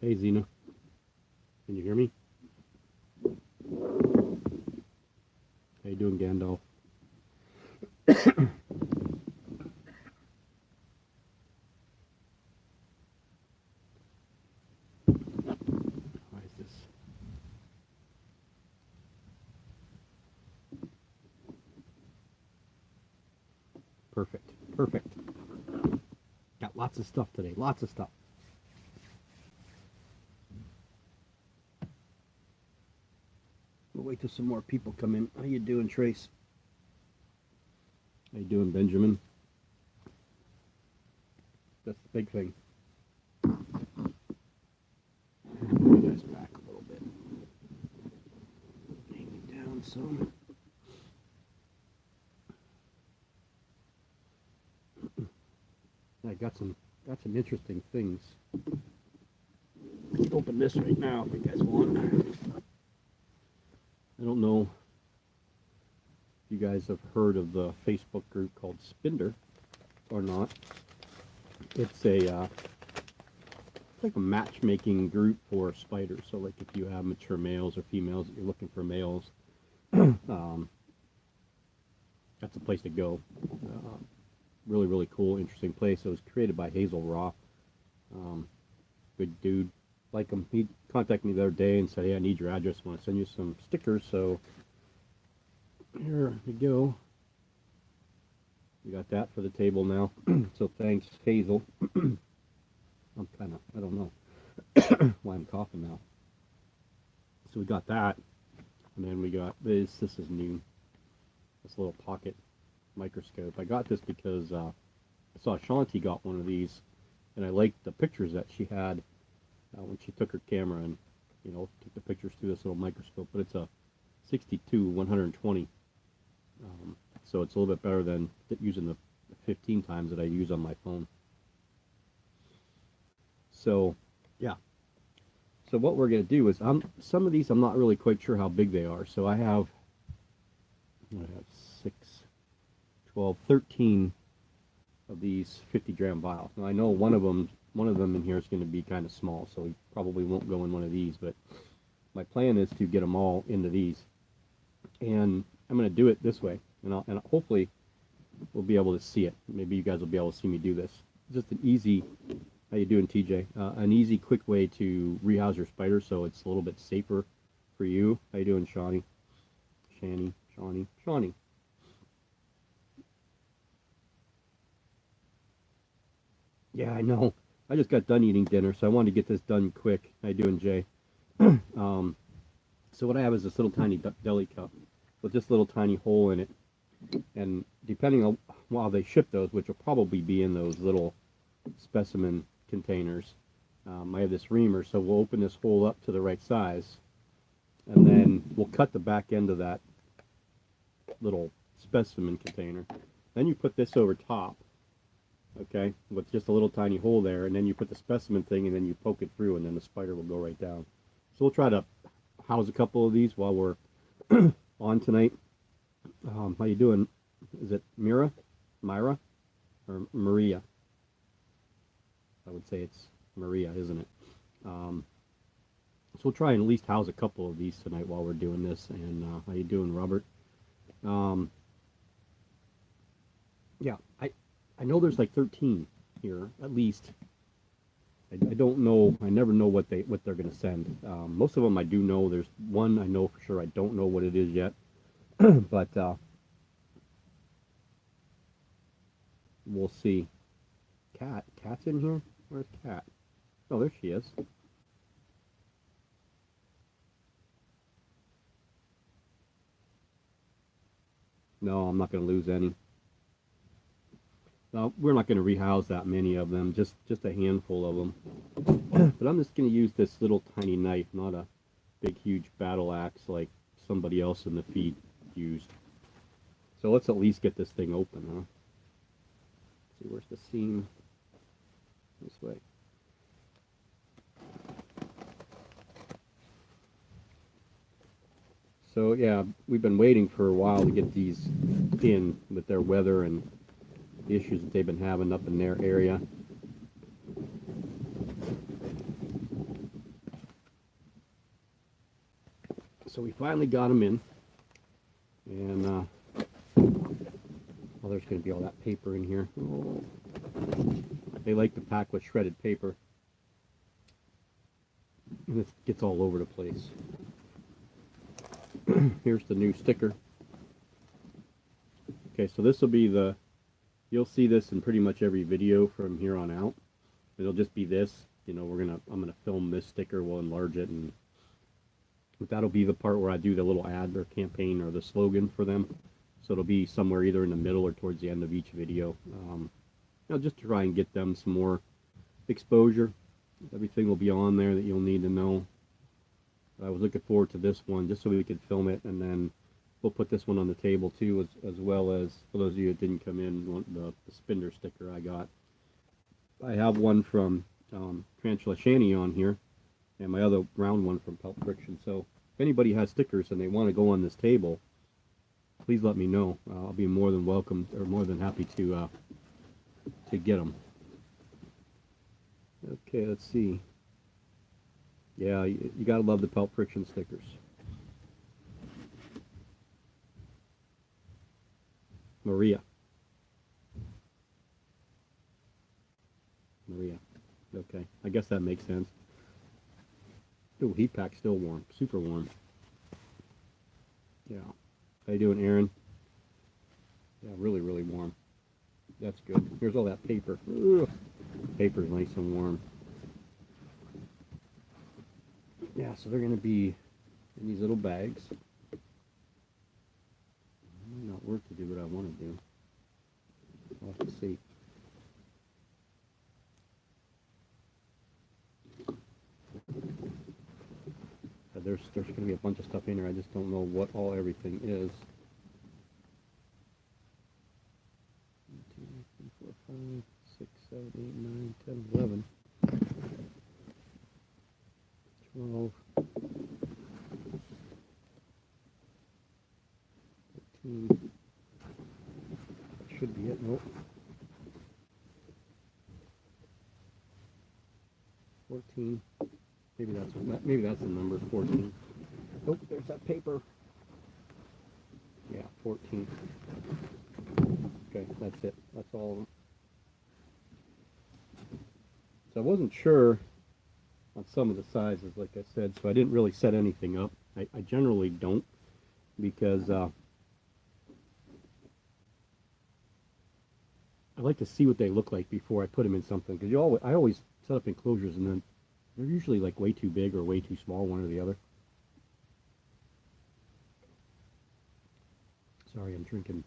Hey, Zena. Can you hear me? How you doing, Gandalf? Why is this? Perfect. Perfect. Got lots of stuff today. Lots of stuff. We'll wait till some more people come in. How you doing, Trace? How you doing, Benjamin? That's the big thing. Bring you guys back a little bit. Hang me down some. I got some interesting things. Let's open this right now if you guys want. I don't know if you guys have heard of the Facebook group called Spinder or not. It's it's like a matchmaking group for spiders. So like if you have mature males or females that you're looking for males, that's a place to go. Really, really cool, interesting place. It was created by Hazel Roth. Good dude. Like him. He contacted me the other day and said, hey, I need your address. I want to send you some stickers. So here you go. We got that for the table now. So thanks, Hazel. I'm kind of, I don't know why I'm coughing now. So we got that. And then we got this. This is new. This little pocket microscope. I got this because I saw Shanti got one of these, and I liked the pictures that she had when she took her camera and, you know, took the pictures through this little microscope. But it's a 62-120, so it's a little bit better than using the 15 times that I use on my phone. So yeah, so what we're going to do is some of these I'm not really quite sure how big they are. So I have 6, 12, 13 of these 50-gram vials. Now I know one of them in here is going to be kind of small, so we probably won't go in one of these, but my plan is to get them all into these. And I'm going to do it this way, and hopefully we'll be able to see it. Maybe you guys will be able to see me do this. Just an easy, how you doing, TJ? An easy, quick way to rehouse your spider so it's a little bit safer for you. How you doing, Shawnee? Shawnee. Yeah, I know. I just got done eating dinner, so I wanted to get this done quick. How you doing, Jay? So what I have is this little tiny deli cup with this little tiny hole in it. And depending on while they ship those, which will probably be in those little specimen containers, I have this reamer, so we'll open this hole up to the right size, and then we'll cut the back end of that little specimen container. Then you put this over top, okay, with just a little tiny hole there, and then you put the specimen thing, and then you poke it through, and then the spider will go right down. So we'll try to house a couple of these while we're on tonight. How you doing? Is it Myra, or Maria? I would say it's Maria, isn't it? So we'll try and at least house a couple of these tonight while we're doing this. And how you doing, Robert? Yeah, I know there's like 13 here at least. I don't know. I never know what they're going to send. Most of them I do know. There's one I know for sure. I don't know what it is yet, but we'll see. Cat's in here. Where's Cat? Oh, there she is. No, I'm not going to lose any. We're not going to rehouse that many of them, just a handful of them. But I'm just going to use this little tiny knife, not a big, huge battle axe like somebody else in the feed used. So let's at least get this thing open, huh? Let's see, where's the seam? This way. So yeah, we've been waiting for a while to get these in with their weather and the issues that they've been having up in their area. so we finally got them in, and well, there's going to be all that paper in here. Oh. They like to pack with shredded paper, and it gets all over the place. Here's the new sticker. Okay, so this will be the, you'll see this in pretty much every video from here on out. It'll just be this, you know, I'm gonna film this sticker, we'll enlarge it, and that'll be the part where I do the little ad or campaign or the slogan for them. So it'll be somewhere either in the middle or towards the end of each video. You know, just to try and get them some more exposure. Everything will be on there that you'll need to know. I was looking forward to this one just so we could film it, and then we'll put this one on the table too, as well as, for those of you that didn't come in, the spinner sticker I got. I have one from Tarantula Shanny on here, and my other round one from Pelt Friction. So if anybody has stickers and they want to go on this table, please let me know. I'll be more than welcome, or more than happy to get them. Okay, let's see. Yeah, you gotta love the Pelt Friction stickers. Maria. Okay, I guess that makes sense. Ooh, heat pack still warm, super warm. Yeah. How you doing, Aaron? Yeah, really, really warm. That's good. Here's all that paper. Ugh. Paper's nice and warm. Yeah, so they're going to be in these little bags. Might not work to do what I want to do. I'll have to see. There's going to be a bunch of stuff in here. I just don't know what everything is. 1, 2, 3, 4, 5, 6, 7, 8, 9, 10, 11, 12, 13. That should be it. Nope. 14. Maybe that's the number, 14. Oh, there's that paper. Yeah, 14. Okay, that's it. That's all of them. So I wasn't sure on some of the sizes, like I said, so I didn't really set anything up. I generally don't, because I like to see what they look like before I put them in something. Because I always set up enclosures, and then they're usually like way too big or way too small, one or the other. Sorry, I'm drinking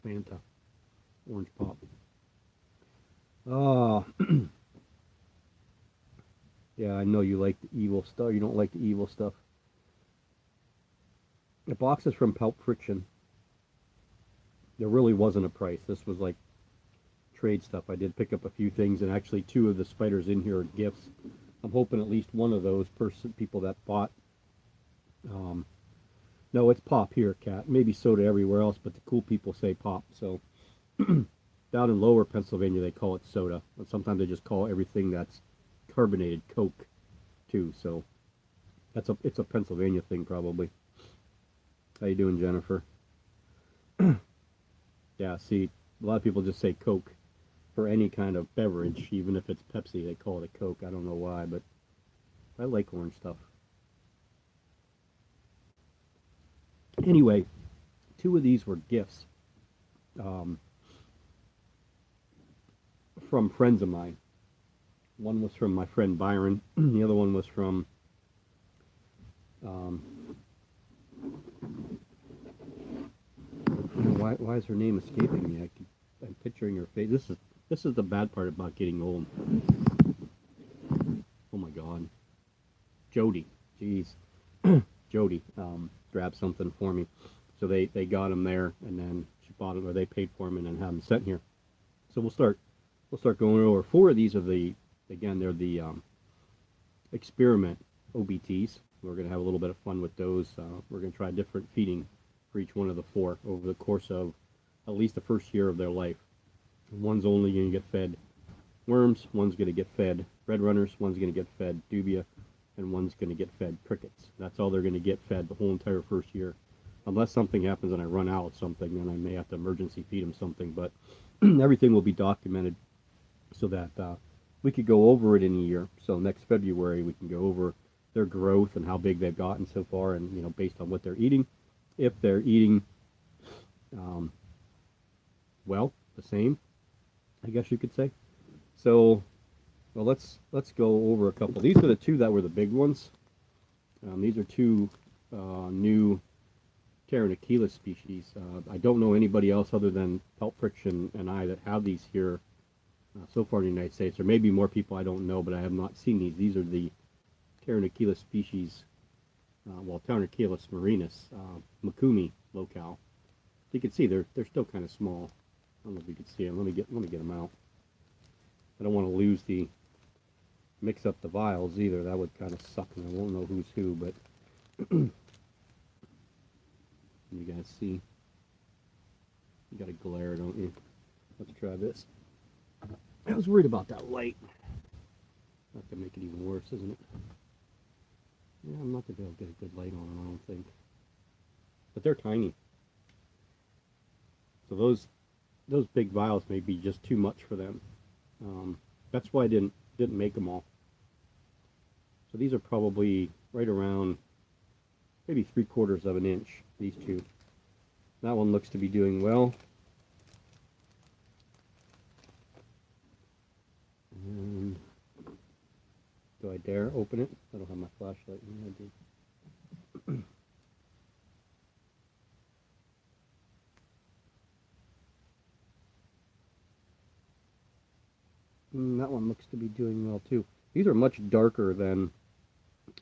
Fanta, orange pop. Oh, yeah, I know you like the evil stuff. You don't like the evil stuff. The box is from Pelt Friction. There really wasn't a price. This was like trade stuff. I did pick up a few things, and actually 2 of the spiders in here are gifts. I'm hoping at least one of those people that bought. No, it's pop here, Cat. Maybe soda everywhere else, but the cool people say pop. So down in Lower Pennsylvania, they call it soda. But sometimes they just call everything that's carbonated Coke, too. So it's a Pennsylvania thing, probably. How you doing, Jennifer? Yeah, see, a lot of people just say Coke for any kind of beverage, even if it's Pepsi, they call it a Coke. I don't know why, but I like orange stuff. Anyway, 2 of these were gifts from friends of mine. One was from my friend Byron. The other one was from why is her name escaping me? I'm picturing her face. This is the bad part about getting old. Oh my God, Jody. Jeez, Jody grabbed something for me. So they got them there, and then she bought them, or they paid for them, and then had them sent here. So we'll start going over 4 of these. They're the experiment OBTs. We're going to have a little bit of fun with those. We're going to try different feeding for each one of the 4 over the course of at least the first year of their life. One's only going to get fed worms, one's going to get fed red runners, one's going to get fed dubia, and one's going to get fed crickets. That's all they're going to get fed the whole entire first year. Unless something happens and I run out of something, then I may have to emergency feed them something. But everything will be documented so that we could go over it in a year. So next February we can go over their growth and how big they've gotten so far, and based on what they're eating, if they're eating well, the same, I guess you could say. So, well, let's go over a couple. These are the two that were the big ones. These are two new Pteranachilus species. I don't know anybody else other than Peltprich and I that have these here so far in the United States. There may be more people I don't know, but I have not seen these. These are the Pteranachilus species, Pteranachilus marinus, Mikumi locale. You can see they're still kind of small. I don't know if you can see them. Let me get them out. I don't want to mix up the vials either. That would kind of suck, and I won't know who's who. But you guys see, you got a glare, don't you? Let's try this. I was worried about that light. That could make it even worse, isn't it? Yeah, I'm not gonna be able to get a good light on them, I don't think. But they're tiny. So those big vials may be just too much for them. That's why I didn't make them all. So these are probably right around maybe 3/4 of an inch, these two. That one looks to be doing well. And do I dare open it? I don't have my flashlight. I do. That one looks to be doing well too. These are much darker than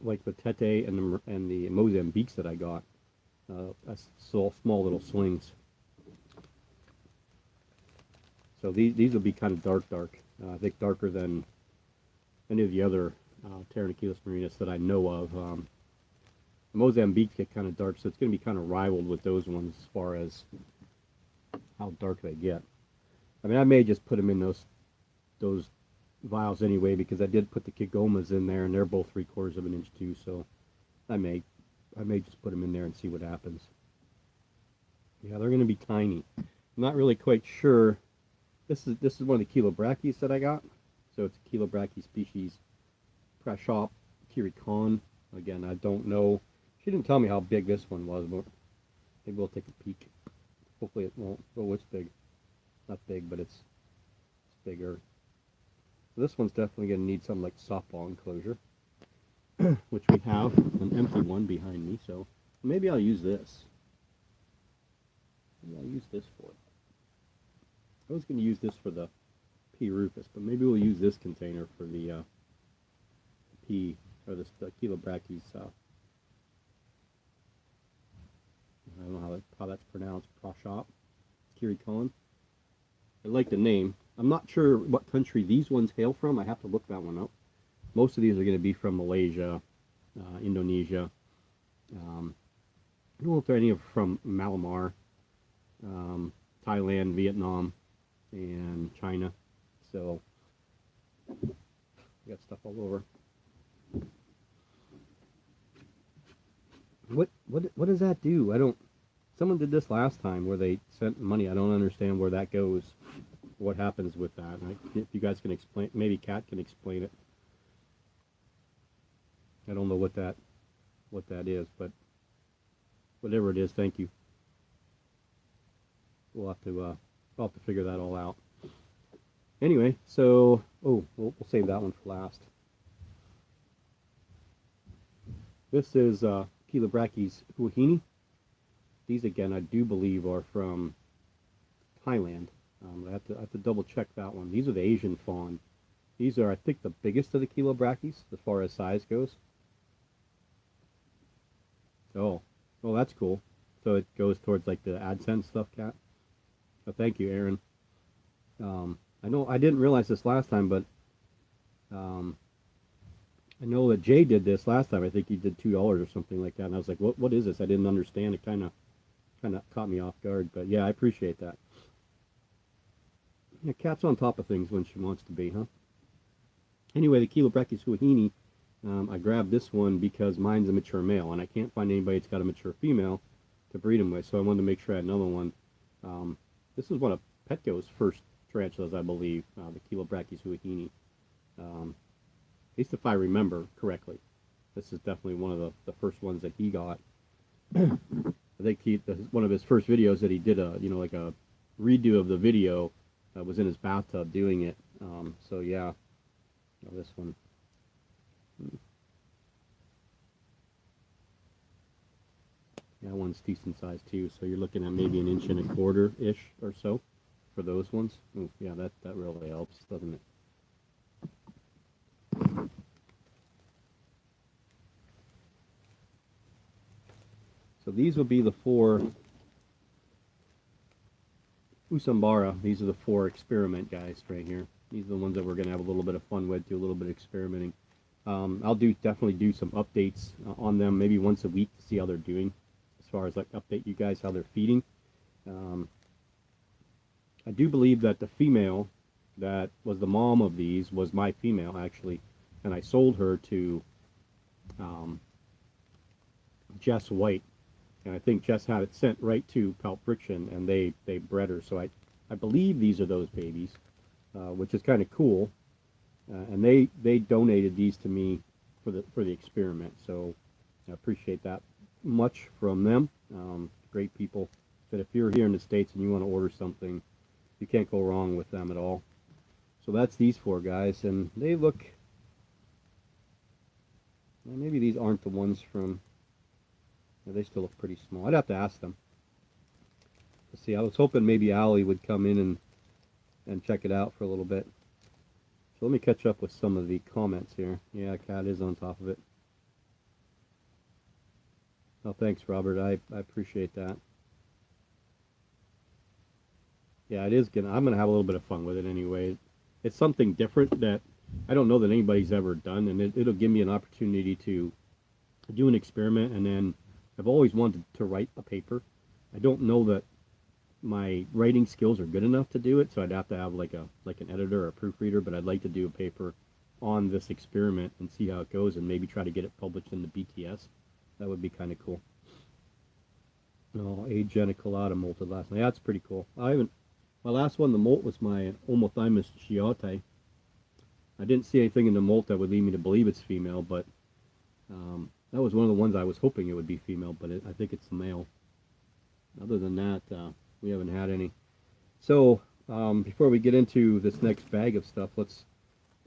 like the Tete and the Mozambiques that I got. That's small little slings. So these will be kind of dark. I think darker than any of the other Pteranachilus marinus that I know of. The Mozambiques get kind of dark, so it's going to be kind of rivaled with those ones as far as how dark they get. I mean, I may just put them in those vials anyway, because I did put the Kigomas in there, and they're both 3/4 of an inch too. So I may just put them in there and see what happens. Yeah, they're going to be tiny. I'm not really quite sure. This is one of the Chilobrachys that I got. So it's a Chilobrachy species, Prashop kirikon. Again, I don't know. She didn't tell me how big this one was, but maybe we'll take a peek. Hopefully it won't. Oh, it's big. Not big, but it's bigger. This one's definitely going to need some like softball enclosure, which we have an empty one behind me. So maybe I'll use this. Maybe I'll use this for it. I was going to use this for the P. rufus, but maybe we'll use this container for the P, or the Chilobrachys. I don't know how that's pronounced. Prashop kirikon. I like the name. I'm not sure what country these ones hail from. I have to look that one up. Most of these are going to be from Malaysia, Indonesia. I don't know if there are any from Myanmar, Thailand, Vietnam, and China. So we got stuff all over. What does that do? I don't. Someone did this last time where they sent money. I don't understand where that goes. What happens with that? If you guys can explain, maybe Kat can explain it. I don't know what that is, but whatever it is, thank you. I'll have to figure that all out. Anyway, so we'll save that one for last. This is Chilobrachys huahini. These again, I do believe, are from Thailand. I have to double check that one. These are the Asian fawn. These are, I think, the biggest of the Chilobrachys as far as size goes. Oh, that's cool. So it goes towards like the AdSense stuff, Kat. Oh, thank you, Aaron. I know I didn't realize this last time, but I know that Jay did this last time. I think he did $2 or something like that, and I was like, "What is this?" I didn't understand. It kind of caught me off guard, but yeah, I appreciate that. Yeah, Kat's on top of things when she wants to be, huh? Anyway, the Chilobrachys huahini I grabbed this one because mine's a mature male, and I can't find anybody that's got a mature female to breed them with, so I wanted to make sure I had another one. This is one of Petco's first tarantulas, I believe, the Chilobrachys. At least if I remember correctly. This is definitely one of the first ones that he got. I think one of his first videos that he did like a redo of the video was in his bathtub doing it. So yeah, this one. Yeah, one's decent size too. So you're looking at maybe 1.25 inches ish or so for those ones. Ooh, yeah, that really helps, doesn't it? So these will be the 4 Usambara. These are the 4 experiment guys right here. These are the ones that we're going to have a little bit of fun with, do a little bit of experimenting. I'll definitely do some updates on them, maybe once a week to see how they're doing, as far as like update you guys how they're feeding. I do believe that the female that was the mom of these was my female actually, and I sold her to Jess White. And I think Jess had it sent right to Pulp Friction, and they bred her. So I believe these are those babies, which is kind of cool. And they donated these to me for the experiment. So I appreciate that much from them. Great people. That if you're here in the States and you want to order something, you can't go wrong with them at all. So that's these 4 guys, and they look. Well, maybe these aren't the ones from. They still look pretty small. I'd have to ask them. Let's see, I was hoping maybe Allie would come in and check it out for a little bit. So let me catch up with some of the comments here. Yeah, Cat is on top of it. Oh, thanks, Robert. I appreciate that. Yeah, it is I'm gonna have a little bit of fun with it anyway. It's something different that I don't know that anybody's ever done, and it'll give me an opportunity to do an experiment, and then I've always wanted to write a paper. I don't know that my writing skills are good enough to do it, so I'd have to have like an editor or a proofreader, but I'd like to do a paper on this experiment and see how it goes, and maybe try to get it published in the BTS. That would be kind of cool. Oh, ageniculata molted last night. That's pretty cool. My last one, the molt, was my Omothymus chiote. I didn't see anything in the molt that would lead me to believe it's female, but that was one of the ones I was hoping it would be female, but I think it's the male. Other than that, we haven't had any. So before we get into this next bag of stuff,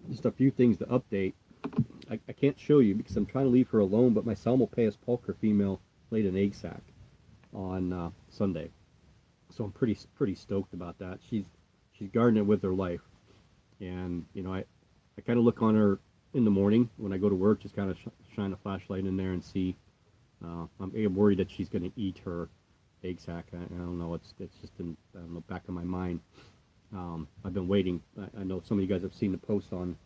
just a few things to update. I can't show you because I'm trying to leave her alone, but my Salmopaeus pulcher female laid an egg sac on Sunday. So I'm pretty stoked about that. She's guarding it with her life. And, I kind of look on her in the morning when I go to work, just kind of shine a flashlight in there and see. I'm worried that she's going to eat her egg sac. I don't know. It's just in the back of my mind. I've been waiting. I know some of you guys have seen the post on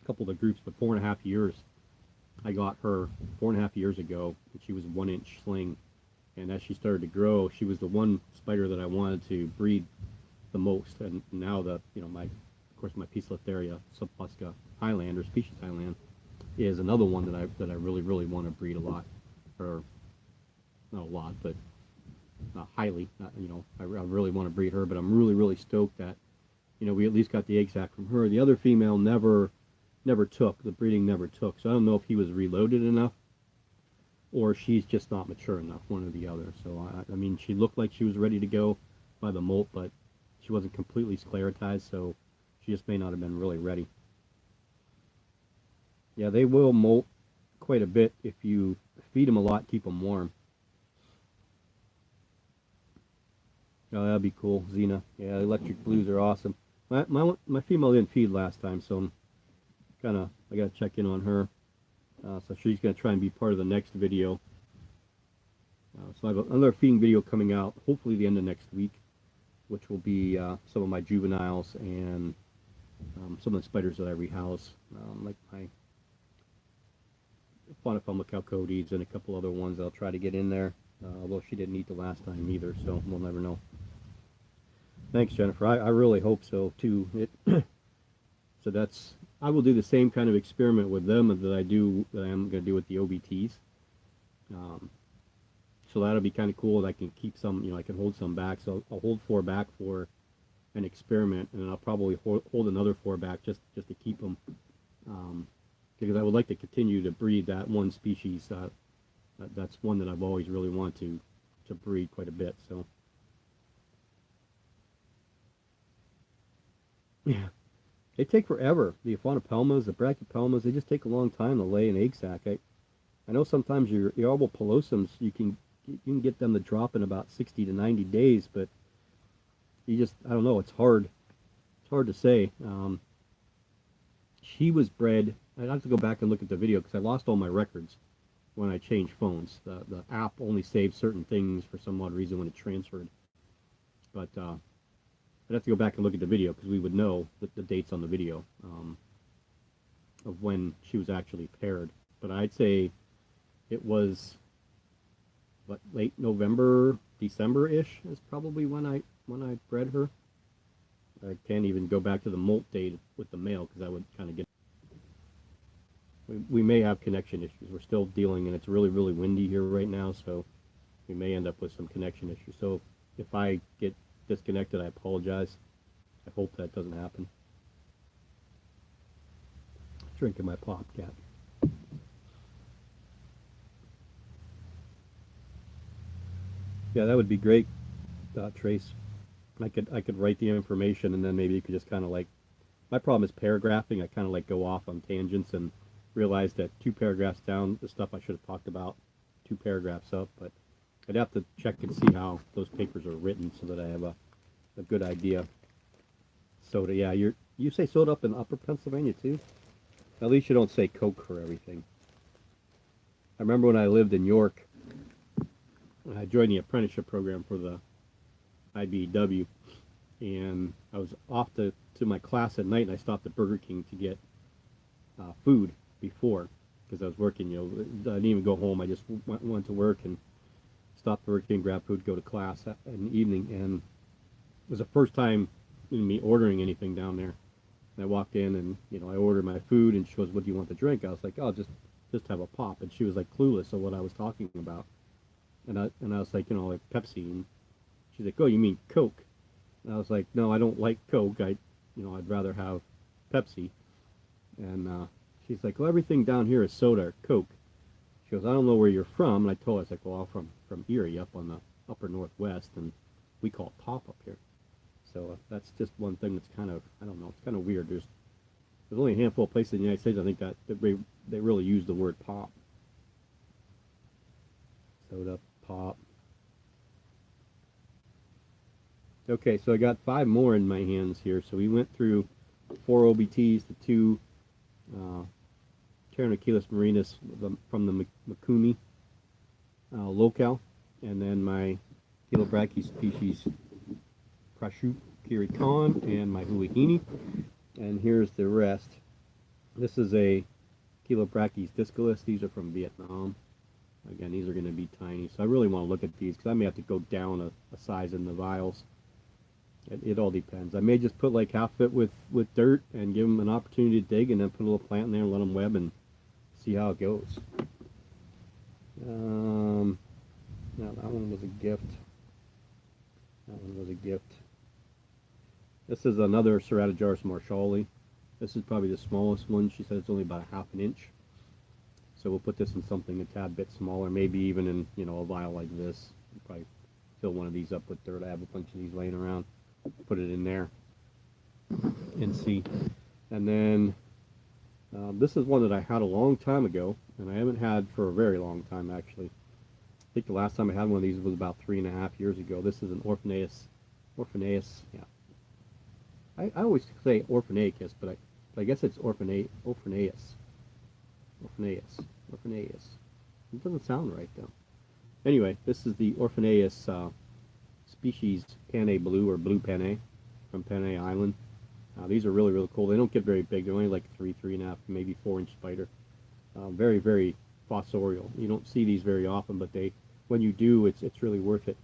a couple of the groups, but 4.5 years. I got her 4.5 years ago, and she was a 1-inch sling. And as she started to grow, she was the one spider that I wanted to breed the most. And now my Poecilotheria subfusca Highlander, species Highland, is another one that I really, really want to breed a lot. Or not a lot, but highly. I really want to breed her, but I'm really, really stoked that, we at least got the egg sac from her. The other female never took. The breeding never took. So I don't know if he was reloaded enough, or she's just not mature enough, one or the other. So, I mean, she looked like she was ready to go by the molt, but she wasn't completely sclerotized, so she just may not have been really ready. Yeah, they will molt quite a bit if you feed them a lot, keep them warm. Oh, that'd be cool, Xena. Yeah, electric blues are awesome. My female didn't feed last time, so I gotta check in on her. So she's gonna try and be part of the next video. So I have another feeding video coming out, hopefully the end of next week, which will be some of my juveniles and some of the spiders that I rehouse, like my Phonophilma chalcodes and a couple other ones I'll try to get in there. Although she didn't eat the last time either, so we'll never know. Thanks, Jennifer. I really hope so too. So that's I will do the same kind of experiment with them that I'm going to do with the OBTs. Um, so that'll be kind of cool. That I can keep some, I can hold some back. So I'll hold 4 back for an experiment, and I'll probably hold another 4 back just to keep them, because I would like to continue to breed that one species. That's one that I've always really wanted to breed quite a bit. So yeah, they take forever. The Aphonopelmas, the Brachypelmas, they just take a long time to lay an egg sac. I know sometimes your Arbopilosums, you can get them to drop in about 60 to 90 days, but I don't know, it's hard. It's hard to say. She was bred, I'd have to go back and look at the video because I lost all my records when I changed phones. The app only saved certain things for some odd reason when it transferred. But I'd have to go back and look at the video because we would know the dates on the video of when she was actually paired. But I'd say it was late November, December-ish is probably when I bred her. I can't even go back to the molt date with the male because I would kind of get. We may have connection issues. We're still dealing, and it's really, really windy here right now, so we may end up with some connection issues. So if I get disconnected, I apologize. I hope that doesn't happen. Drinking my pop, cat. Yeah, that would be great, Trace. I could write the information, and then maybe you could just kind of like. My problem is paragraphing. I kind of like go off on tangents and realize that 2 paragraphs down, the stuff I should have talked about 2 paragraphs up. But I'd have to check and see how those papers are written so that I have a good idea. Soda, yeah, you say soda up in Upper Pennsylvania too. At least you don't say Coke for everything. I remember when I lived in York, I joined the apprenticeship program for the IBEW, and I was off to my class at night, and I stopped at Burger King to get food before, because I was working. I didn't even go home. I just went to work and stopped at Burger King, grab food, go to class in the evening, and it was the first time in me ordering anything down there. And I walked in, and I ordered my food, and she goes, "What do you want to drink?" I was like, "Oh, just have a pop," and she was like clueless of what I was talking about, and I was like, like Pepsi, and she's like, "Oh, you mean Coke?" And I was like, "No, I don't like Coke. I'd rather have Pepsi." And she's like, "Well, everything down here is soda or Coke." She goes, "I don't know where you're from." And I told her, I was like, "Well, I'm from Erie, up on the upper northwest, and we call it pop up here." So that's just one thing that's kind of, I don't know, it's kind of weird. There's only a handful of places in the United States, I think, that they really use the word pop. Soda, pop. Okay, so I got 5 more in my hands here. So we went through 4 OBTs, the 2 Pteranachilus marinus from the Mikumi locale, and then my Chilobrachy species Prashu Kirikan and my Huahini. And here's the rest. This is a Chilobrachys discalus. These are from Vietnam. Again, these are going to be tiny, so I really want to look at these because I may have to go down a size in the vials. It all depends. I may just put like half of it with dirt and give them an opportunity to dig, and then put a little plant in there and let them web and see how it goes. Now that one was a gift. That one was a gift. This is another Ceratojaurus marshalli. This is probably the smallest one. She said it's only about a half an inch. So we'll put this in something a tad bit smaller, maybe even in a vial like this. We'll probably fill one of these up with dirt. I have a bunch of these laying around. Put it in there and see. And then this is one that I had a long time ago, and I haven't had for a very long time actually. I think the last time I had one of these was about 3.5 years ago. This is an Orphaneus, yeah. I always say Orphanaicus, but I guess it's Orphaneus. It doesn't sound right though. Anyway, this is the Orphaneus species Panay Blue, or Blue Panay, from Panay Island. These are really, really cool. They don't get very big. They're only like 3.5, maybe 4-inch spider. Very, very fossorial. You don't see these very often, but when you do, it's really worth it.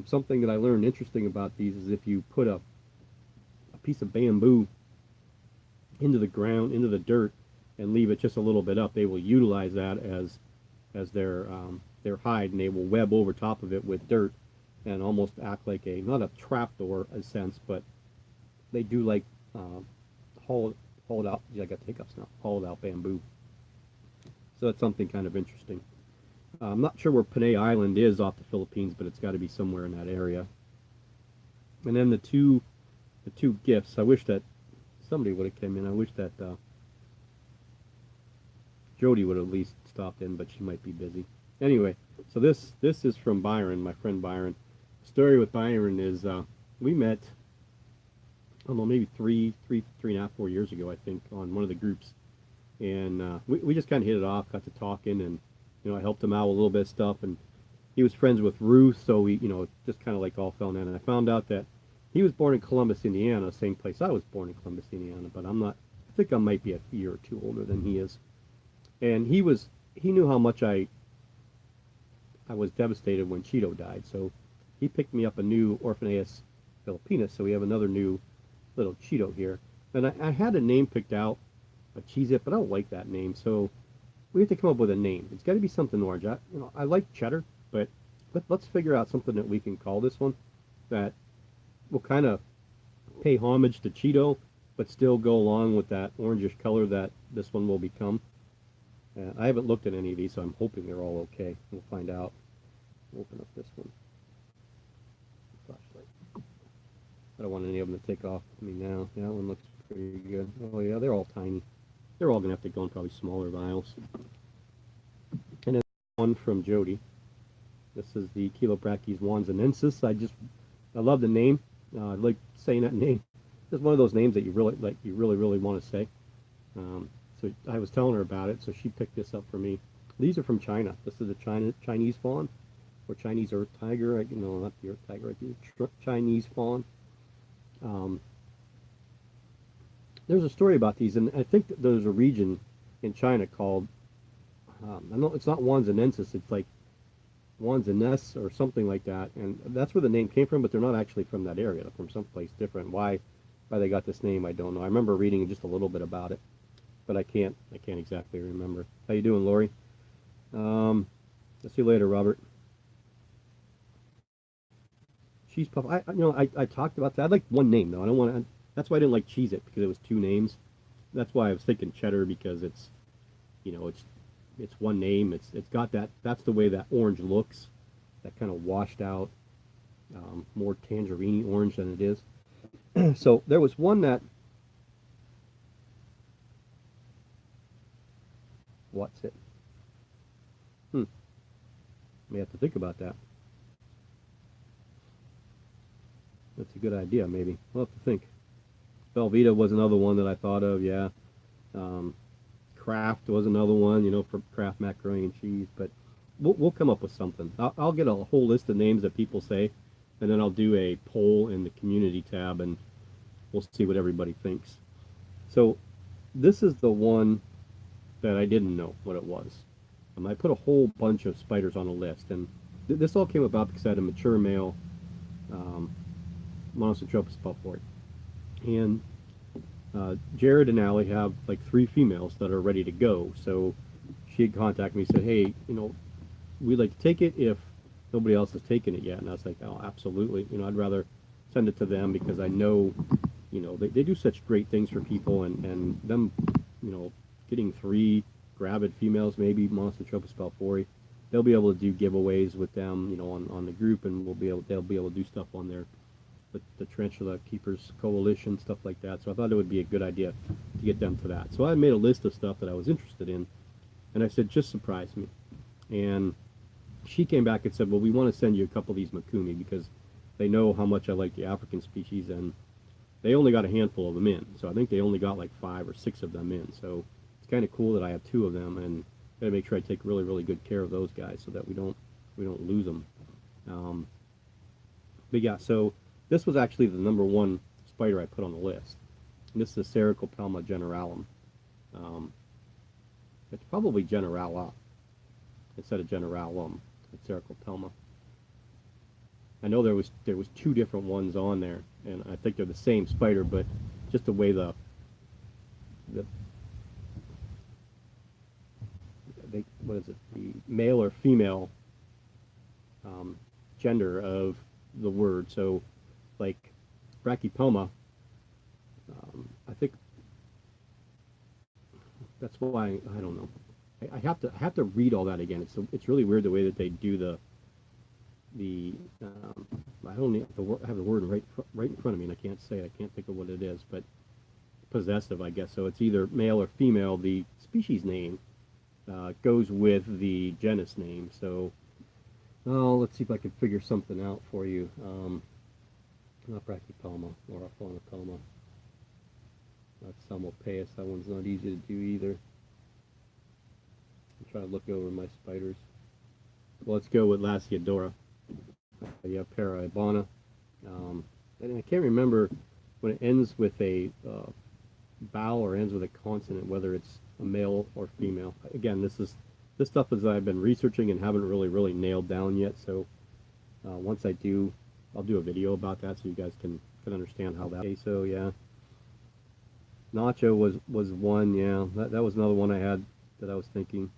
Something that I learned interesting about these is if you put a piece of bamboo into the ground, into the dirt, and leave it just a little bit up, they will utilize that as their hide, and they will web over top of it with dirt and almost act like a, not a trap door in a sense, but they do like hauled out. Yeah, I got hiccups now. Hauled out bamboo. So that's something kind of interesting. I'm not sure where Panay Island is off the Philippines, but it's got to be somewhere in that area. And then the two gifts. I wish that somebody would have come in. I wish that Jody would have at least stopped in, but she might be busy. Anyway, so this is from Byron, my friend Byron. The story with Byron is we met, I don't know, maybe three and a half, 4 years ago, I think, on one of the groups, and we just kind of hit it off, got to talking, and I helped him out with a little bit of stuff, and he was friends with Ruth, so we just kind of like all fell in. And I found out that he was born in Columbus, Indiana, same place I was born in Columbus, Indiana, but I'm not. I think I might be a year or two older than he is, and he knew how much I was devastated when Cheeto died, so he picked me up a new Orphaneus Filipinus, so we have another new little Cheeto here. And I had a name picked out, a Cheez-It, but I don't like that name, so we have to come up with a name. It's got to be something orange. I like cheddar, but let's figure out something that we can call this one that will kind of pay homage to Cheeto, but still go along with that orangish color that this one will become. I haven't looked at any of these, so I'm hoping they're all okay. We'll find out. Open up this one. Flashlight. I don't want any of them to take off me now. Yeah, that one looks pretty good. Oh yeah, they're all tiny. They're all going to have to go in probably smaller vials. And then one from Jody. This is the Chilobrachys wanzanensis. I love the name. I like saying that name. It's one of those names that you really like. You really want to say. So I was telling her about it, so she picked this up for me. These are from China. This is a Chinese fawn, or Chinese earth tiger. Not the earth tiger. The Chinese fawn. There's a story about these, and I think that there's a region in China called, I know it's not wanzanensis. It's like Wanzaness or something like that, and that's where the name came from. But they're not actually from that area. They're from someplace different. Why they got this name, I don't know. I remember reading just a little bit about it, but I can't exactly remember. How you doing, Lori? I'll see you later, Robert. Cheese puff. I talked about that. I like one name though. I don't want to. That's why I didn't like Cheez-It, because it was two names. That's why I was thinking cheddar, because it's one name. It's got that. That's the way that orange looks. That kind of washed out, more tangerine orange than it is. So there was one that. What's it? May have to think about that. That's a good idea, maybe. We'll have to think. Velveeta was another one that I thought of, yeah. Kraft was another one, for Kraft macaroni and cheese. But we'll come up with something. I'll get a whole list of names that people say, and then I'll do a poll in the community tab, and we'll see what everybody thinks. So this is the one that I didn't know what it was. I put a whole bunch of spiders on a list, and this all came about because I had a mature male Monosotropus puffort. And Jared and Allie have like 3 females that are ready to go. So she had contacted me and said, hey, we'd like to take it if nobody else has taken it yet. And I was like, oh, absolutely. I'd rather send it to them, because I know, they do such great things for people, and them, getting 3 gravid females, maybe Monosotropus balfouri, they'll be able to do giveaways with them, on the group, and they'll be able to do stuff on there. The Tarantula Keepers Coalition, stuff like that. So I thought it would be a good idea to get them to that. So I made a list of stuff that I was interested in, and I said, just surprise me. And she came back and said, well, we want to send you a couple of these Mikumi, because they know how much I like the African species, and they only got a handful of them in. So I think they only got like 5 or 6 of them in. So it's kind of cool that I have 2 of them, and got to make sure I take really good care of those guys so that we don't lose them. But yeah, so this was actually the number 1 spider I put on the list. And this is Sericopelma generalum. It's probably generala instead of generalum. It's Sericopelma. I know there was 2 different ones on there, and I think they're the same spider, but just the way the the what is it, the male or female um, gender of the word. So, like brachypelma, I think that's why I don't know. I have to read all that again. It's really weird the way that they do the I don't have the word right in front of me, and I can't say it. I can't think of what it is, but possessive, I guess. So it's either male or female. The species name goes with the genus name. So let's see if I can figure something out for you. Not brachypelma or phaunopelma. Not Salmopaeus. That one's not easy to do either. I'm trying to look over my spiders. Well, let's go with Lasiodora. Yeah, Paraibana. And I can't remember when it ends with a vowel or ends with a consonant, whether it's a male or female. Again, this stuff is I've been researching and haven't really nailed down yet. So once I do, I'll do a video about that so you guys can understand how that. Okay, so yeah, Nacho was one. Yeah, that was another one I had that I was thinking.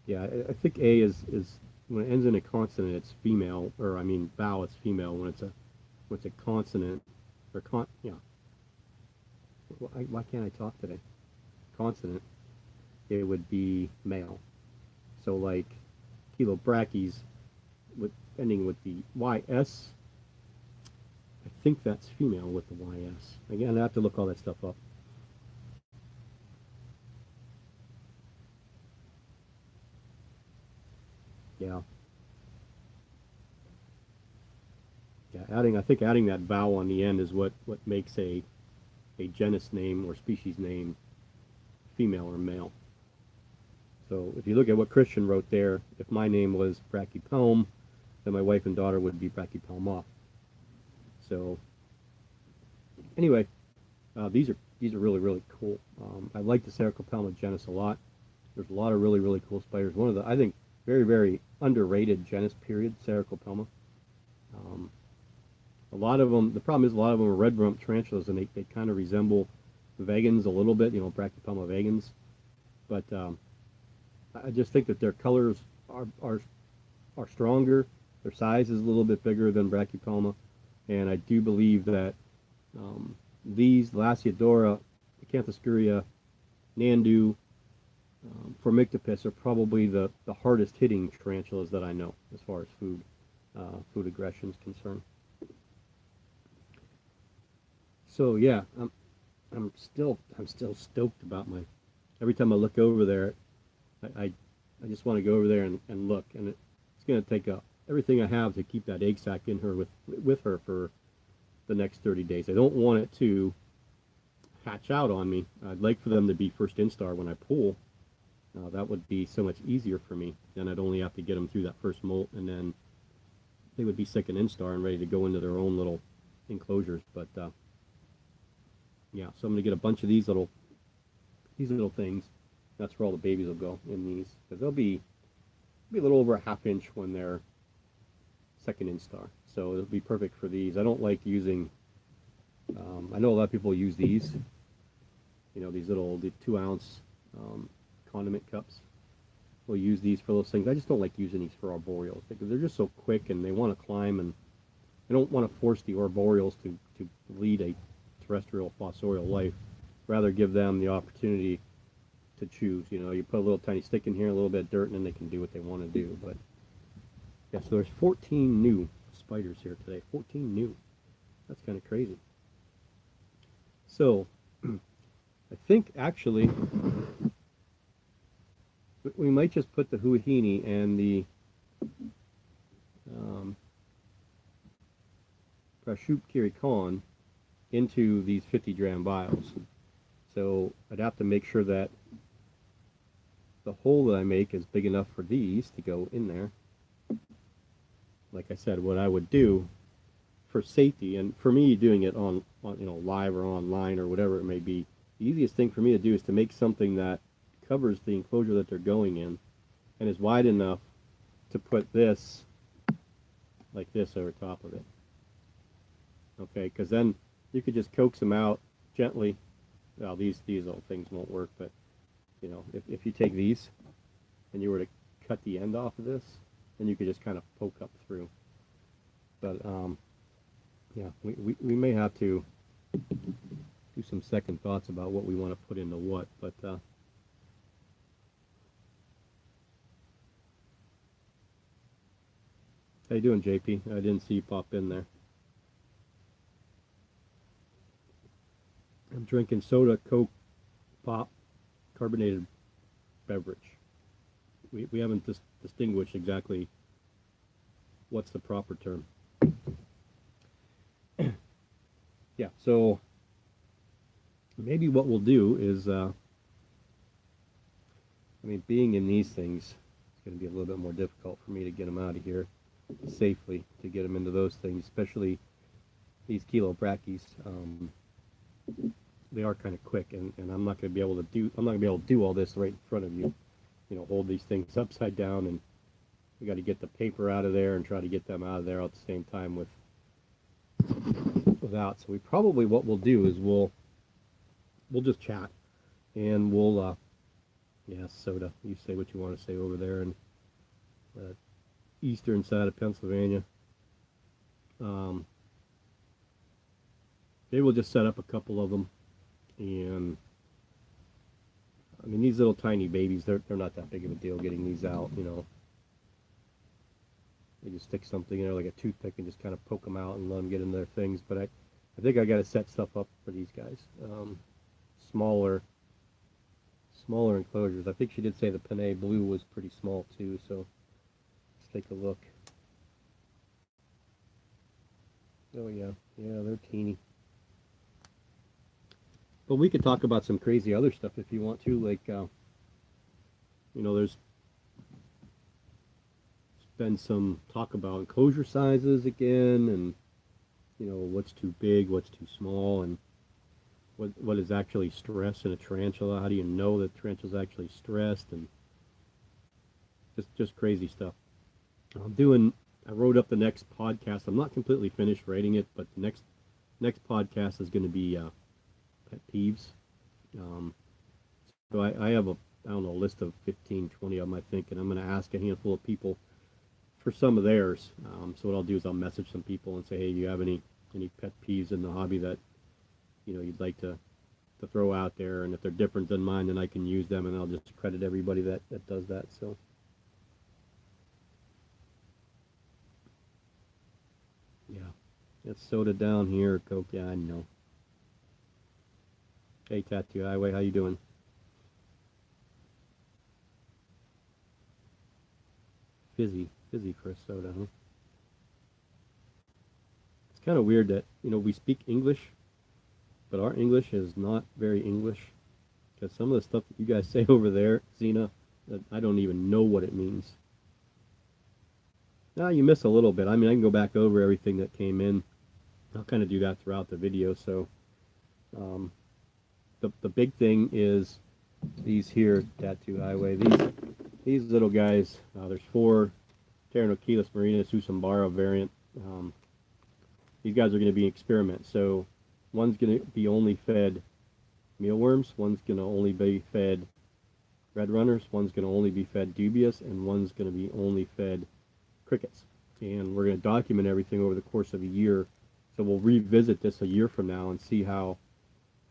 Yeah, I think A is when it ends in a consonant, it's female, or I mean vowel, it's female. When it's a consonant, or yeah. Why can't I talk today? Consonant, it would be male. So like Chilobrachys, with ending with the YS, I think that's female with the YS. Again, I have to look all that stuff up. Yeah. Yeah, I think adding that vowel on the end is what makes a genus name or species name female or male. So if you look at what Christian wrote there, if my name was Brachypelm, then my wife and daughter would be Brachypelma. So anyway, these are really cool. I like the Cercopelma genus a lot. There's a lot of really cool spiders. One of the, I think, very underrated genus period, Cercopelma. A lot of them, the problem is a lot of them are red rump tarantulas, and they kind of resemble vagans a little bit, Brachypelma vagans. But I just think that their colors are stronger. Their size is a little bit bigger than Brachypelma, and I do believe that these Lasiodora, Acanthoscuria, Nandu, Formictopus are probably the hardest hitting tarantulas that I know as far as food aggression is concerned. So yeah, I'm still stoked about my. Every time I look over there, I just want to go over there and look, and it's going to take everything I have to keep that egg sac in her with her for the next 30 days. I don't want it to hatch out on me. I'd like for them to be first instar when I pull. That would be so much easier for me. Then I'd only have to get them through that first molt, and then they would be second instar and ready to go into their own little enclosures. But yeah, so I'm going to get a bunch of these little things. That's where all the babies will go, in these, because they'll be a little over a half inch when they're second instar. So it'll be perfect for these. I don't like using. I know a lot of people use these. These the 2-ounce condiment cups. We'll use these for those things. I just don't like using these for arboreals because they're just so quick and they want to climb, and I don't want to force the arboreals to lead a terrestrial fossorial life. Rather give them the opportunity to choose. You put a little tiny stick in here, a little bit of dirt, and then they can do what they want to do. But yeah, so there's 14 new spiders here today. 14 new. That's kind of crazy. So I think actually we might just put the Huahine and the Prashup Kirikon into these 50-gram vials. So I'd have to make sure that the hole that I make is big enough for these to go in there. Like I said, what I would do for safety, and for me doing it on live or online or whatever it may be, the easiest thing for me to do is to make something that covers the enclosure that they're going in and is wide enough to put this like this over top of it. Okay, because then you could just coax them out gently. Well, these old things won't work, but you know, if you take these and you were to cut the end off of this, then you could just kind of poke up through. But yeah, we may have to do some second thoughts about what we want to put into what, but how you doing, JP? I didn't see you pop in there. I'm drinking soda, Coke, pop, carbonated beverage. We haven't distinguished exactly what's the proper term. Yeah, so maybe what we'll do is, I mean, being in these things, it's going to be a little bit more difficult for me to get them out of here safely, to get them into those things, especially these chilobrachys. They are kind of quick, and I'm not going to be able to do all this right in front of you. You know, hold these things upside down, and we got to get the paper out of there and try to get them out of there at the same time without. So we probably, what we'll do is we'll just chat, and we'll yeah, soda. You say what you want to say over there in the eastern side of Pennsylvania. Maybe we'll just set up a couple of them, and I mean, these little tiny babies, they're not that big of a deal getting these out, you know. You just stick something in there like a toothpick and just kind of poke them out and let them get in their things. But I think I got to set stuff up for these guys. Smaller enclosures. I think she did say the Panay Blue was pretty small too, so let's take a look. Oh yeah, they're teeny. But we could talk about some crazy other stuff if you want to, like, you know, there's been some talk about enclosure sizes again, and, you know, what's too big, what's too small, and what is actually stress in a tarantula. How do you know that tarantula's actually stressed, and just crazy stuff. I wrote up the next podcast. I'm not completely finished writing it, but the next podcast is going to be pet peeves. So I have a list of 15, 20 of them, I think, and I'm going to ask a handful of people for some of theirs. So what I'll do is I'll message some people and say, hey, do you have any pet peeves in the hobby that, you know, you'd like to throw out there, and if they're different than mine, then I can use them, and I'll just credit everybody that does that. So yeah, it's soda down here, Coke. Yeah, I know. Hey, Tattoo Highway, how you doing? Fizzy for a soda, huh? It's kind of weird that, you know, we speak English, but our English is not very English, because some of the stuff that you guys say over there, Xena, that I don't even know what it means. Now you miss a little bit. I mean, I can go back over everything that came in. I'll kind of do that throughout the video. So um, the big thing is these here, Tattoo Highway. These little guys. There's 4 Pteronochelys marina Susambara variant. These guys are going to be experiments. So one's going to be only fed mealworms. One's going to only be fed red runners. One's going to only be fed dubious, and one's going to be only fed crickets. And we're going to document everything over the course of a year. So we'll revisit this a year from now and see how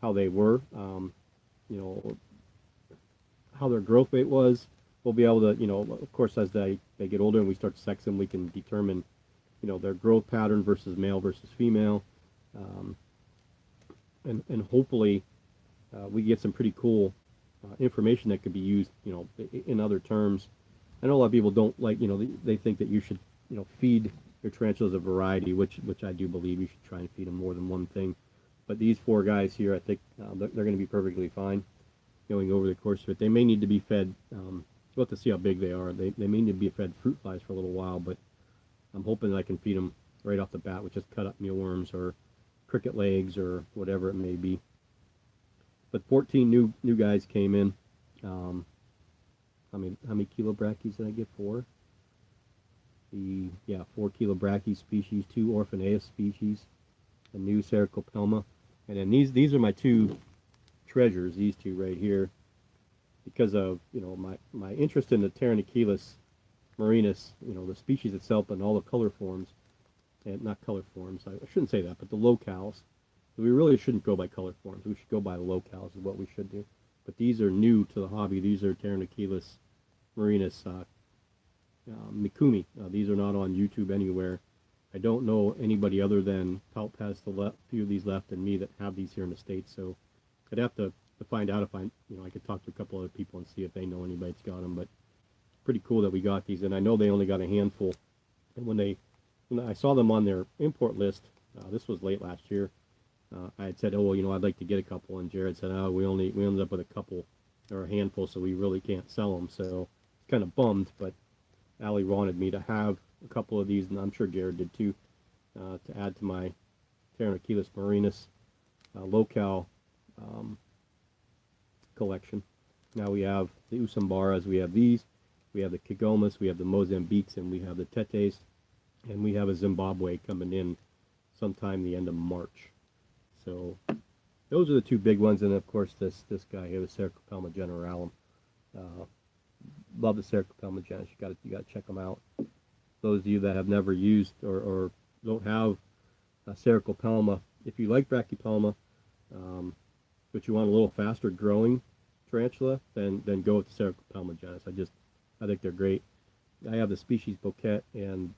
they were, you know, how their growth rate was. We'll be able to, you know, of course, as they get older and we start to sex them, we can determine, you know, their growth pattern versus male versus female, and hopefully we get some pretty cool information that could be used, you know, in other terms. I know a lot of people don't like, you know, they think that you should, you know, feed your tarantulas a variety, which I do believe you should try and feed them more than one thing. But these 4 guys here, I think they're going to be perfectly fine going over the course of it. They may need to be fed, we'll have to see how big they are. They may need to be fed fruit flies for a little while, but I'm hoping that I can feed them right off the bat with just cut up mealworms or cricket legs or whatever it may be. But 14 new guys came in. How many chilobrachys did I get? 4? 4 chilobrachy species, 2 Orphaneus species, a new Sericopelma. And then these are my two treasures, these two right here, because of my interest in the Pteranachilus marinus, the species itself and all the color forms, and not color forms. I shouldn't say that, but the locales. We really shouldn't go by color forms. We should go by the locales is what we should do. But these are new to the hobby. These are Pteranachilus marinus mikumi. These are not on YouTube anywhere. I don't know anybody other than Palp has the few of these left and me that have these here in the States. So I'd have to find out if I could talk to a couple other people and see if they know anybody that's got them. But pretty cool that we got these, and I know they only got a handful. And when I saw them on their import list, this was late last year. I had said, oh well, I'd like to get a couple, and Jared said, oh, we ended up with a couple or a handful, so we really can't sell them. So it's kind of bummed, but Allie wanted me to have a couple of these, and I'm sure Jared did too, to add to my Pteranachilus marinus locale collection. Now we have the Usambaras, we have these, we have the Kigomas, we have the Mozambiques, and we have the Tetes, and we have a Zimbabwe coming in sometime the end of March. So those are the two big ones, and of course this guy here, the Cercopelma generalum. Love the Cercopelma genus. You got to check them out. Those of you that have never used or don't have a Cercopelma, if you like Brachypelma, but you want a little faster growing tarantula, then go with the Cercopelma genus. I think they're great. I have the species bouquet and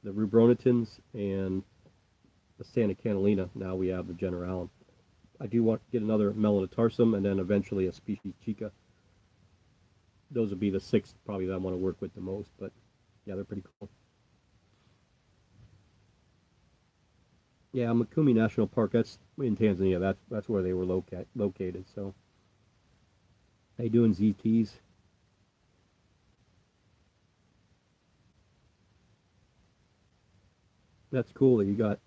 the Rubronitins and the Santa Catalina. Now we have the generalum. I do want to get another Melanotarsum and then eventually a species chica. Those would be the 6 probably that I want to work with the most, but yeah, they're pretty cool. Yeah, Mikumi National Park, that's in Tanzania. That's where they were located. So, how you doing, ZTs? That's cool that you got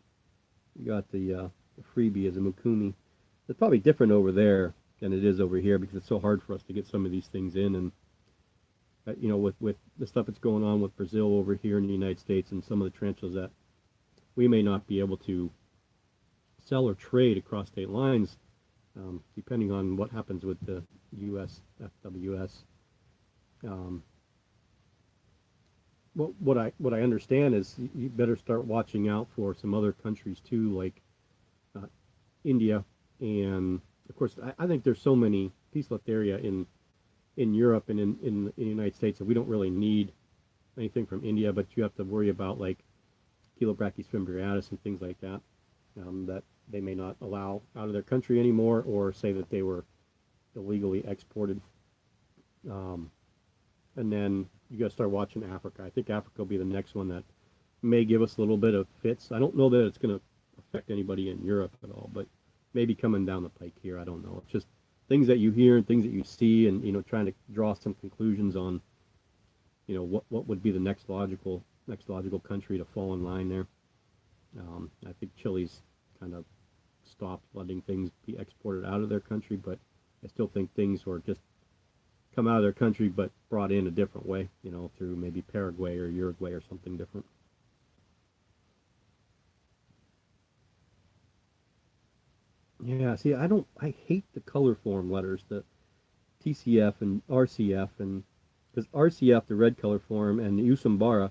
the freebie as a Mikumi. It's probably different over there than it is over here because it's so hard for us to get some of these things in, and with the stuff that's going on with Brazil over here in the United States and some of the tarantulas that we may not be able to sell or trade across state lines, depending on what happens with the U.S. FWS. What I understand is you better start watching out for some other countries too, like India, and of course I think there's so many Poecilotheria in Europe and in the United States that we don't really need anything from India, but you have to worry about like Chilobrachys fimbriatus and things like that, that they may not allow out of their country anymore, or say that they were illegally exported. And then you got to start watching Africa. I think Africa will be the next one that may give us a little bit of fits. I don't know that it's going to affect anybody in Europe at all, but maybe coming down the pike here, I don't know. It's just things that you hear and things that you see, and trying to draw some conclusions on what would be the next logical country to fall in line there. I think Chile's kind of stopped letting things be exported out of their country, but I still think things were just come out of their country but brought in a different way, through maybe Paraguay or Uruguay or something different. Yeah, see, I hate the color form letters, the TCF and RCF, and because RCF, the red color form, and the Usambara,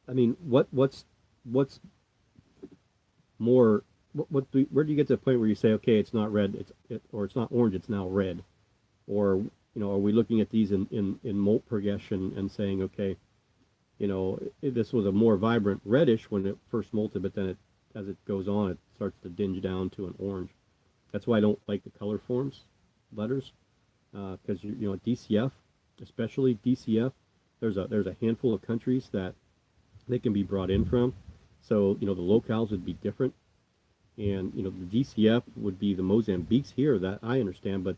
I mean, what's more, where do you get to the point where you say, okay, it's not red, or it's not orange, it's now red, or are we looking at these in molt progression and saying, okay, this was a more vibrant reddish when it first molted, but then as it goes on, it starts to dinge down to an orange. That's why I don't like the color forms letters, because DCF, especially DCF, there's a handful of countries that they can be brought in from, so the locales would be different, and the DCF would be the Mozambiques here, that I understand, but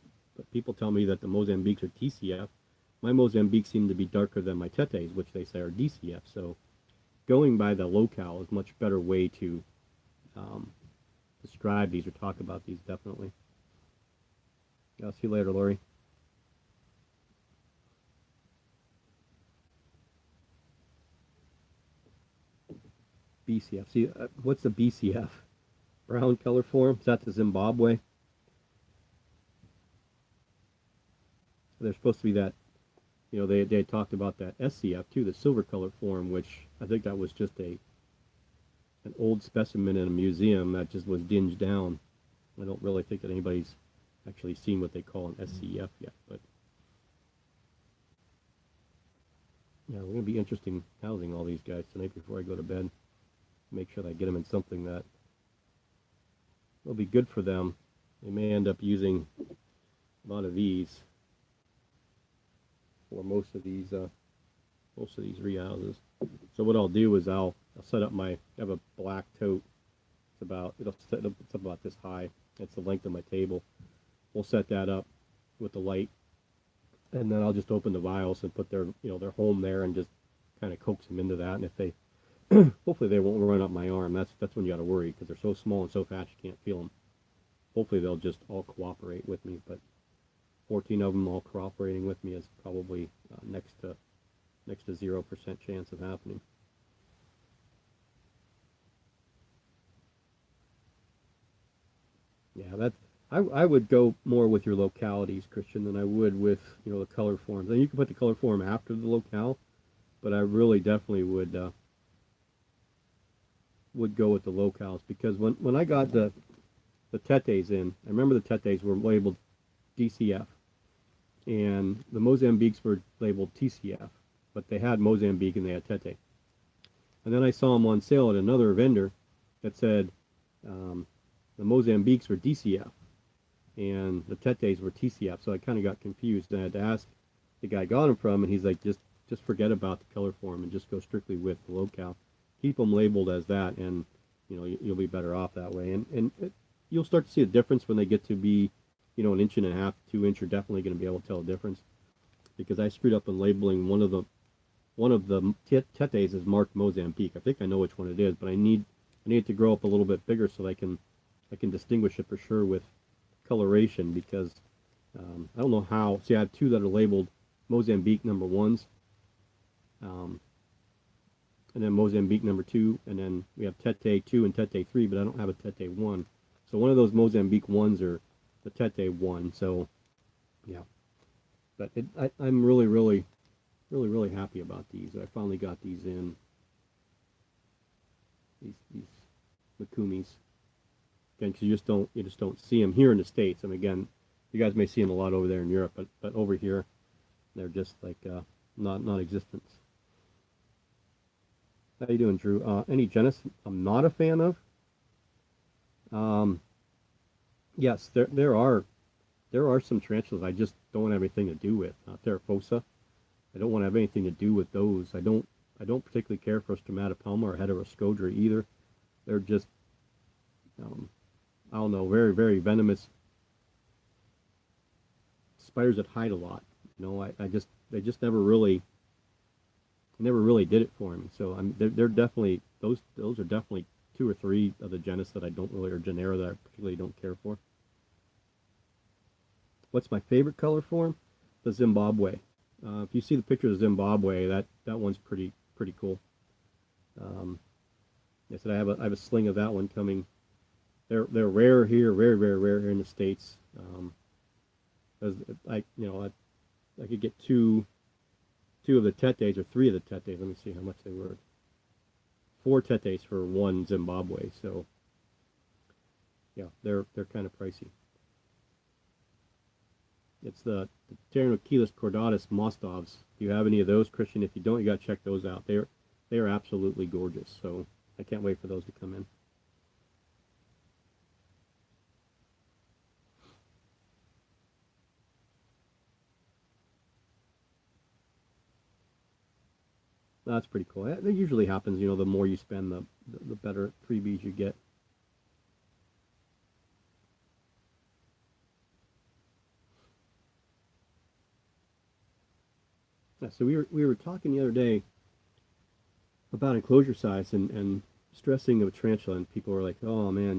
people tell me that the Mozambiques are TCF. My Mozambiques seem to be darker than my Tetes, which they say are DCF. So going by the locale is a much better way to describe these or talk about these, definitely. I'll see you later, Lori. BCF. See, what's the BCF? brown color form. That's the Zimbabwe. There's supposed to be that, they had talked about that SCF too, the silver color form, which I think that was just an old specimen in a museum that just was dinged down. I don't really think that anybody's actually seen what they call an SCF yet, but yeah, we're going to be interesting housing all these guys tonight before I go to bed. Make sure that I get them in something that will be good for them. They may end up using a lot of these for most of these rehouses. So what I'll do is I'll set up I have a black tote. It's about this high. It's the length of my table. We'll set that up with the light, and then I'll just open the vials and put their home there and just kind of coax them into that. And if they hopefully they won't run up my arm. That's when you got to worry, because they're so small and so fast you can't feel them. Hopefully they'll just all cooperate with me, but 14 of them all cooperating with me is probably next to 0% chance of happening. Yeah, I would go more with your localities, Christian, than I would with the color forms. And you can put the color form after the locale, but I really definitely would go with the locales, because when I got the tetes in, I remember the tetes were labeled DCF, and the Mozambiques were labeled TCF, but they had Mozambique and they had tete. And then I saw them on sale at another vendor that said the Mozambiques were DCF and the tetes were TCF, so I kind of got confused, and I had to ask the guy I got them from, and he's like, just forget about the color form and just go strictly with the locale. Keep them labeled as that, and you'll be better off that way. And you'll start to see a difference when they get to be an inch and a half, 2 inch. You're definitely going to be able to tell a difference, because I screwed up in labeling one of the tetes is marked Mozambique. I think I know which one it is, but I need it to grow up a little bit bigger so I can distinguish it for sure with coloration, because I don't know how. See, I have two that are labeled Mozambique number ones, and then Mozambique number 2, and then we have Tete 2 and Tete 3, but I don't have a Tete 1. So one of those Mozambique ones are the Tete 1. So yeah, but I'm really, really, really, really happy about these. I finally got these in. These Makumis. Again, because you just don't see them here in the States. I mean, again, you guys may see them a lot over there in Europe, but over here, they're just like non-existent. How you doing, Drew? Any genus I'm not a fan of? Yes, there are some tarantulas I just don't want to have anything to do with. Therafosa, I don't want to have anything to do with those. I don't particularly care for Stromatopelma or Heteroscodra either. They're just I don't know, very, very venomous spiders that hide a lot. They just never really did it for me. So they're definitely those are definitely 2 or 3 of the genus that I don't really, or genera that I particularly don't care for. What's my favorite color form? The Zimbabwe. If you see the picture of Zimbabwe, that one's pretty cool. I said I have a sling of that one coming. They're rare here, very, very rare here in the States. I could get two of the tetes, or 3 of the tetes. Let me see how much they were. 4 tetes for 1 Zimbabwe. So yeah, they're kind of pricey. It's the Pteronochelys cordatus Mostovs. If you have any of those, Christian, if you don't, you got to check those out. They are absolutely gorgeous. So I can't wait for those to come in. That's pretty cool. That usually happens, the more you spend, the better freebies you get. Yeah, so we were talking the other day about enclosure size and stressing of a tarantula, and people were like, oh man,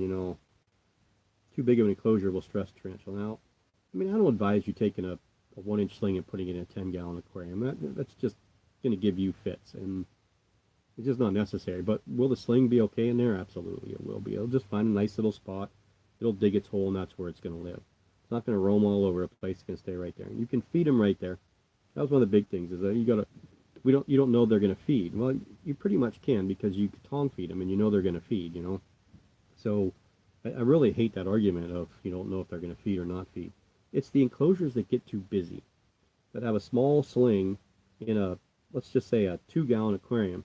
too big of an enclosure will stress tarantula. Now, I mean, I don't advise you taking a 1-inch sling and putting it in a 10-gallon aquarium. That's just going to give you fits. And It's just not necessary. But will the sling be okay in there? Absolutely, it will be. It'll just find a nice little spot. It'll dig its hole, and that's where it's going to live. It's not going to roam all over a place. It's going to stay right there. And you can feed them right there. That was one of the big things. Is that you don't know they're going to feed. Well, you pretty much can because you tong feed them, and you know they're going to feed. So I really hate that argument of you don't know if they're going to feed or not feed. It's the enclosures that get too busy, that have a small sling in a, let's just say a 2-gallon aquarium.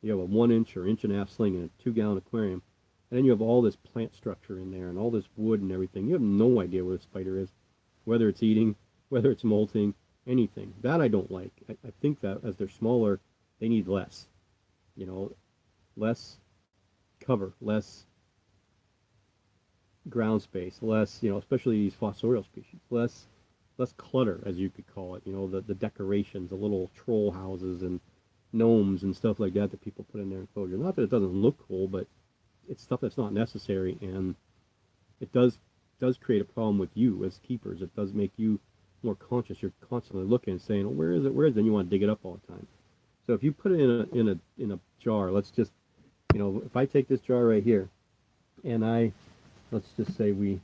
You have a 1 inch or inch and a half sling in a 2-gallon aquarium, and then you have all this plant structure in there and all this wood and everything. You have no idea where the spider is, whether it's eating, whether it's molting, anything. That I don't like. I think that as they're smaller, they need less, less cover, less ground space, less, especially these fossorial species, less clutter, as you could call it. The decorations, the little troll houses and gnomes and stuff like that people put in their enclosure. Not that it doesn't look cool, but it's stuff that's not necessary, and it does create a problem with you as keepers. It does make you more conscious. You're constantly looking and saying, oh, where is it? Where is it? And you want to dig it up all the time. So if you put it in a jar, let's just, if I take this jar right here, and let's just say what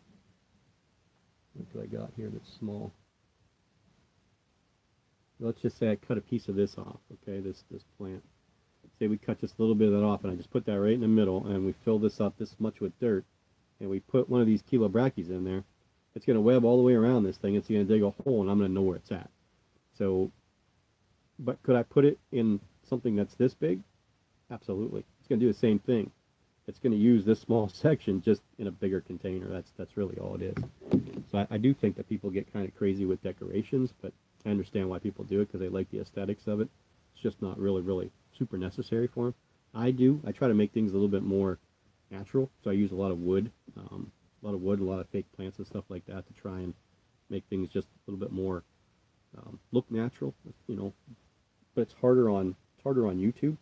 do I got here that's small? Let's just say I cut a piece of this off, okay, this plant. Say we cut just a little bit of that off, and I just put that right in the middle, and we fill this up this much with dirt, and we put one of these chelobrachys in there. It's going to web all the way around this thing. It's going to dig a hole, and I'm going to know where it's at. So, but could I put it in something that's this big? Absolutely. It's going to do the same thing. It's going to use this small section just in a bigger container. That's really all it is. So I do think that people get kind of crazy with decorations, but I understand why people do it because they like the aesthetics of it. It's just not really super necessary for them. I try to make things a little bit more natural, so I use a lot of wood, a lot of fake plants and stuff like that to try and make things just a little bit more look natural, But it's harder on YouTube,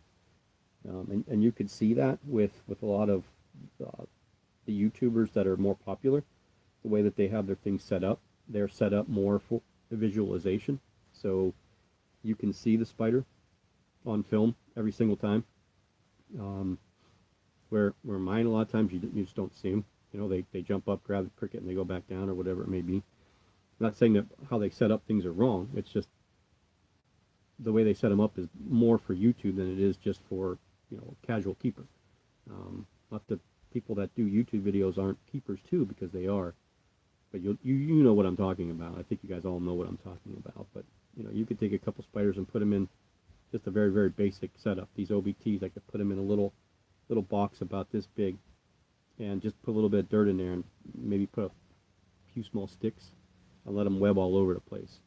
and you could see that with a lot of the YouTubers that are more popular, the way that they have their things set up. They're set up more for the visualization, so you can see the spider on film every single time. Where mine, a lot of times you just don't see them. They jump up, grab the cricket, and they go back down, or whatever it may be. I'm not saying that how they set up things are wrong. It's just the way they set them up is more for YouTube than it is just for a casual keeper. Not that people that do YouTube videos aren't keepers too, because they are. But you know what I'm talking about. I think you guys all know what I'm talking about. But you could take a couple spiders and put them in just a very, very basic setup. These OBTs, I could put them in a little box about this big, and just put a little bit of dirt in there, and maybe put a few small sticks, and let them web all over the place.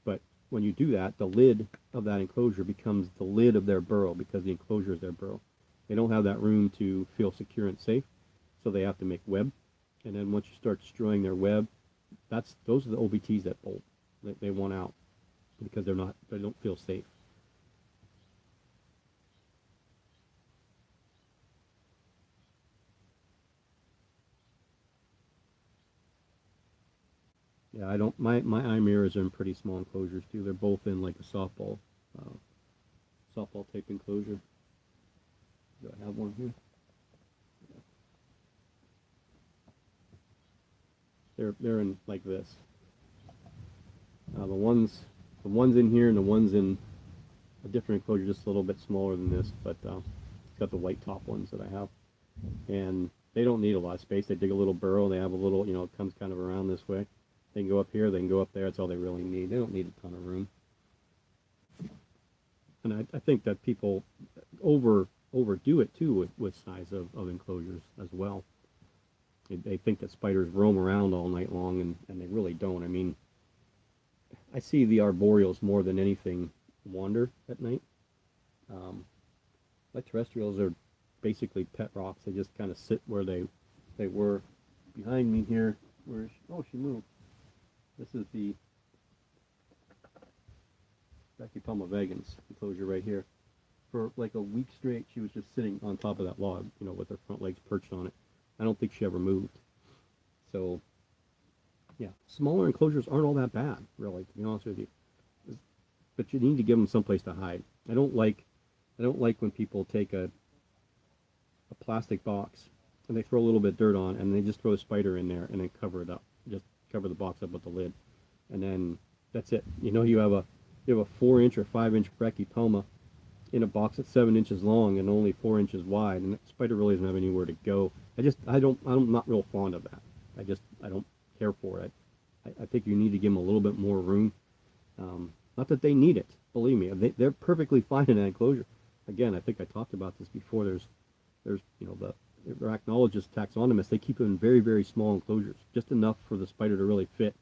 But when you do that, the lid of that enclosure becomes the lid of their burrow, because the enclosure is their burrow. They don't have that room to feel secure and safe, so they have to make web. And then once you start destroying their web, those are the OBTs that bolt. They want out because they don't feel safe. Yeah, I don't. My eye mirrors are in pretty small enclosures too. They're both in like a softball tape enclosure. Do I have one here? They're in like this. The ones in here and the ones in a different enclosure, just a little bit smaller than this, but it's got the white top ones that I have, and they don't need a lot of space. They dig a little burrow. They have a little, it comes kind of around this way. They can go up here. They can go up there. That's all they really need. They don't need a ton of room. And I think that people overdo it too with size of enclosures as well. They think that spiders roam around all night long, and they really don't. I mean, I see the arboreals more than anything wander at night. My terrestrials are basically pet rocks. They just kind of sit where they were. Behind me here, she moved. This is the Brachypelma vagans enclosure right here. For like a week straight, she was just sitting on top of that log, with her front legs perched on it. I don't think she ever moved. So, yeah, smaller enclosures aren't all that bad, really, to be honest with you. But you need to give them someplace to hide. I don't like I don't like when people take a plastic box and they throw a little bit of dirt on and they just throw a spider in there and then cover it up. Just cover the box up with the lid, and then that's it. You have a 4 inch or 5 inch brachypelma in a box that's 7 inches long and only 4 inches wide, and the spider really doesn't have anywhere to go. I'm not real fond of that. I don't care for it. I think you need to give them a little bit more room. Not that they need it, believe me, they're perfectly fine in that enclosure. Again, I think I talked about this before. There's the arachnologists, taxonomists, they keep them in very, very small enclosures, just enough for the spider to really fit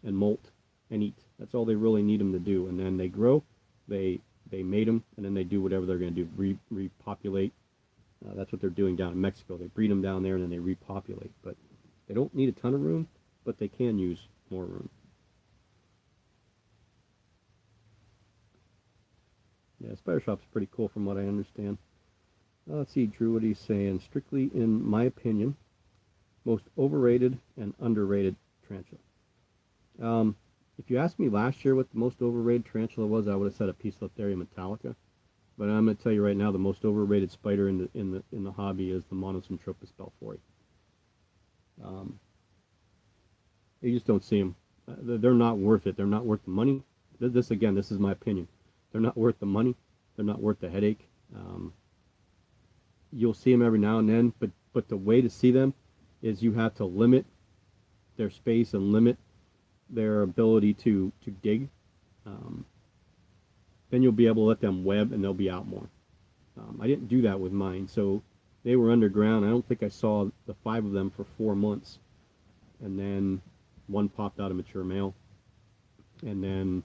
and molt and eat. That's all they really need them to do. And then they grow, they mate them, and then they do whatever they're going to do, repopulate. That's what they're doing down in Mexico. They breed them down there, and then they repopulate. But they don't need a ton of room, but they can use more room. Yeah, Spider Shop's pretty cool from what I understand. Let's see, Drew, what he's saying. Strictly, in my opinion, most overrated and underrated tarantula. If you asked me last year what the most overrated tarantula was, I would have said a Poecilotheria metallica. But I'm going to tell you right now, the most overrated spider in the hobby is the Monosyntropus balfouri. You just don't see them. They're not worth it. They're not worth the money. This is my opinion. They're not worth the money. They're not worth the headache. You'll see them every now and then, but the way to see them is you have to limit their space and limit their ability to dig. Then you'll be able to let them web and they'll be out more. I didn't do that with mine, so they were underground. I don't think I saw the 5 of them for 4 months, and then one popped out a mature male, and then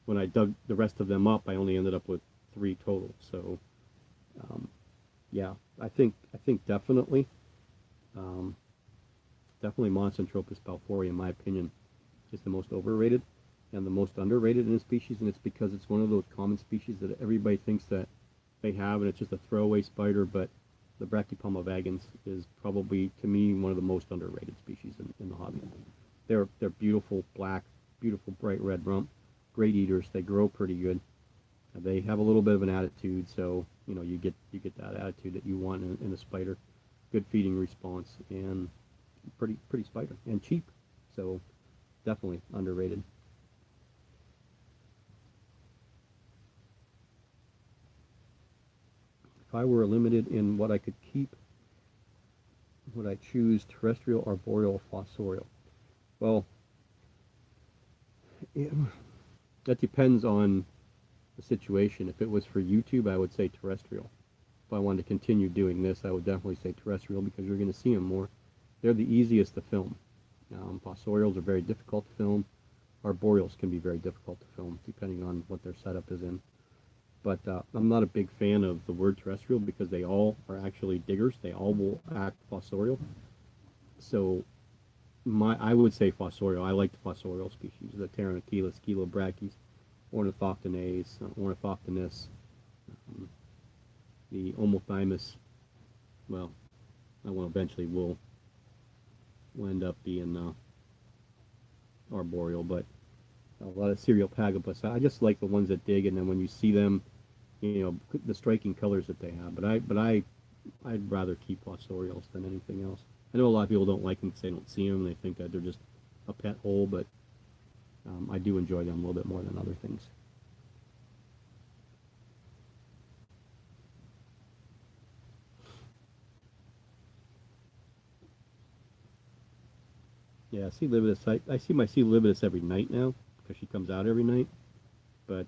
when I dug the rest of them up, I only ended up with 3 total. So yeah, I think definitely Monosyntropus balfouri, in my opinion, is the most overrated and the most underrated in a species, and it's because it's one of those common species that everybody thinks that they have, and it's just a throwaway spider. But the Brachypelma vagans is probably, to me, one of the most underrated species in the hobby. They're beautiful black, beautiful bright red rump, great eaters. They grow pretty good. They have a little bit of an attitude, so you get that attitude that you want in a spider. Good feeding response, and pretty spider, and cheap. So definitely underrated. If I were limited in what I could keep, would I choose terrestrial, arboreal, fossorial? Well, that depends on the situation. If it was for YouTube, I would say terrestrial. If I wanted to continue doing this, I would definitely say terrestrial, because you're going to see them more. They're the easiest to film. Fossorials are very difficult to film. Arboreals can be very difficult to film, depending on what their setup is in. But I'm not a big fan of the word terrestrial, because they all are actually diggers. They all will act fossorial. So I would say fossorial. I like the fossorial species, the Pteranachilus, Chilobrachys, Ornithoctones, Ornithoctonus, the Omothymus. Well, that one eventually will end up being arboreal, but a lot of Cereopagopus. I just like the ones that dig, and then when you see them, the striking colors that they have. But I'd rather keep fossorials than anything else. I know a lot of people don't like them because they don't see them. They think that they're just a pet hole, but I do enjoy them a little bit more than other things. Yeah, C. lividus. I see my C. lividus every night now, because she comes out every night. But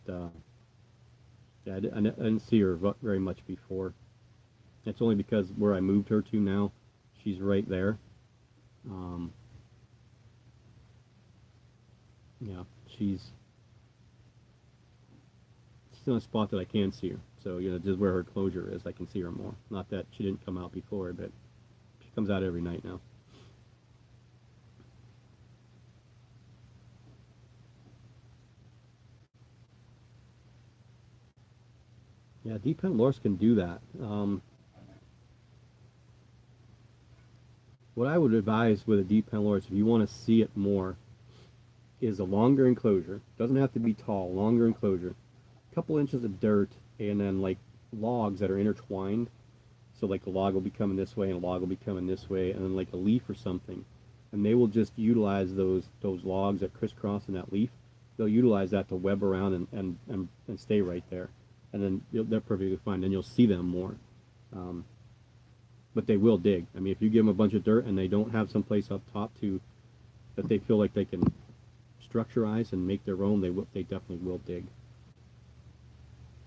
yeah, I didn't see her very much before. It's only because where I moved her to now, she's right there. Yeah, she's in a spot that I can see her. So just where her closure is, I can see her more. Not that she didn't come out before, but she comes out every night now. Yeah, deep pen lures can do that. What I would advise with a deep pen lure is, if you want to see it more, is a longer enclosure. Doesn't have to be tall, longer enclosure. A couple inches of dirt, and then like logs that are intertwined. So like a log will be coming this way and a log will be coming this way, and then like a leaf or something, and they will just utilize those logs that crisscross in that leaf. They'll utilize that to web around and stay right there, and then they're perfectly fine. Then you'll see them more, um, but they will dig. I mean, if you give them a bunch of dirt and they don't have some place up top to that they feel like they can structureize and make their own, they definitely will dig.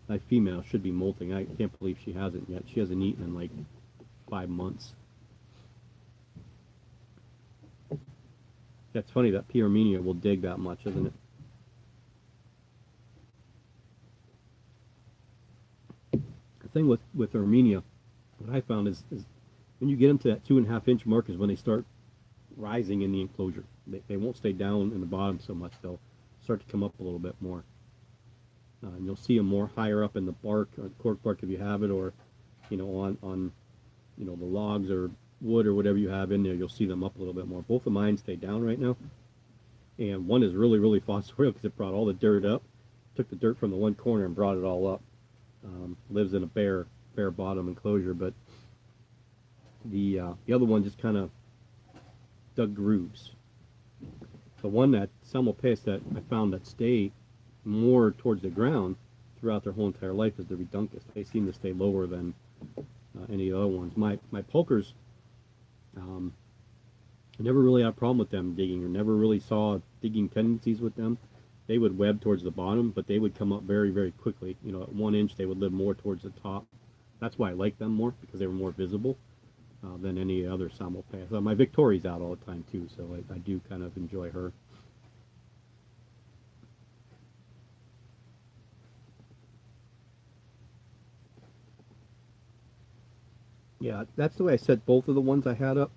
My female should be molting. I can't believe she hasn't yet. She hasn't eaten in like 5 months. That's funny that P. Armenia will dig that much, isn't it? The thing with Armenia, what I found is when you get them to that 2.5 inch mark is when they start rising in the enclosure. They won't stay down in the bottom so much. They'll start to come up a little bit more. And you'll see them more higher up in the bark, or cork bark if you have it, or on the logs or wood or whatever you have in there. You'll see them up a little bit more. Both of mine stay down right now, and one is really phosphoryl because it brought all the dirt up, took the dirt from the one corner and brought it all up. Lives in a bare bottom enclosure, but the other one just kind of dug grooves. The one that Samopes that I found that stay more towards the ground throughout their whole entire life is the Reduncus. They seem to stay lower than any other ones. My pokers, I never really had a problem with them digging, or never really saw digging tendencies with them. They would web towards the bottom, but they would come up very quickly. At 1 inch, they would live more towards the top. That's why I like them more, because they were more visible than any other Samopes. My Victoria's out all the time too, so I do kind of enjoy her. Yeah, that's the way I set both of the ones I had up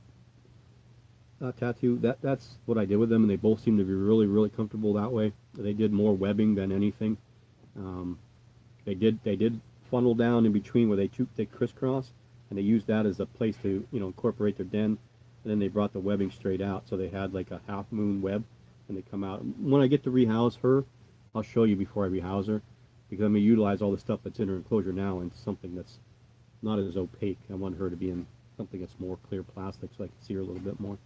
tattoo. That's what I did with them, and they both seem to be really comfortable that way. They did more webbing than anything. Um, they did funnel down in between where they crisscross, and they used that as a place to incorporate their den. And then they brought the webbing straight out, so they had like a half moon web, and they come out. When I get to rehouse her, I'll show you before I rehouse her, because I'm gonna utilize all the stuff that's in her enclosure now into something that's not as opaque. I want her to be in something that's more clear plastic, so I can see her a little bit more.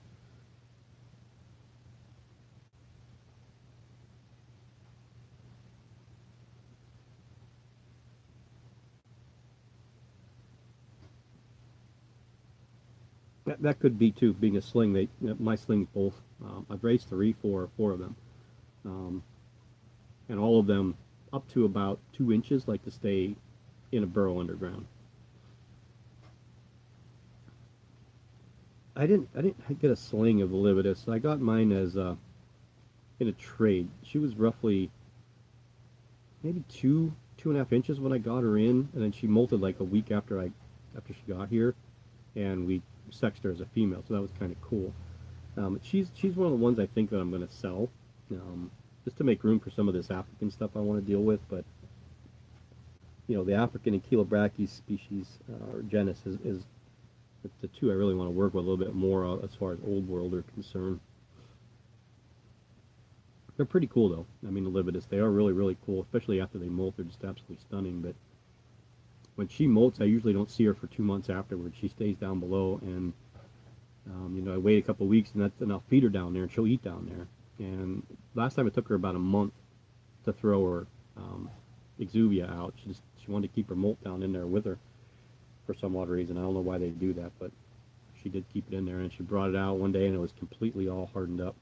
That could be too, being a sling. My slings both. I've raised four of them, um, and all of them up to about 2 inches like to stay in a burrow underground. I didn't get a sling of the Lividus. I got mine as in a trade. She was roughly maybe 2.5 inches when I got her in, and then she molted like a week after she got here, and we sexed her as a female, so that was kind of cool. She's one of the ones I think that I'm going to sell, just to make room for some of this African stuff I want to deal with. But the African Ankylobrachys species or genus is the two I really want to work with a little bit more as far as old world are concerned. They're pretty cool though. I mean, the Lividus, they are really cool, especially after they molt. They're just absolutely stunning. But when she molts, I usually don't see her for 2 months afterwards. She stays down below, and I wait a couple of weeks, and I'll feed her down there, and she'll eat down there. And last time it took her about a month to throw her exuvia out. She wanted to keep her molt down in there with her for some odd reason. I don't know why they do that, but she did keep it in there, and she brought it out one day, and it was completely all hardened up.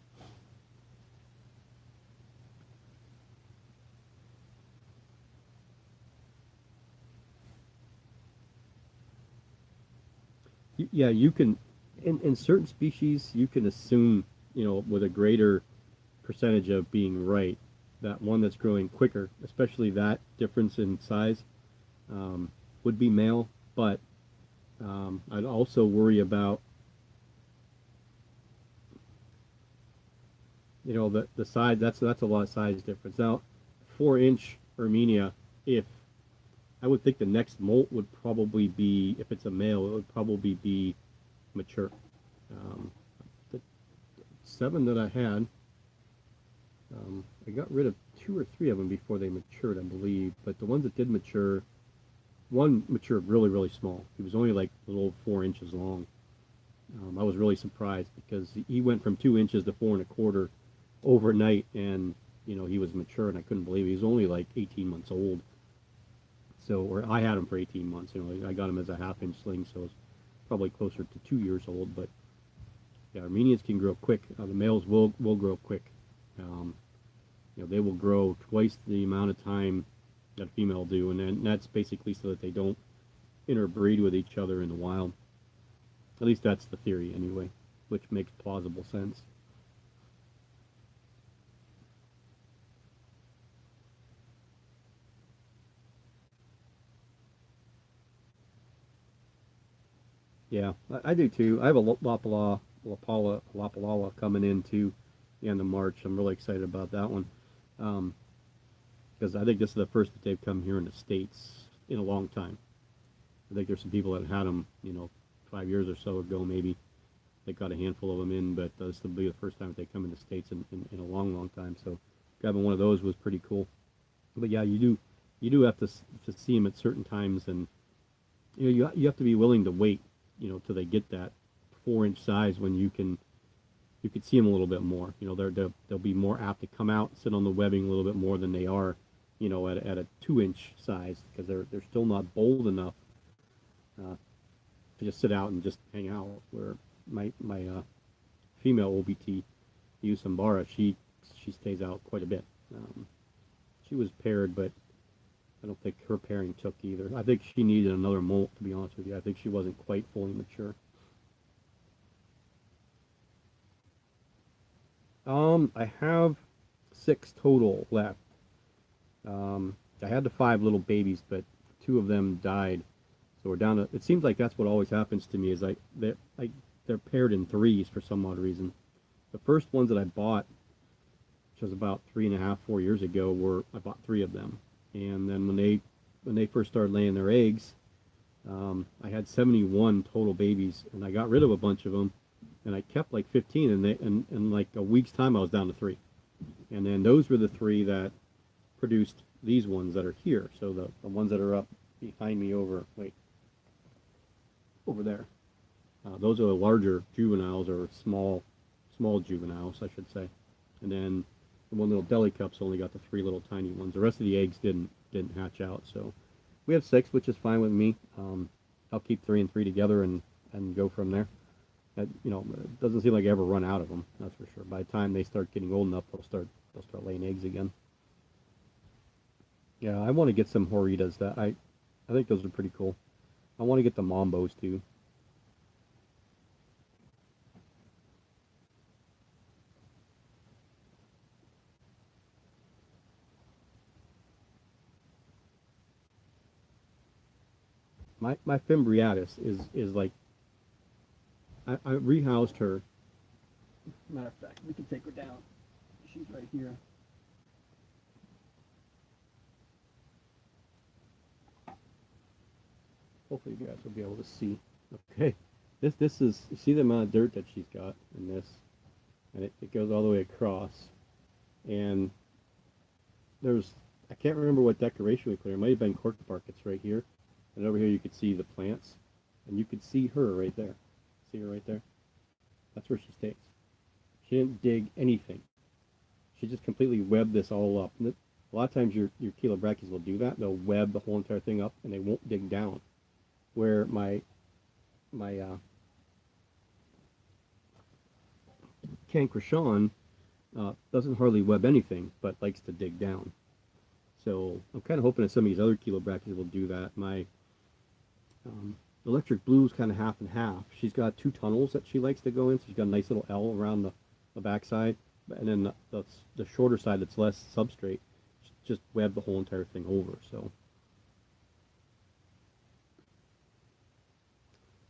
Yeah, you can, in certain species, you can assume, with a greater percentage of being right, that one that's growing quicker, especially that difference in size, would be male. But I'd also worry about, the size. That's a lot of size difference. Now, 4 inch Armenia, if I would think the next molt would probably be, if it's a male, it would probably be mature. The 7 that I had, I got rid of 2 or 3 of them before they matured, I believe. But the ones that did mature, One matured really, really small. He was only like a little 4 inches long. I was really surprised because he went from 2 inches to 4 1/4 overnight, and he was mature, and I couldn't believe it. He was only like 18 months old. So, or I had him for 18 months. I got him as a half-inch sling, so it's probably closer to 2 years old. But yeah, Armenians can grow quick. The males will grow quick. Um, they will grow twice the amount of time that a female do, and then that's basically so that they don't interbreed with each other in the wild. At least that's the theory, anyway, which makes plausible sense. Yeah, I do too. I have a Lapala coming into the end of March. I'm really excited about that one. Um, because I think this is the first that they've come here in the States in a long time. I think there's some people that had them, 5 years or so ago, maybe. They got a handful of them in, but this will be the first time that they come in the States in a long, long time. So grabbing one of those was pretty cool. But yeah, you do have to see them at certain times, and you have to be willing to wait, till they get that 4 inch size when you could see them a little bit more. They'll be more apt to come out, sit on the webbing a little bit more than they are, at a 2 inch size, because they're still not bold enough to just sit out and just hang out. Where my female OBT, Usambara, she stays out quite a bit. She was paired, but I don't think her pairing took either. I think she needed another molt, to be honest with you. I think she wasn't quite fully mature. I have 6 total left. I had the 5 little babies, but 2 of them died. So we're down to. It seems like that's what always happens to me, is they're paired in threes for some odd reason. The first ones that I bought, which was about 3.5, 4 years ago, I bought 3 of them, and then when they first started laying their eggs, I had 71 total babies, and I got rid of a bunch of them, and I kept like 15, and in like a week's time I was down to 3, and then those were the 3 that produced these ones that are here. So the ones that are up behind me over there, those are the larger juveniles, or small juveniles, I should say, and then the one little deli cup's only got the 3 little tiny ones. The rest of the eggs didn't hatch out. So we have 6, which is fine with me. I'll keep 3 and 3 together and go from there. It doesn't seem like I ever run out of them. That's for sure. By the time they start getting old enough, they'll start laying eggs again. Yeah, I want to get some Horitas. That I think those are pretty cool. I want to get the Mambos too. My Fimbriatus is like, I rehoused her. Matter of fact, we can take her down. She's right here. Hopefully you guys will be able to see. Okay, this is, you see the amount of dirt that she's got in this, and it goes all the way across. And there's, I can't remember what decoration we put here. It might have been cork bark. It's right here, and over here you could see the plants, and you could see her right there. See her right there? That's where she stays. She didn't dig anything. She just completely webbed this all up. And a lot of times your chelobrachys will do that. They'll web the whole entire thing up, and they won't dig down. Where my Cancrishon doesn't hardly web anything, but likes to dig down. So I'm kind of hoping that some of these other chelobrachys will do that. My electric blue is kind of half and half. She's got 2 tunnels that she likes to go in. So she's got a nice little L around the backside, and then the shorter side that's less substrate, just web the whole entire thing over. So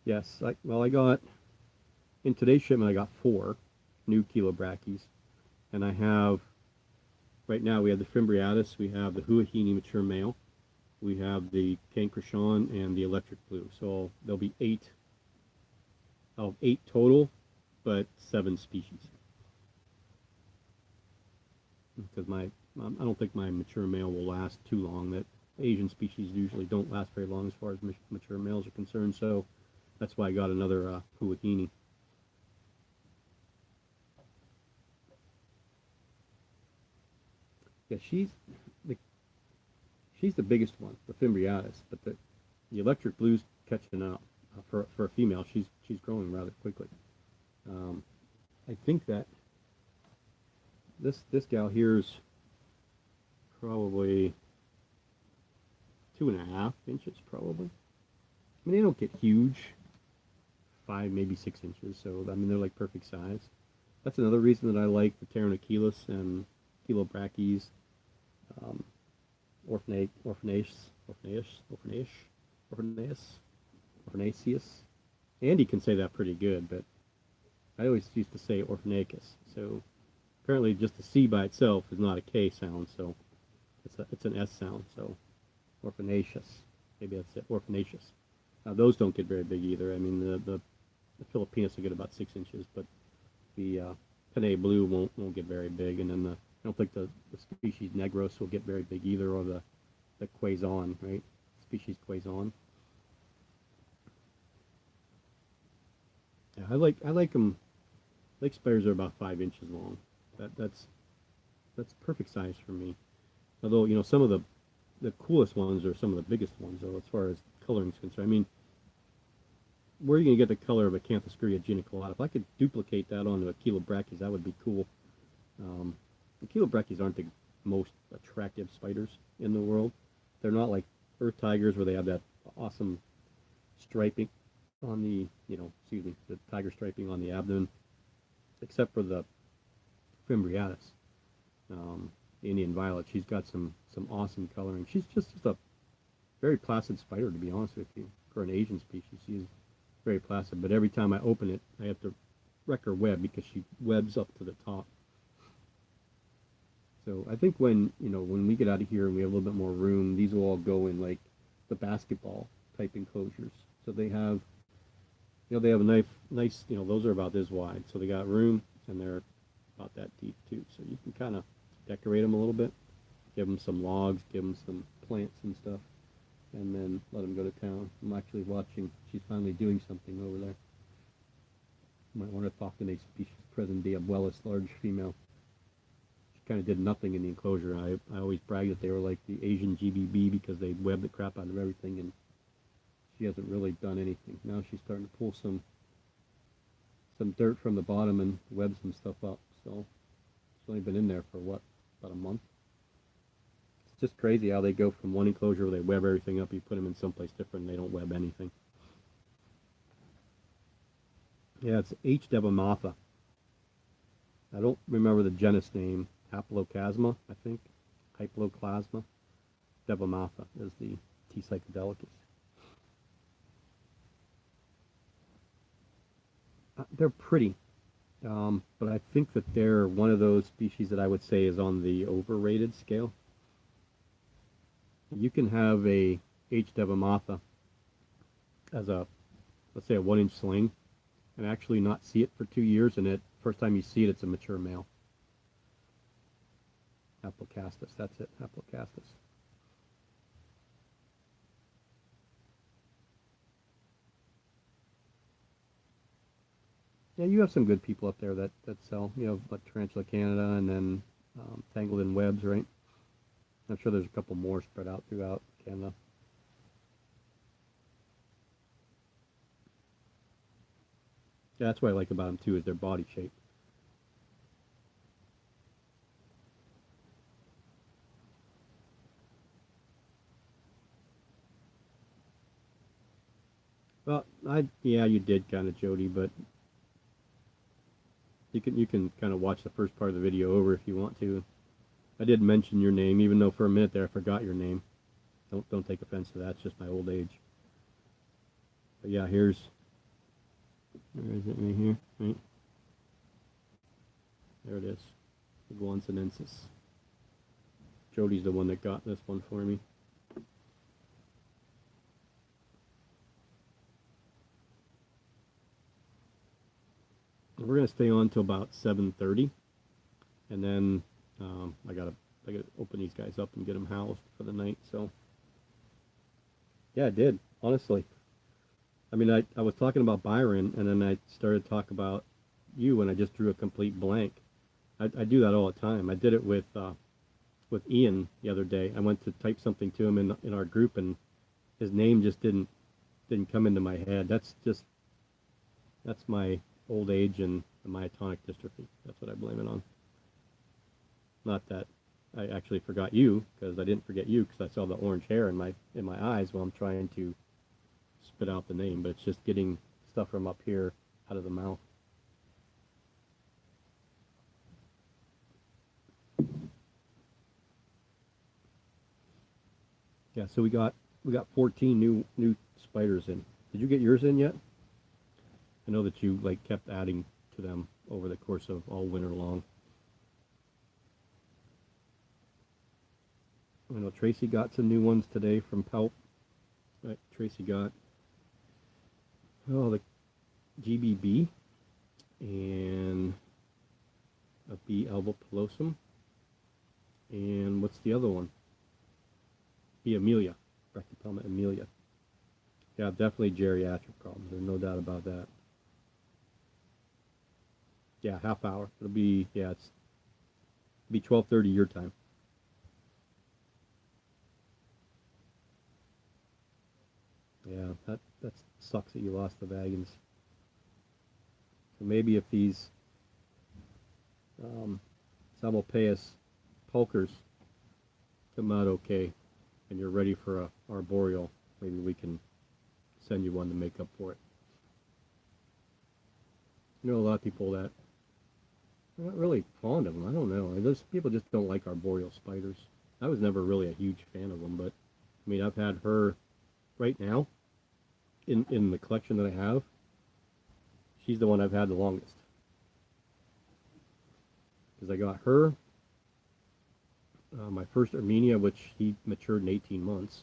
yes, I got, in today's shipment I got 4 new chelobrachys, and I have, right now we have the Fimbriatus, we have the Huahine mature male, we have the Cancrishon, and the electric blue. So there'll be 8 total, but 7 species. Because I don't think my mature male will last too long. That Asian species usually don't last very long as far as mature males are concerned. So that's why I got another Huahine. Yeah, the she's the biggest one, the Fimbriatus, but the electric blue's catching up. For a female, she's growing rather quickly. Um, I think that this gal here's probably 2.5 inches, probably. I mean, they don't get huge, 5 maybe 6 inches. So I mean, they're like perfect size. That's another reason that I like the Pteranachilus and Chilobrachys, um, Orphnaceus. Andy can say that pretty good, but I always used to say Orphanacus. So apparently, just the C by itself is not a K sound, so it's an S sound. So Orphanaceous, maybe that's it. Orphanaceous. Those don't get very big either. I mean, the Philippines will get about 6 inches, but the Panay Blue won't get very big, and then I don't think the species Negros will get very big either, or the Quezon, right? Species Quezon. Yeah, I like them. Lake spiders are about 5 inches long. That's perfect size for me. Although some of the coolest ones are some of the biggest ones, though, as far as coloring is concerned. I mean, where are you going to get the color of a Canthoscurria geniculata? If I could duplicate that onto a Chilobrachys, that would be cool. The Chilobrachys aren't the most attractive spiders in the world. They're not like earth tigers where they have that awesome striping on the tiger striping on the abdomen, except for the Fimbriatus, the Indian violet. She's got some awesome coloring. She's just a very placid spider, to be honest with you. For an Asian species, she's very placid. But every time I open it, I have to wreck her web because she webs up to the top. So I think when we get out of here and we have a little bit more room, these will all go in like the basketball type enclosures. So they have a nice those are about this wide. So they got room and they're about that deep too. So you can kind of decorate them a little bit, give them some logs, give them some plants and stuff, and then let them go to town. I'm actually watching. She's finally doing something over there. You might want to talk to the species present day Abuelis, large female. She kind of did nothing in the enclosure. I always brag that they were like the Asian GBB because they web the crap out of everything, and she hasn't really done anything. Now she's starting to pull some dirt from the bottom and web some stuff up. So she's only been in there for what, about a month? It's just crazy how they go from one enclosure where they web everything up, you put them in someplace different and they don't web anything. Yeah, it's H. debamatha. I don't remember the genus name. Haplocasma, I think. Hyploclasma. Debamatha is the T. psychedelicus. They're pretty, but I think that they're one of those species that I would say is on the overrated scale. You can have a H. debamatha as let's say a 1-inch sling, and actually not see it for 2 years, and first time you see it, it's a mature male. Haplocastus, that's it, Haplocastus. Yeah, you have some good people up there that sell, like Tarantula Canada and then Tangled in Webs, right? I'm sure there's a couple more spread out throughout Canada. Yeah, that's what I like about them too, is their body shape. Well, yeah, you did kind of, Jody, but you can kind of watch the first part of the video over if you want to. I did mention your name, even though for a minute there I forgot your name. Don't take offense to that. It's just my old age. But yeah, where is it? Right here, right? There it is. The Guancinensis. Jody's the one that got this one for me. We're gonna stay on till about 7:30, and then I gotta open these guys up and get them housed for the night. So Yeah, it did. Honestly, I mean, I was talking about Byron, and then I started to talk about you, and I just drew a complete blank. I do that all the time. I did it with Ian the other day. I went to type something to him in our group, and his name just didn't come into my head. That's my old age and myotonic dystrophy. That's what I blame it on. Not that I actually forgot you, because I didn't forget you because I saw the orange hair in my eyes while I'm trying to spit out the name, but it's just getting stuff from up here out of the mouth. Yeah, so we got 14 new spiders in. Did you get yours in yet? I know that you like kept adding to them over the course of all winter long. I know Tracy got some new ones today from Pelt. Right, Tracy got the GBB and a B alba pilosum, and what's the other one? B Amelia, Brachypelma Amelia. Yeah, definitely geriatric problems. There's no doubt about that. Yeah, half hour. It'll be 12:30 your time. Yeah, that sucks that you lost the wagons. So maybe if these um, Samopaeus pulchers come out okay, and you're ready for a arboreal, maybe we can send you one to make up for it. You know, a lot of people that are not really fond of them. I don't know. Those people just don't like arboreal spiders. I was never really a huge fan of them, but I mean, I've had her right now in the collection that I have. She's the one I've had the longest because I got her, my first Armenia, which he matured in 18 months.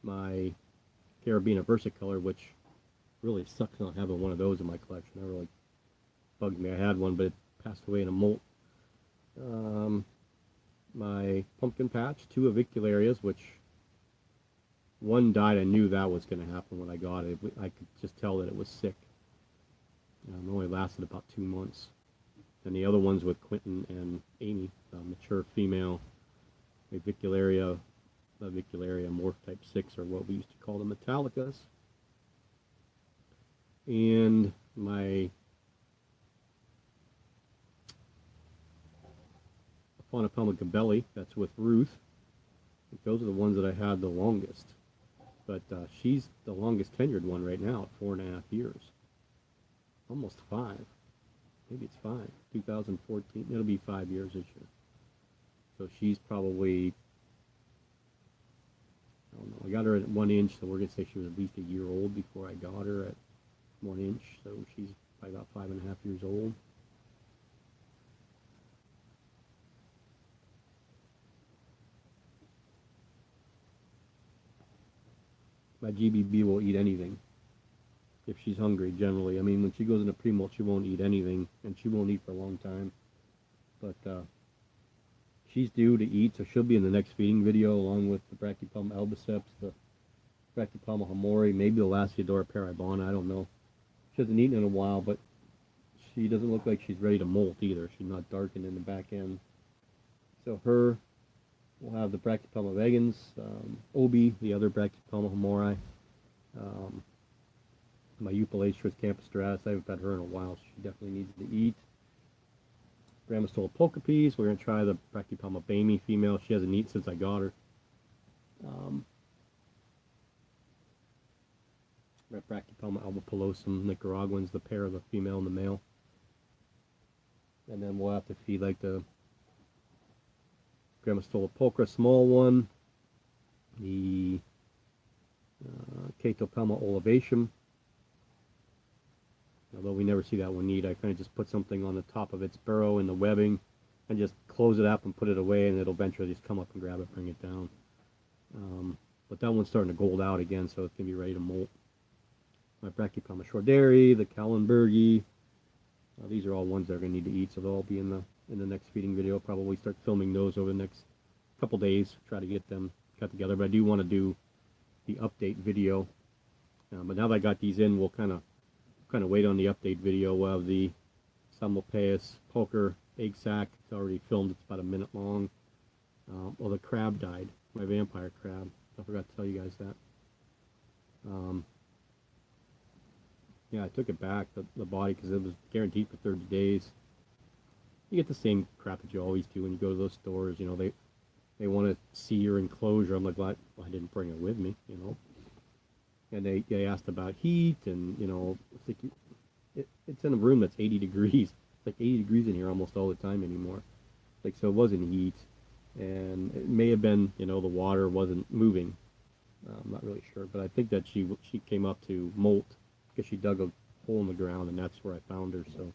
My Carabiner versicolor, which really sucks not having one of those in my collection. That really bugged me. I had one, but it passed away in a molt. My pumpkin patch, two avicularias, which one died. I knew that was going to happen when I got it. I could just tell that it was sick. It only lasted about 2 months. And the other ones with Quentin and Amy, mature female avicularia morph type 6, or what we used to call the metallicas. And my Faunopelma gabelli, that's with Ruth. Those are the ones that I had the longest. But she's the longest tenured one right now at 4.5 years. Almost 5. Maybe it's 5. 2014. It'll be 5 years this year. So she's probably, I don't know. I got her at 1 inch, so we're going to say she was at least a year old before I got her at 1 inch. So she's probably about 5.5 years old. My GBB will eat anything if she's hungry, generally. I mean, when she goes into pre-molt, she won't eat anything, and she won't eat for a long time. But she's due to eat, so she'll be in the next feeding video, along with the Brachypelma albiceps, the Brachypelma hamori, maybe the Lasiodora paribana, I don't know. She hasn't eaten in a while, but she doesn't look like she's ready to molt either. She's not darkened in the back end. So her, we'll have the Brachypelma vagans, Obi, the other Brachypelma hamori, my Eupalacius campestris. I haven't had her in a while. She definitely needs to eat. Grammostola pulchripes. We're going to try the Brachypelma bamey female. She hasn't eaten since I got her. Brachypelma alba pilosum nicaraguans, the pair of the female and the male. And then we'll have to feed like the Grammostola pulchra, small one, the Catopelma olivacum. Although we never see that one eat, I kind of just put something on the top of its burrow in the webbing and just close it up and put it away, and it'll eventually just come up and grab it, bring it down. But that one's starting to gold out again, so it's going to be ready to molt. My Brachypelma shorderi, the Kallenbergi, these are all ones that are going to need to eat, so they'll all be in the next feeding video. Probably start filming those over the next couple days, try to get them cut together. But I do want to do the update video. But now that I got these in, we'll kind of wait on the update video. We'll have the Simulpaeus poker egg sac. It's already filmed. It's about a minute long. Well, the crab died. My vampire crab. I forgot to tell you guys that. Yeah, I took it back, the body, because it was guaranteed for 30 days. You get the same crap that you always do when you go to those stores. You know, they want to see your enclosure. I'm like, well, I didn't bring it with me, you know. And they asked about heat, and, you know, it's like it's in a room that's 80 degrees. It's like 80 degrees in here almost all the time anymore. Like, so it wasn't heat, and it may have been, you know, the water wasn't moving. I'm not really sure, but I think that she came up to molt because she dug a hole in the ground, and that's where I found her. So,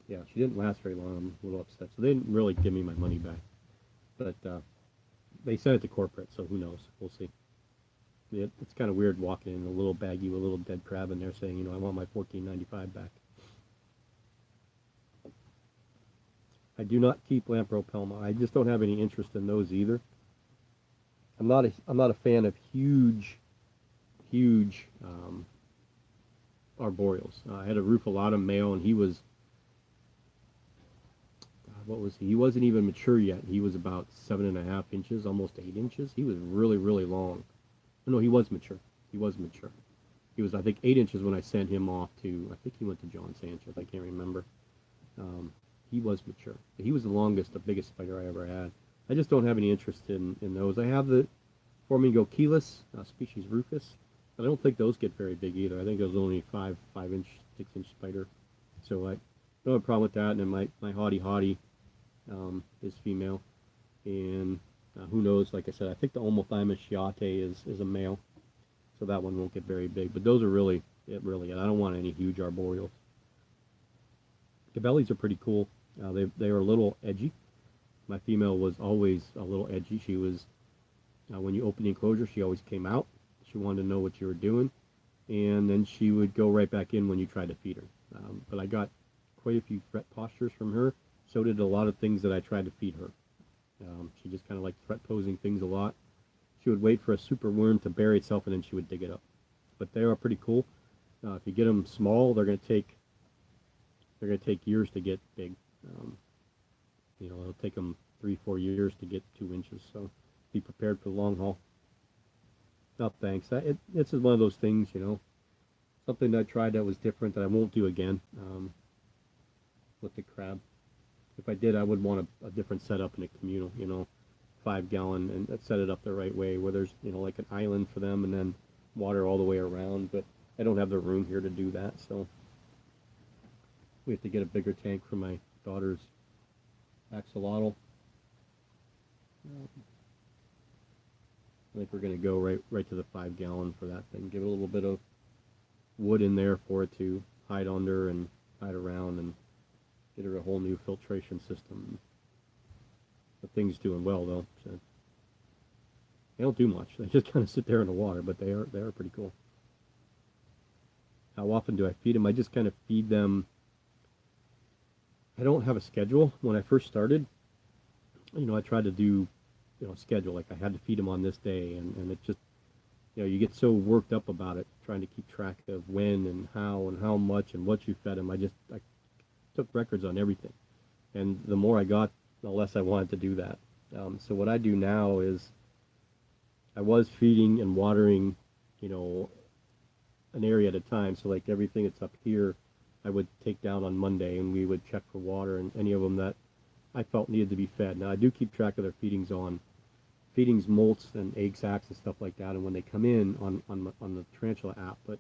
yeah, she didn't last very long. I'm a little upset. So they didn't really give me my money back, but they sent it to corporate, so who knows? We'll see. It's kind of weird walking in a little baggie with a little dead crab in there saying, you know, I want my $14.95 back. I do not keep Lampropelma. I just don't have any interest in those either. I'm not a fan of huge arboreals. I had a Rufulatum male, and he was, what was he? He wasn't even mature yet. He was about 7.5 inches, almost 8 inches. He was really, really long. No, he was mature. He was mature. He was, I think, 8 inches when I sent him off to, I think he went to John Sanchez. I can't remember. He was mature. He was the longest, the biggest spider I ever had. I just don't have any interest in those. I have the Formigocheilus, species Rufus, but I don't think those get very big either. I think those are only 5-inch, 6-inch spider. So I don't have a problem with that. And then my Hottie is female. And who knows, like I said, I think the Omothymus shiate is a male. So that one won't get very big. But those are really it. I don't want any huge arboreals. The bellies are pretty cool. They are a little edgy. My female was always a little edgy. She was, when you open the enclosure, she always came out. She wanted to know what you were doing. And then she would go right back in when you tried to feed her. But I got quite a few threat postures from her. So did a lot of things that I tried to feed her. She just kind of liked threat posing things a lot. She would wait for a super worm to bury itself, and then she would dig it up. But they are pretty cool. If you get them small, they're going to take years to get big. You know, it'll take them 3-4 years to get 2 inches. So be prepared for the long haul. No, thanks. It's one of those things, you know, something that I tried that was different that I won't do again with the crab. If I did, I would want a different setup in a communal, you know, 5-gallon, and set it up the right way where there's, you know, like an island for them and then water all the way around. But I don't have the room here to do that, so we have to get a bigger tank for my daughter's axolotl. I think we're going to go right to the 5-gallon for that thing. Give it a little bit of wood in there for it to hide under and hide around, and get her a whole new filtration system. The thing's doing well though. So they don't do much. They just kind of sit there in the water, but they are pretty cool. How often do I feed them? I just kind of feed them. I don't have a schedule. When I first started, you know, I tried to do, you know, a schedule. Like I had to feed them on this day, and it just, you know, you get so worked up about it, trying to keep track of when and how much and what you fed them. I took records on everything, and the more I got, the less I wanted to do that. So what I do now is, I was feeding and watering, you know, an area at a time. So like everything that's up here, I would take down on Monday, and we would check for water and any of them that I felt needed to be fed. Now I do keep track of their feedings, molts and egg sacs and stuff like that, and when they come in on the Tarantula app, but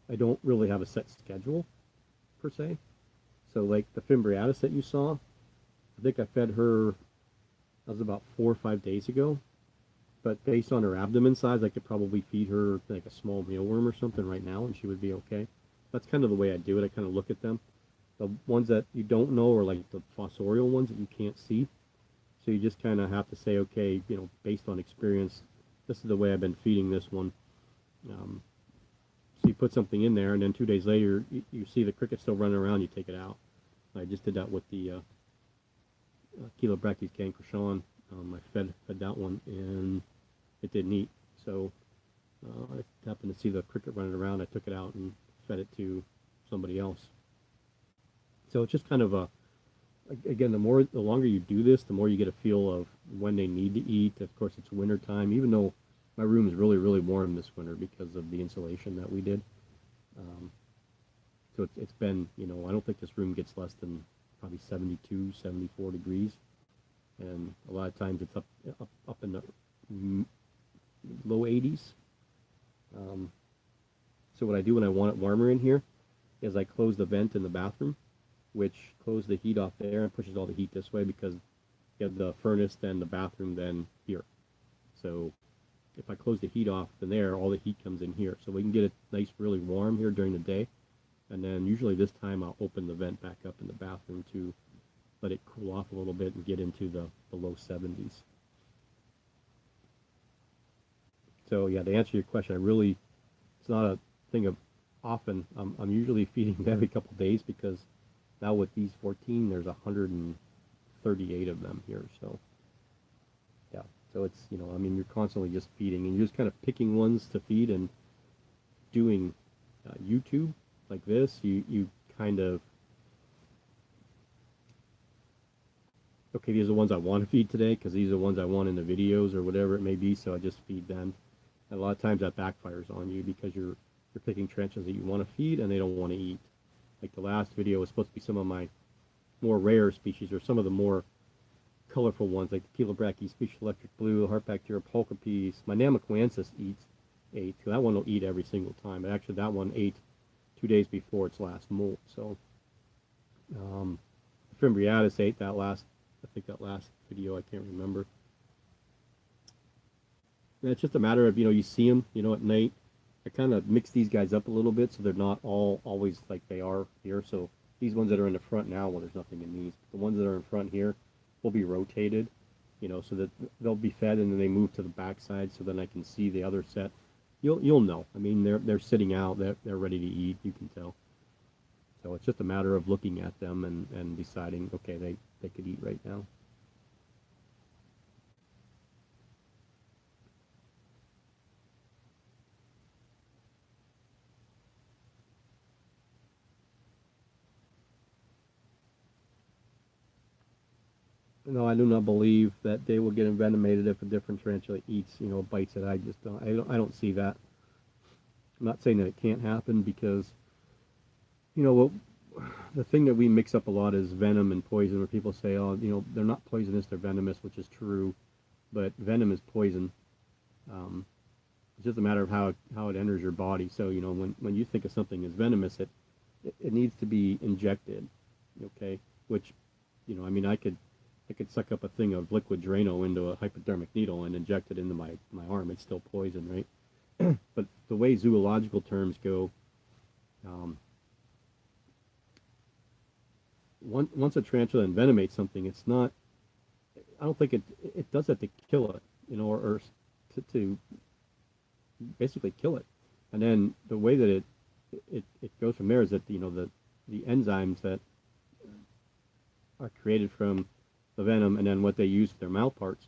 I don't really have a set schedule per se. So like the Fimbriatus that you saw, I think I fed her, that was about 4 or 5 days ago. But based on her abdomen size, I could probably feed her like a small mealworm or something right now, and she would be okay. That's kind of the way I do it. I kind of look at them. The ones that you don't know are like the fossorial ones that you can't see. So you just kind of have to say, okay, you know, based on experience, this is the way I've been feeding this one. So you put something in there, and then 2 days later, you see the cricket still running around, you take it out. I just did that with the Chelobrachys cancrochon I fed that one, and it didn't eat. So I happened to see the cricket running around. I took it out and fed it to somebody else. So it's just kind of a, again, the longer you do this, the more you get a feel of when they need to eat. Of course, it's winter time, even though my room is really, really warm this winter because of the insulation that we did. Um, so it's been, I don't think this room gets less than probably 72, 74 degrees. And a lot of times it's up in the low 80s. Um, so what I do when I want it warmer in here is I close the vent in the bathroom, which closes the heat off there and pushes all the heat this way because you have the furnace, then the bathroom, then here. So if I close the heat off, then there, all the heat comes in here. So we can get it nice, really warm here during the day. And then usually this time I'll open the vent back up in the bathroom to let it cool off a little bit and get into the low 70s. So yeah, to answer your question, it's not a thing of often. I'm usually feeding them every couple of days because now with these 14, there's 138 of them here. So yeah, so it's, you're constantly just feeding and you're just kind of picking ones to feed and doing YouTube like this. You kind of, okay, these are the ones I want to feed today because these are the ones I want in the videos or whatever it may be, so I just feed them. And a lot of times that backfires on you because you're picking trenches that you want to feed and they don't want to eat. Like the last video was supposed to be some of my more rare species or some of the more colorful ones, like the Chelobrachys, species electric blue, the Harpacteria pulchripes. My Namaquensis ate. So that one will eat every single time. But actually that one ate 2 days before its last molt. So Fimbriatus ate that last video, I can't remember. And it's just a matter of, you see them, at night. I kind of mix these guys up a little bit so they're not all always like they are here. So these ones that are in the front now, well, there's nothing in these. The ones that are in front here will be rotated, so that they'll be fed and then they move to the back side so then I can see the other set. You'll know. I mean, they're sitting out. They're ready to eat. You can tell. So it's just a matter of looking at them and deciding, okay, they could eat right now. No, I do not believe that they will get envenomated if a different tarantula eats, bites it. I just don't. I don't see that. I'm not saying that it can't happen because, what the thing that we mix up a lot is venom and poison. Where people say, oh, they're not poisonous, they're venomous, which is true, but venom is poison. It's just a matter of how it enters your body. So, when you think of something as venomous, it needs to be injected, okay? Which, I could suck up a thing of liquid Drano into a hypodermic needle and inject it into my arm. It's still poison, right? But the way zoological terms go, once a tarantula envenomates something, it's not. I don't think it does that to kill it, or to basically kill it. And then the way that it goes from there is that the enzymes that are created from the venom and then what they use for their mouth parts,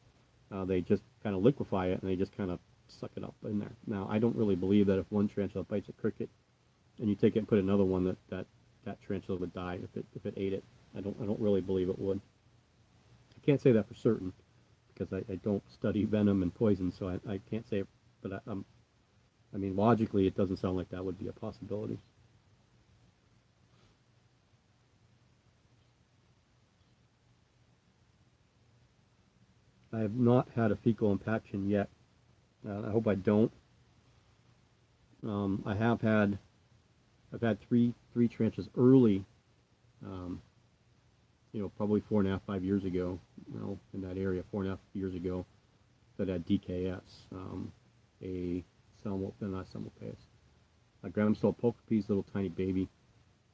they just kind of liquefy it and they just kind of suck it up in there. Now, I don't really believe that if one tarantula bites a cricket and you take it and put another one that tarantula would die if it ate it. I don't really believe it would. I can't say that for certain because I don't study venom and poison, so I can't say it. But I mean, logically, it doesn't sound like that would be a possibility. I have not had a fecal impaction yet. I hope I don't. I've had three tarantulas early, probably 4.5, 5 years ago, in that area, 4.5 years ago, that had DKS, not Semmelpaeus, a Gramstol pulchripes, little tiny baby,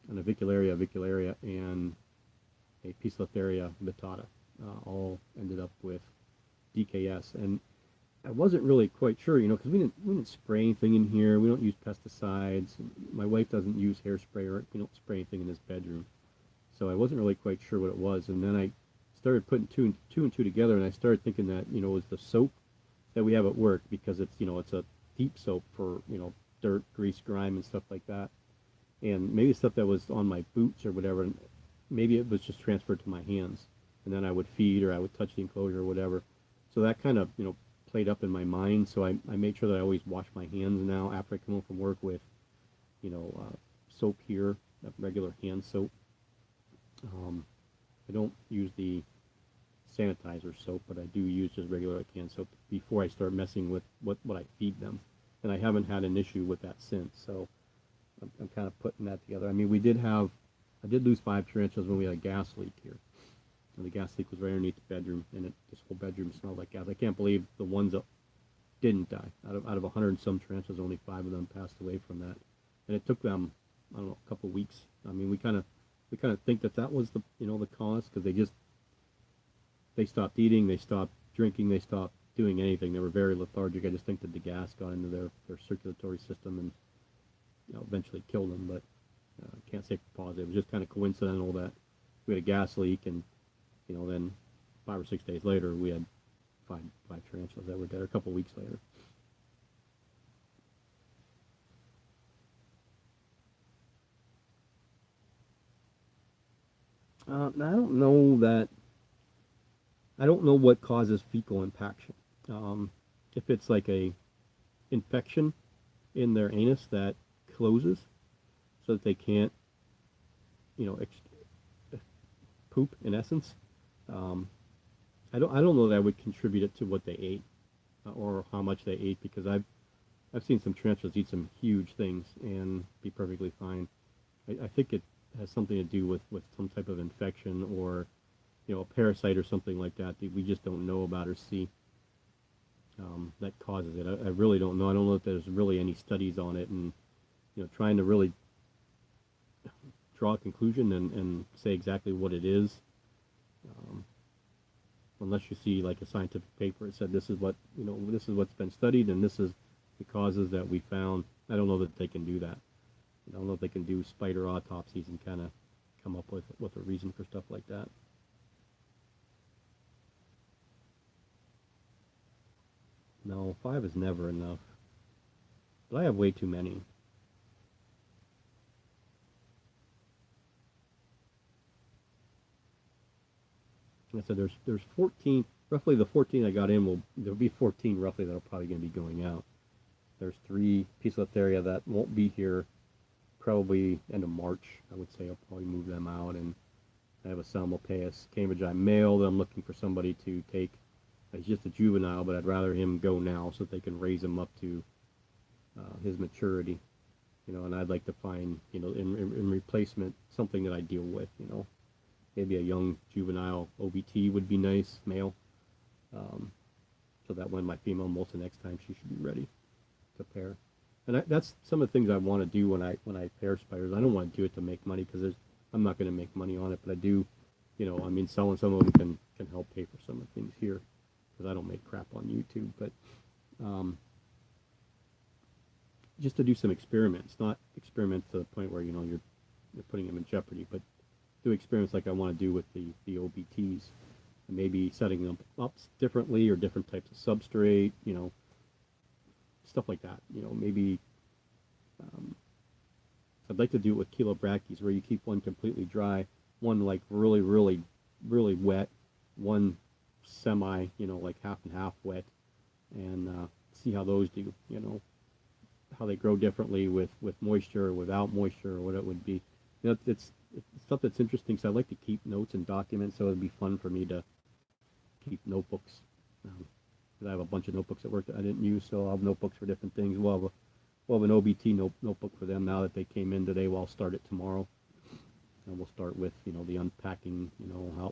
an avicularia, and a Poecilotheria vittata, all ended up with DKS. And I wasn't really quite sure, because we didn't spray anything in here. We don't use pesticides. My wife doesn't use hairspray, or we don't spray anything in this bedroom. So I wasn't really quite sure what it was. And then I started putting two and two together, and I started thinking that it was the soap that we have at work, because it's a deep soap for dirt, grease, grime, and stuff like that, and maybe stuff that was on my boots or whatever, and maybe it was just transferred to my hands, and then I would feed or I would touch the enclosure or whatever. So that kind of played up in my mind. So I made sure that I always wash my hands now after I come home from work with soap here, regular hand soap. I don't use the sanitizer soap, but I do use just regular hand soap before I start messing with what I feed them. And I haven't had an issue with that since. So I'm kind of putting that together. I mean, I did lose 5 tarantulas when we had a gas leak here. And the gas leak was right underneath the bedroom, and this whole bedroom smelled like gas. I can't believe the ones that didn't die. Out of 100 and some tarantulas, only 5 of them passed away from that. And it took them, I don't know, a couple of weeks. I mean, we kind of think that was the the cause, because they stopped eating, they stopped drinking, they stopped doing anything. They were very lethargic. I just think that the gas got into their circulatory system and eventually killed them. But can't say for positive. It was just kind of coincidental that we had a gas leak, and then 5 or 6 days later we had five tarantulas that were dead, or a couple of weeks later. I don't know what causes fecal impaction. If it's like a infection in their anus that closes so that they can't, poop in essence. I don't know that I would contribute it to what they ate or how much they ate, because I've seen some tarantulas eat some huge things and be perfectly fine. I think it has something to do with some type of infection, or a parasite or something like that we just don't know about or see, that causes it. I really don't know. I don't know if there's really any studies on it, and trying to really draw a conclusion and say exactly what it is, unless you see like a scientific paper that said this is what's been studied and this is the causes that we found. I don't know that they can do that. I don't know if they can do spider autopsies and kind of come up with a reason for stuff like that. No, 5 is never enough. But I have way too many. Like I said, there's 14, roughly the 14 I got in, there'll be 14 roughly that are probably going to be going out. There's 3 Poecilotheria that won't be here probably end of March. I would say I'll probably move them out, and I have a Salmopaeus cambridgei male that I'm looking for somebody to take. He's just a juvenile, but I'd rather him go now so that they can raise him up to his maturity. And I'd like to find, in replacement, something that I deal with, maybe a young juvenile OBT would be nice, male, so that when my female molts the next time, she should be ready to pair. And that's some of the things I want to do when I pair spiders. I don't want to do it to make money, because I'm not going to make money on it, but I do, selling some of them can help pay for some of the things here, because I don't make crap on YouTube. But just to do some experiments, not experiments to the point where you're putting them in jeopardy, but do experiments like I want to do with the OBTs, and maybe setting them up differently, or different types of substrate, stuff like that. Maybe I'd like to do it with chelobrachys, where you keep one completely dry, one like really, really, really wet, one semi, like half and half wet, and see how those do. How they grow differently with moisture or without moisture, or what it would be. It's stuff that's interesting. So I like to keep notes and documents. So it'd be fun for me to keep notebooks. I have a bunch of notebooks at work that I didn't use, so I'll have notebooks for different things. We'll have an OBT notebook for them now that they came in today. Well, I'll start it tomorrow, and we'll start with the unpacking,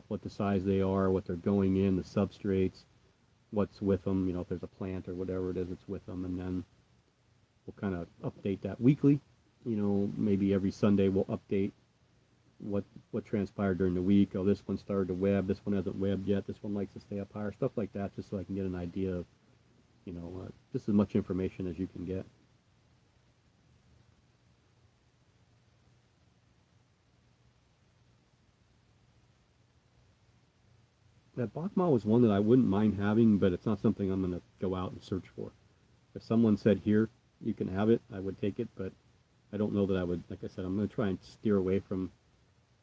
what the size they are, what they're going in, the substrates, what's with them, if there's a plant or whatever it is that's with them, and then we'll kind of update that weekly. Maybe every Sunday we'll update what transpired during the week. Oh, this one started to web, this one hasn't webbed yet, this one likes to stay up higher, stuff like that, just so I can get an idea of, just as much information as you can get. that Bachma was one that I wouldn't mind having, but it's not something I'm going to go out and search for. If someone said, here, you can have it, I would take it, but I don't know that I would. Like I said, I'm going to try and steer away from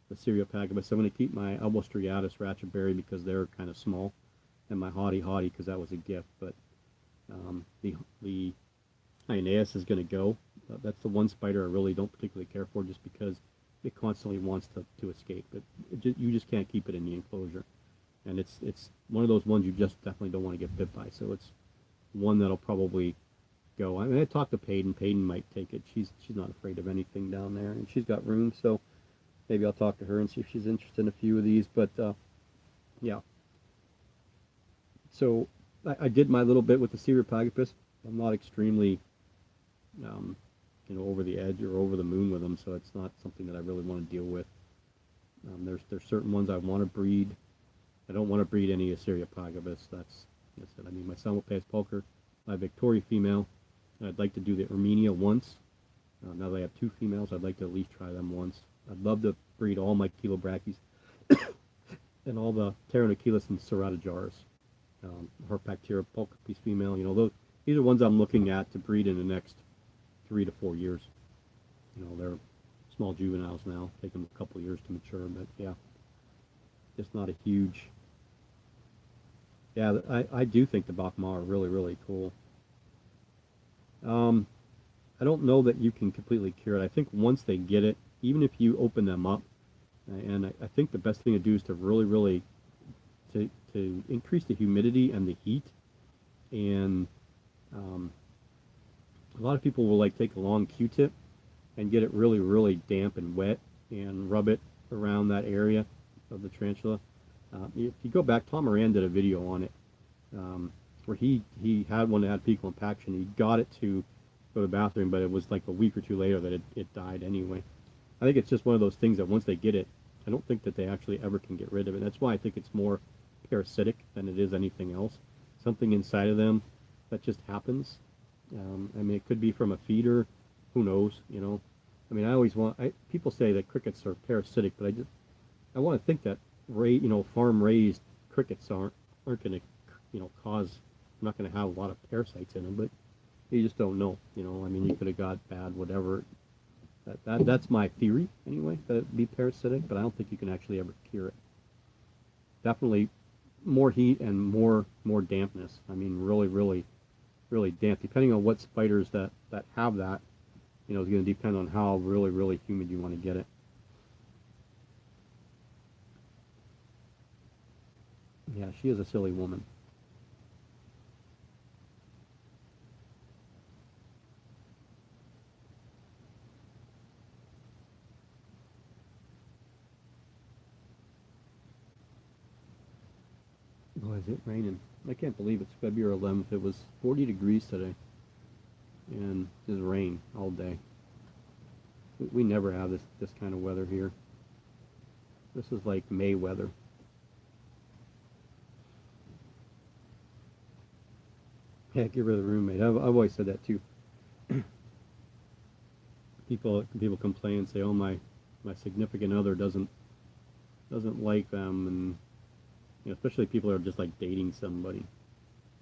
the Cereopagabus. I'm going to keep my elbow striatus ratchetberry because they're kind of small, and my haughty because that was a gift. But the Hyaeus is going to go. That's the one spider I really don't particularly care for, just because it constantly wants to escape. You just can't keep it in the enclosure, and it's one of those ones you just definitely don't want to get bit by. So it's one that'll probably go. I mean, I talked to Peyton. Peyton might take it. She's not afraid of anything down there, and she's got room. So maybe I'll talk to her and see if she's interested in a few of these. But yeah. So I did my little bit with the Cereopagapus. I'm not extremely, over the edge or over the moon with them, so it's not something that I really want to deal with. There's certain ones I want to breed. I don't want to breed any Cereopagapus. That's it. I mean, my Simulpaeus pulcher, my Victoria female. I'd like to do the Armenia once. Now that I have two females, I'd like to at least try them once. I'd love to breed all my Chilobrachys and all the Pteronachilus and Ceratogyrus. Herpactira pulchripes female. These are ones I'm looking at to breed in the next 3 to 4 years. They're small juveniles now. Take them a couple of years to mature, but yeah, just not a huge. Yeah, I do think the Bachma are really, really cool. I don't know that you can completely cure it. I think once they get it, even if you open them up, and I think the best thing to do is to really, really to increase the humidity and the heat. And a lot of people will take a long Q-tip and get it really, really damp and wet and rub it around that area of the tarantula. If you go back, Tom Moran did a video on it where he had one that had fecal impaction. He got it to go to the bathroom, but it was like a week or two later that it died anyway. I think it's just one of those things that once they get it, I don't think that they actually ever can get rid of it. That's why I think it's more parasitic than it is anything else. Something inside of them that just happens. I mean, it could be from a feeder. Who knows? I mean, I always people say that crickets are parasitic, but I want to think that farm raised crickets aren't going to cause. I'm not going to have a lot of parasites in them, but you just don't know. I mean, you could have got bad whatever. That's my theory anyway, that it'd be parasitic, but I don't think you can actually ever cure it. Definitely more heat and more dampness. I mean, really, really, really damp. Depending on what spiders that have that, is going to depend on how really, really humid you want to get it. Yeah, she is a silly woman. Oh, is it raining? I can't believe it's February 11th. It was 40 degrees today. And just rain all day. We never have this kind of weather here. This is like May weather. Yeah, get rid of the roommate. I've always said that too. People complain and say, "Oh, my significant other doesn't like them," and especially people that are just dating somebody.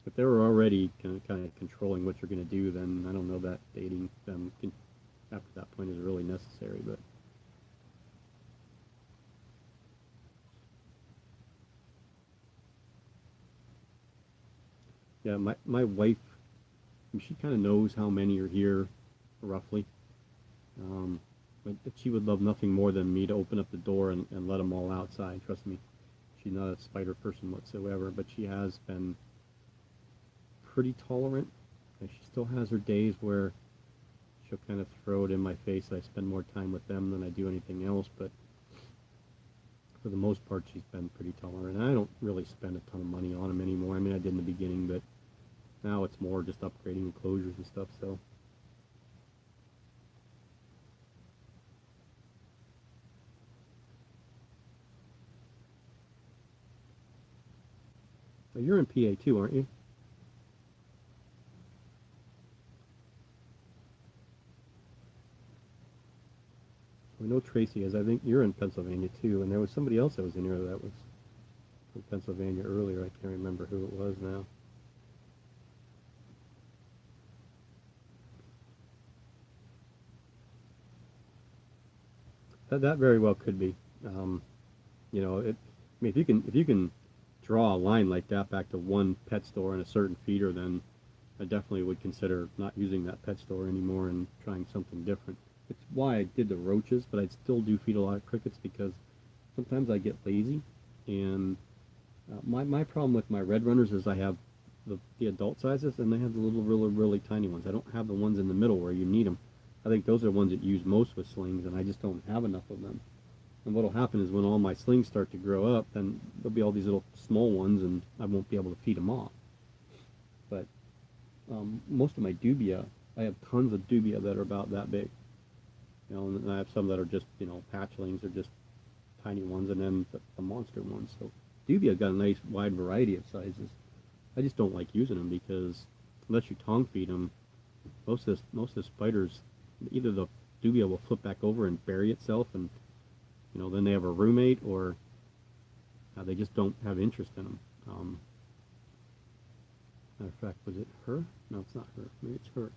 If they were already kind of controlling what you're going to do, then I don't know that dating them after that point is really necessary. But yeah, my wife, she kind of knows how many are here, roughly. But she would love nothing more than me to open up the door and let them all outside. Trust me, she's not a spider person whatsoever, but she has been pretty tolerant. And she still has her days where she'll kind of throw it in my face that I spend more time with them than I do anything else, but for the most part, she's been pretty tolerant. And I don't really spend a ton of money on them anymore. I mean, I did in the beginning, but now it's more just upgrading enclosures and stuff, so. Well, you're in PA too, aren't you? I know Tracy is. I think you're in Pennsylvania too, and there was somebody else that was in here that was. from Pennsylvania earlier. I can't remember who it was now. That very well could be. You know, I mean, if you can draw a line like that back to one pet store and a certain feeder, then I definitely would consider not using that pet store anymore and trying something different. It's why I did the roaches, but I still do feed a lot of crickets because sometimes I get lazy. And my problem with my red runners is I have the adult sizes and they have the little really tiny ones. I don't have the ones in the middle where you need them. I think those are the ones that use most with slings, and I just don't have enough of them. And what'll happen is when all my slings start to grow up, then there'll be all these little small ones, and I won't be able to feed them off. But most of my dubia, I have tons of dubia that are about that big. You know, and I have some that are just, you know, hatchlings or just tiny ones, and then the monster ones. So dubia got a nice wide variety of sizes. I just don't like using them because unless you tongue feed them, most of the spiders, either the dubia will flip back over and bury itself, and you know then they have a roommate, or they just don't have interest in them. Matter of fact, was it her? No, it's not her. Maybe it's her.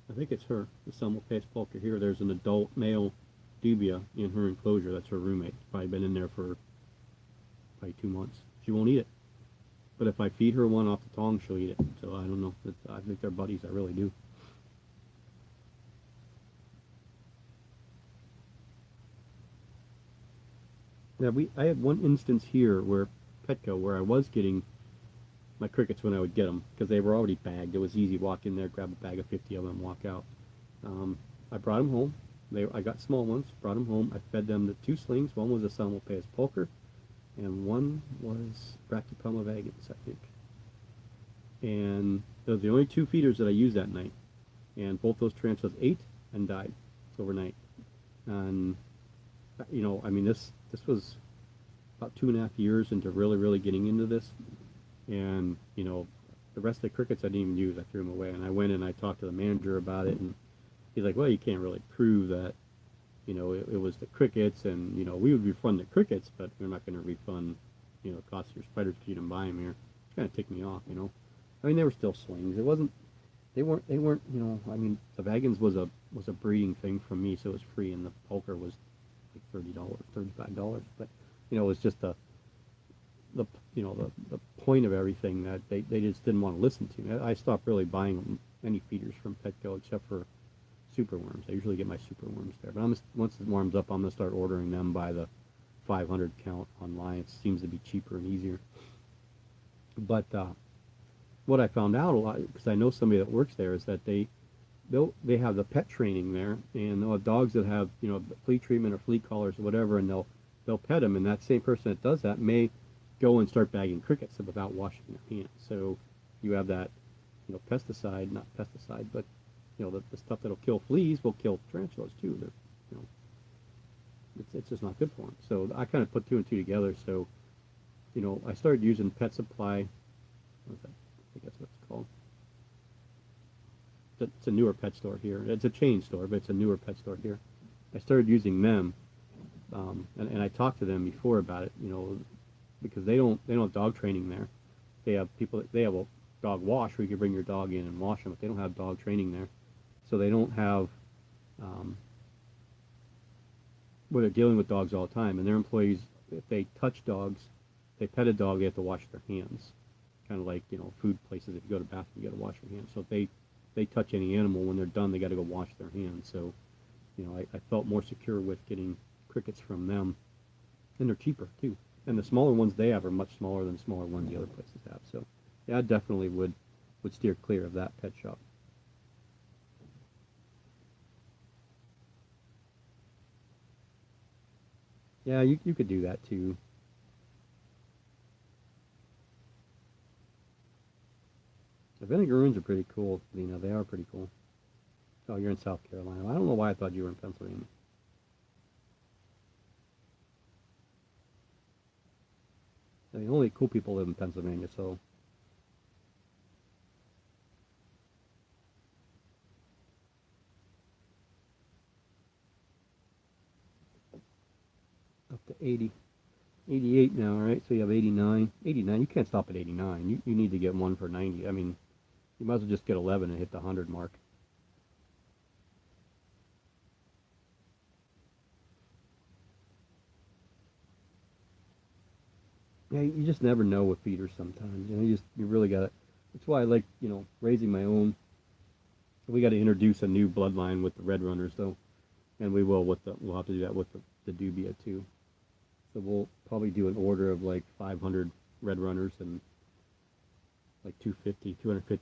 I think it's her. The Semmelpace pulcher here. There's an adult male dubia in her enclosure. That's her roommate. It's probably been in there for probably 2 months. She won't eat it. But if I feed her one off the tong, she'll eat it. So I don't know. I think they're buddies. I really do. Now I had one instance here where Petco, where I was getting my crickets when I would get them because they were already bagged. It was easy. Walk in there, grab a bag of 50 of them, walk out. I brought them home. I got small ones. Brought them home. I fed them the two slings. One was a Semmelpace pulcher, and one was Brachypelma vagans, I think. And those are the only two feeders that I used that night. And both those tarantulas ate and died overnight. And you know, I mean, this was about 2.5 years into really getting into this, and you know, the rest of the crickets I didn't even use. I threw them away, and I went and I talked to the manager about it, and he's like, "Well, you can't really prove that, you know, it was the crickets, and you know, we would refund the crickets, but we're not going to refund, you know, the cost of your spiders because you didn't buy them here." It's kind of ticked me off, you know. I mean, they were still slings. It wasn't. They weren't. You know, I mean, the Vagans was a breeding thing from me, so it was free, and the poker was like $30, $35. But you know, it was just the you know the point of everything that they just didn't want to listen to me. I stopped really buying any feeders from Petco except for superworms. I usually get my superworms there, but once it warms up, I'm gonna start ordering them by the 500 count online. It seems to be cheaper and easier. But what I found out a lot, because I know somebody that works there, is that they have the pet training there, and they'll have dogs that have, you know, flea treatment or flea collars or whatever, and they'll pet them, and that same person that does that may go and start bagging crickets without washing their hands. So you have that, you know, pesticide, not pesticide, but you know, the stuff that'll kill fleas will kill tarantulas too. They're, you know, it's just not good for them. So I kind of put two and two together. So, you know, I started using Pet Supply. What's that? I think that's what it's called. It's a newer pet store here. It's a chain store, but it's a newer pet store here. I started using them, and I talked to them before about it. You know, because they don't have dog training there. They have they have a dog wash where you can bring your dog in and wash them, but they don't have dog training there. So they don't have where they're dealing with dogs all the time, and their employees, if they touch dogs, they pet a dog, they have to wash their hands. Kind of like, you know, food places, if you go to the bathroom, you got to wash your hands. So if they touch any animal, when they're done, they got to go wash their hands. So, you know, I felt more secure with getting crickets from them, and they're cheaper too. And the smaller ones they have are much smaller than the smaller ones the other places have. So, yeah, I definitely would steer clear of that pet shop. Yeah, you could do that too. The vinegaroons are pretty cool, Lena. They are pretty cool. Oh, you're in South Carolina. I don't know why I thought you were in Pennsylvania. I mean, only cool people live in Pennsylvania, so up to 80. 88 now, right? So you have 89. 89. You can't stop at 89. You need to get one for 90. I mean, you might as well just get 11 and hit the 100 mark. Yeah, you just never know with feeders sometimes. You really got to. That's why I like raising my own. We got to introduce a new bloodline with the red runners though, and we will with the. We'll have to do that with the dubia too. So we'll probably do an order of like 500 red runners and like 250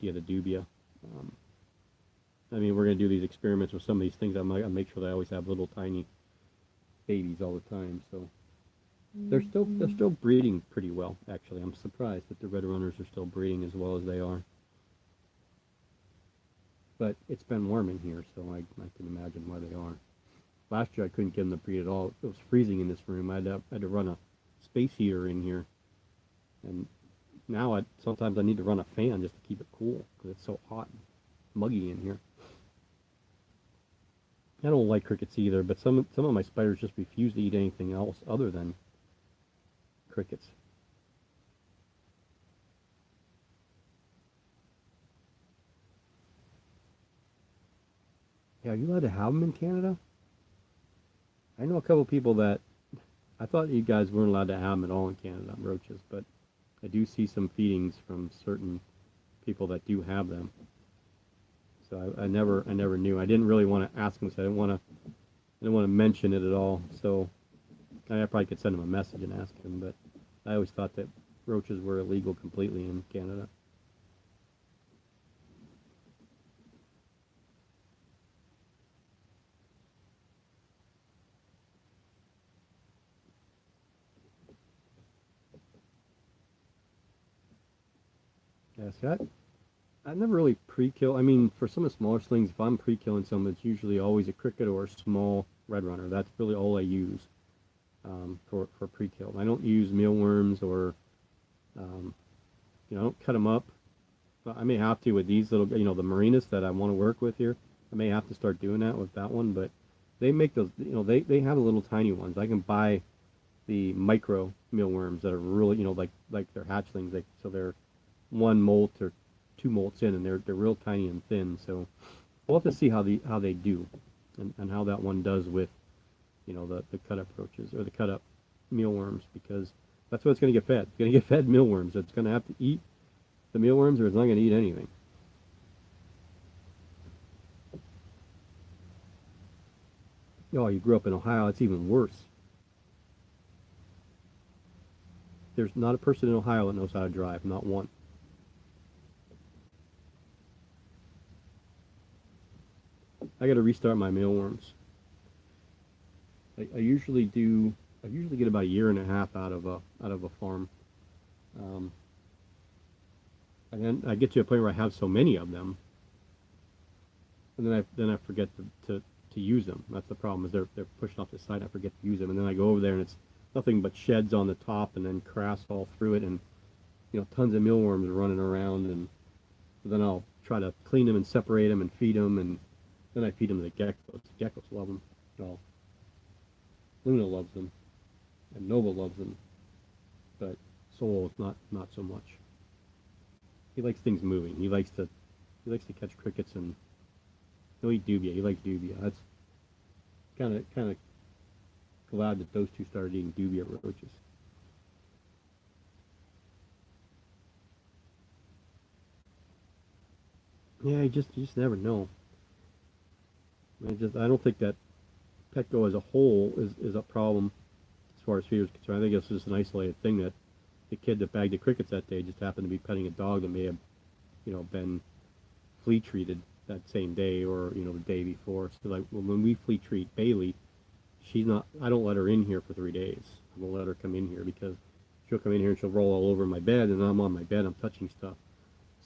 of the dubia. Um, I mean, we're gonna do these experiments with some of these things. I'll make sure that I always have little tiny babies all the time. So they're still breeding pretty well. Actually, I'm surprised that the red runners are still breeding as well as they are. But it's been warm in here, so I can imagine why they are. Last year I couldn't get them to breed at all. It was freezing in this room. I had to run a space heater in here, and now sometimes I need to run a fan just to keep it cool because it's so hot and muggy in here. I don't like crickets either, but some of my spiders just refuse to eat anything else other than crickets. Yeah, are you allowed to have them in Canada? I know a couple people that I thought you guys weren't allowed to have them at all in Canada, roaches, but I do see some feedings from certain people that do have them. So I never knew. I didn't really want to ask them, so I didn't want to mention it at all. So I probably could send them a message and ask them, but I always thought that roaches were illegal completely in Canada. Yeah, see, I never really pre-kill. I mean, for some of the smaller slings, if I'm pre-killing some, it's usually always a cricket or a small red runner. That's really all I use for pre-kill. I don't use mealworms or um, I don't cut them up. But I may have to with these little, the marinas that I want to work with here. I may have to start doing that with that one, but they make those, they have the little tiny ones. I can buy the micro mealworms that are really, like they're hatchlings. So they're one molt or two molts in, and they're real tiny and thin. So we'll have to see how they do, and how that one does with the cut up roaches or the cut up mealworms, because that's what it's going to get fed. It's going to get fed mealworms. It's going to have to eat the mealworms, or it's not going to eat anything. Oh, you grew up in Ohio. It's even worse. There's not a person in Ohio that knows how to drive. Not one. I got to restart my mealworms. I usually do. I usually get about a year and a half out of a farm, um, and then I get to a point where I have so many of them, and then I forget to use them. That's the problem. Is they're pushed off the side. I forget to use them, and then I go over there and it's nothing but sheds on the top, and then grass all through it, and tons of mealworms running around, and then I'll try to clean them and separate them and feed them, and then I feed them to the geckos. The geckos love them. Well, Luna loves them, and Nova loves them, but Soul is not so much. He likes things moving. He likes to catch crickets, and he'll eat dubia. He likes dubia. That's kind of glad that those two started eating dubia roaches. Yeah, you just never know. I don't think that Petco as a whole is a problem as far as fear is concerned. I think it's just an isolated thing that the kid that bagged the crickets that day just happened to be petting a dog that may have, been flea treated that same day, or the day before. So like when we flea treat Bailey, she's not. I don't let her in here for 3 days. I won't let her come in here because she'll come in here and she'll roll all over my bed, and I'm on my bed. I'm touching stuff.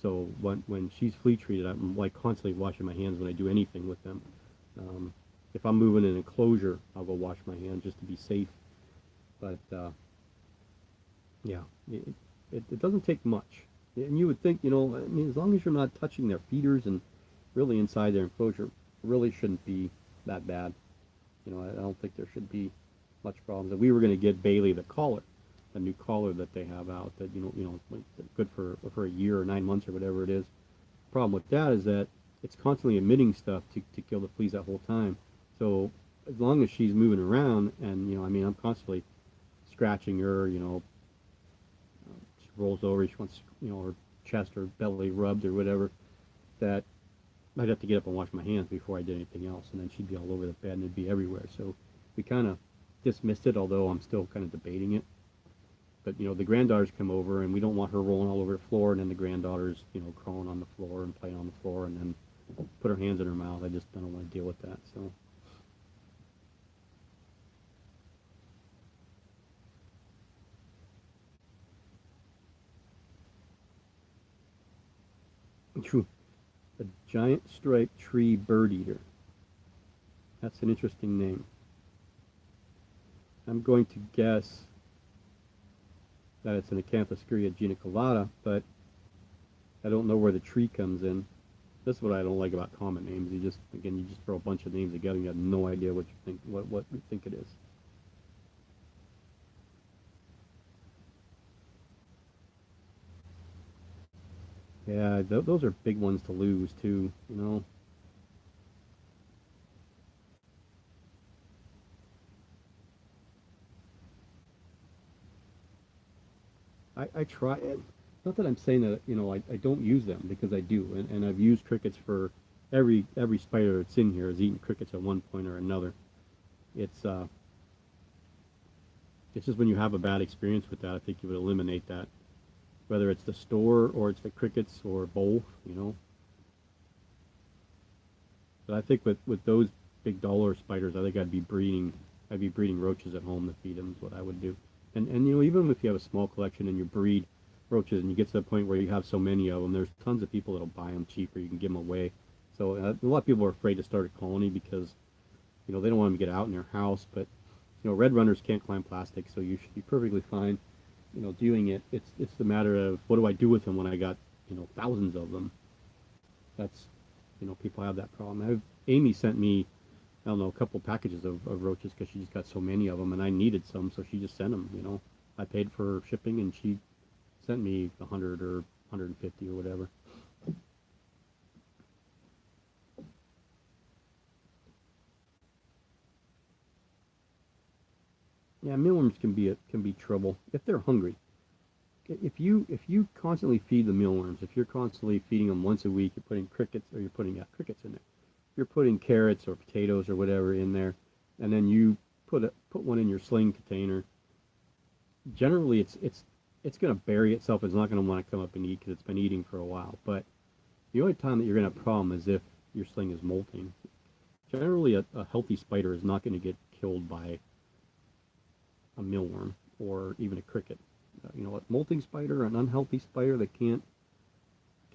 So when she's flea treated, I'm like constantly washing my hands when I do anything with them. Um, if I'm moving an enclosure, I'll go wash my hands just to be safe. But yeah, it doesn't take much. And you would think, I mean, as long as you're not touching their feeders and really inside their enclosure, it really shouldn't be that bad. I don't think there should be much problems. If we were going to get Bailey the collar, a new collar that they have out that like, good for a year or 9 months or whatever it is. Problem with that is that it's constantly emitting stuff to kill the fleas that whole time. So as long as she's moving around, and I mean, I'm constantly scratching her, she rolls over, she wants her chest or belly rubbed or whatever, that I'd have to get up and wash my hands before I did anything else, and then she'd be all over the bed and it'd be everywhere. So we kind of dismissed it, although I'm still kind of debating it. But the granddaughters come over, and we don't want her rolling all over the floor, and then the granddaughters, crawling on the floor and playing on the floor, and then put her hands in her mouth. I don't want to deal with that. So true, a giant striped tree bird eater. That's an interesting name. I'm going to guess that it's an Acanthoscurria geniculata, but I don't know where the tree comes in. This is what I don't like about common names. You just throw a bunch of names together and you have no idea what you think it is. Yeah, those are big ones to lose too. I try it. Not that I'm saying that I don't use them, because I do, and I've used crickets for every spider that's in here has eaten crickets at one point or another. It's uh it's just when you have a bad experience with that, I think you would eliminate that, whether it's the store or it's the crickets or both. But I think with those big dollar spiders, I think I'd be breeding roaches at home to feed them is what I would do. And even if you have a small collection and you breed roaches and you get to the point where you have so many of them, there's tons of people that'll buy them cheaper. You can give them away. So a lot of people are afraid to start a colony because they don't want them to get out in their house. But red runners can't climb plastic, so you should be perfectly fine. Doing it. It's the matter of what do I do with them when I got thousands of them. That's people have that problem. Amy sent me, I don't know, a couple packages of roaches because she just got so many of them, and I needed some, so she just sent them. I paid for shipping, and she sent me 100 or 150 or whatever. Yeah, mealworms can be trouble if they're hungry. If you constantly feed the mealworms, if you're constantly feeding them once a week, you're putting crickets, or you're putting crickets in there. You're putting carrots or potatoes or whatever in there, and then you put one in your sling container. Generally, it's going to bury itself. It's not going to want to come up and eat because it's been eating for a while. But the only time that you're going to have a problem is if your sling is molting. Generally, a healthy spider is not going to get killed by a mealworm or even a cricket. A molting spider, an unhealthy spider that can't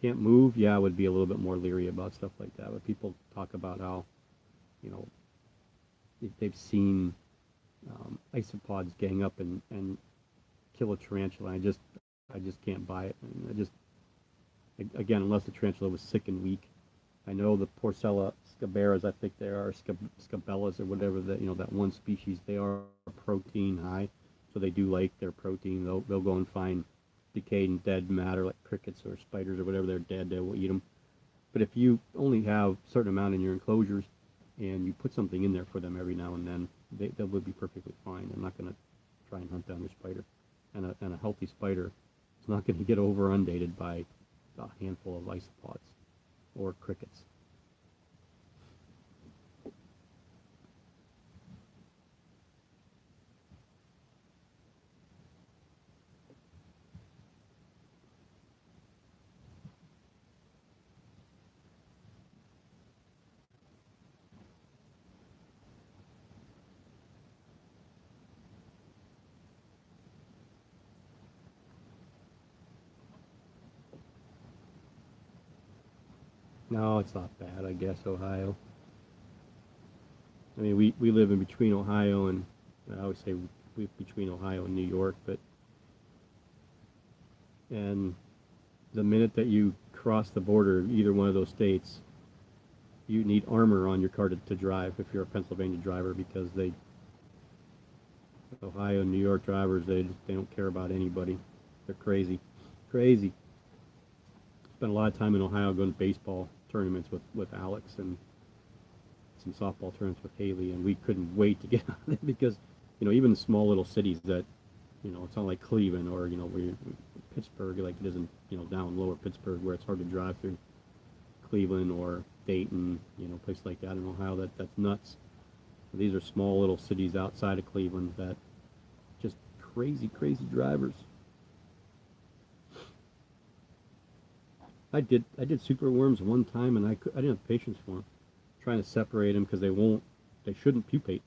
move, yeah, I would be a little bit more leery about stuff like that. But people talk about how, you know, they've seen isopods gang up and kill a tarantula. I just can't buy it. And again, unless the tarantula was sick and weak. I know the Porcella scaberas, I think they are scabellas or whatever, that one species, they are protein high, so they do like their protein. They'll go and find decayed and dead matter like crickets or spiders or whatever. They're dead, they will eat them. But if you only have a certain amount in your enclosures and you put something in there for them every now and then, they will be perfectly fine. They're not going to try and hunt down your spider. And a healthy spider is not going to get over inundated by a handful of isopods or crickets. No, it's not bad, I guess, Ohio. I mean, we live in between Ohio and, I always say we between Ohio and New York, but, and the minute that you cross the border, either one of those states, you need armor on your car to drive if you're a Pennsylvania driver, because Ohio and New York drivers, they don't care about anybody. They're crazy, crazy. Spent a lot of time in Ohio going to baseball tournaments with Alex and some softball tournaments with Haley, and we couldn't wait to get out of it because, even small little cities that, it's not like Cleveland or Pittsburgh like it isn't, down lower Pittsburgh where it's hard to drive through. Cleveland or Dayton, places like that in Ohio, that's nuts. These are small little cities outside of Cleveland that just crazy, crazy drivers. I did super worms one time, and I didn't have patience for them. Trying to separate them because they shouldn't pupate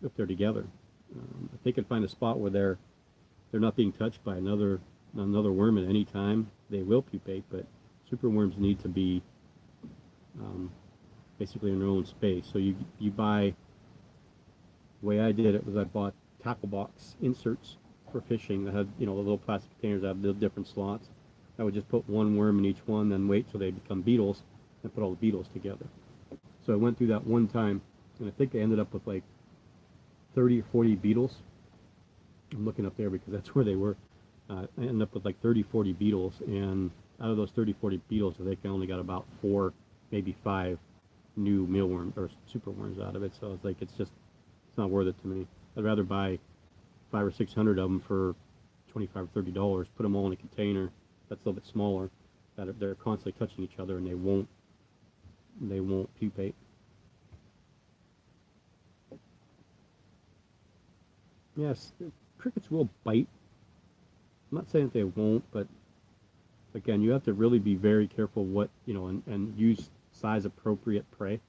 if they're together. If they can find a spot where they're not being touched by another worm at any time, they will pupate. But super worms need to be basically in their own space. So you buy. The way I did it was I bought tackle box inserts for fishing that had the little plastic containers that have the different slots. I would just put one worm in each one, then wait till they become beetles, and put all the beetles together. So I went through that one time, and I think I ended up with like 30 or 40 beetles. I'm looking up there because that's where they were. I ended up with like 30, 40 beetles, and out of those 30, 40 beetles, I think I only got about 4, maybe 5 new mealworms or superworms out of it. So I was like, it's not worth it to me. I'd rather buy 500 or 600 of them for $25 or $30, put them all in a container that's a little bit smaller, that they're constantly touching each other and they won't pupate. Yes, crickets will bite. I'm not saying that they won't, but again, you have to really be very careful what and use size appropriate prey.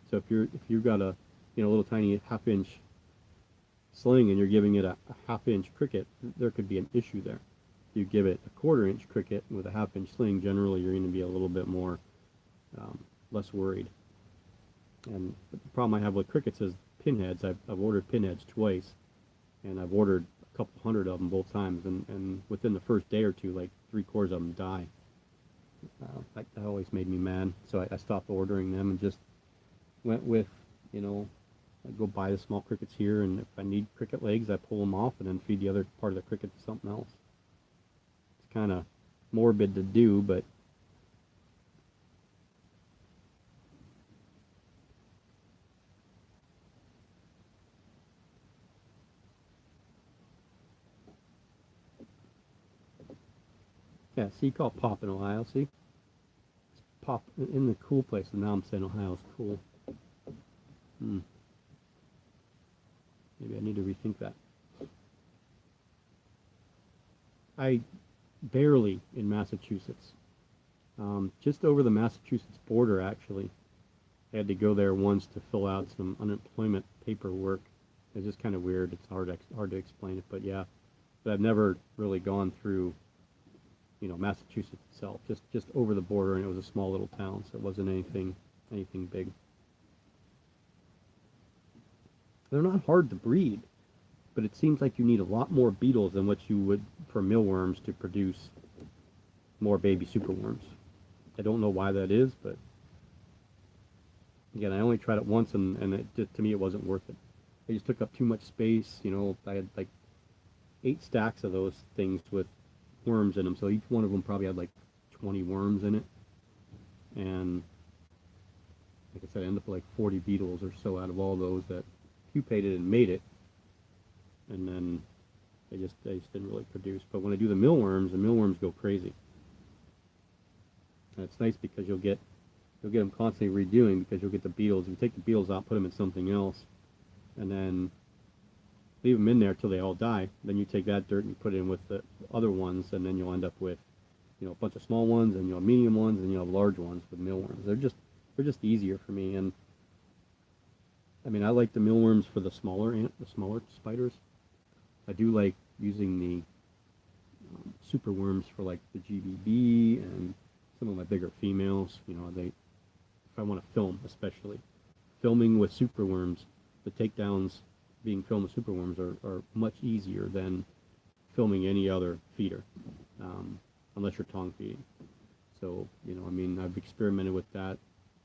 So if you've got a little tiny half-inch sling and you're giving it a half-inch cricket, there could be an issue there. If you give it a quarter-inch cricket with a half-inch sling, generally you're going to be a little bit more less worried. And the problem I have with crickets is pinheads. I've ordered pinheads twice, and I've ordered a couple hundred of them both times, and within the first day or two, like 3/4 of them die. That always made me mad, so I stopped ordering them and just went with, I go buy the small crickets here, and if I need cricket legs, I pull them off and then feed the other part of the cricket to something else. It's kind of morbid to do, but yeah, see, you call it pop in Ohio, see? It's pop in the cool place, and now I'm saying Ohio's cool. Maybe I need to rethink that. I barely in Massachusetts. Just over the Massachusetts border, actually. I had to go there once to fill out some unemployment paperwork. It's just kind of weird. It's hard to explain it, but yeah. But I've never really gone through, Massachusetts itself. Just over the border, and it was a small little town, so it wasn't anything big. They're not hard to breed, but it seems like you need a lot more beetles than what you would for mealworms to produce more baby superworms. I don't know why that is, but again, I only tried it once, and to me it wasn't worth it. They just took up too much space. I had like 8 stacks of those things with worms in them, so each one of them probably had like 20 worms in it, and like I said, I ended up with like 40 beetles or so out of all those that pupated and made it, and then they just didn't really produce. But when I do the mealworms go crazy, and it's nice because you'll get them constantly redoing, because you'll get the beetles. If you take the beetles out, put them in something else, and then leave them in there till they all die. Then you take that dirt and you put it in with the other ones, and then you'll end up with a bunch of small ones, and you'll have medium ones, and you'll have large ones with mealworms. They're just easier for me. And I mean, I like the mealworms for the smaller spiders. I do like using the superworms for like the GBB and some of my bigger females. If I want to film, especially filming with superworms, the takedowns being filmed with superworms are much easier than filming any other feeder, unless you're tongue feeding. So I've experimented with that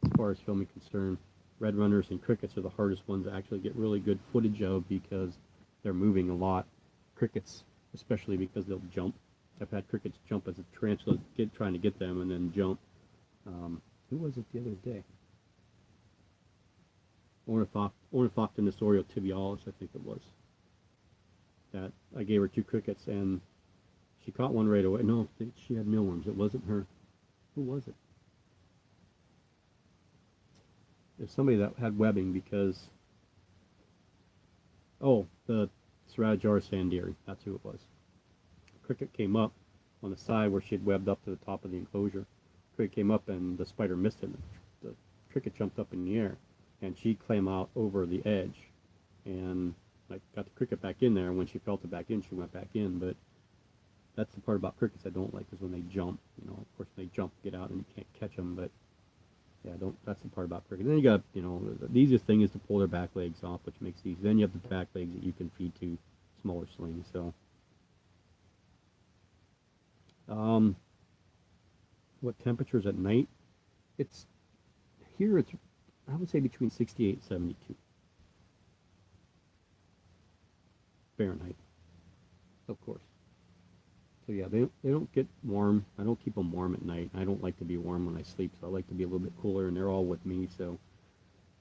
as far as filming concerned. Red runners and crickets are the hardest ones to actually get really good footage of, because they're moving a lot. Crickets, especially because they'll jump. I've had crickets jump as a tarantula trying to get them and then jump. Who was it the other day? Ornithopterus tibialis, I think it was. That I gave her 2 crickets and she caught one right away. No, she had mealworms. It wasn't her. Who was it? There's somebody that had webbing because, oh, the Serrajar sandiri. That's who it was. Cricket came up on the side where she had webbed up to the top of the enclosure. Cricket came up and the spider missed it. The cricket jumped up in the air and she came out over the edge. And I got the cricket back in there. And when she felt it back in, she went back in. But that's the part about crickets I don't like, is when they jump. You know, of course, when they jump, get out, and you can't catch them. But yeah, that's the part about crickets. Then you got, you know, the easiest thing is to pull their back legs off, which makes these. Then you have the back legs that you can feed to smaller slings. So, what temperatures at night? It's here. It's, I would say, between 68 and 72 Fahrenheit, of course. So yeah, they don't get warm. I don't keep them warm at night. I don't like to be warm when I sleep, so I like to be a little bit cooler, and they're all with me. So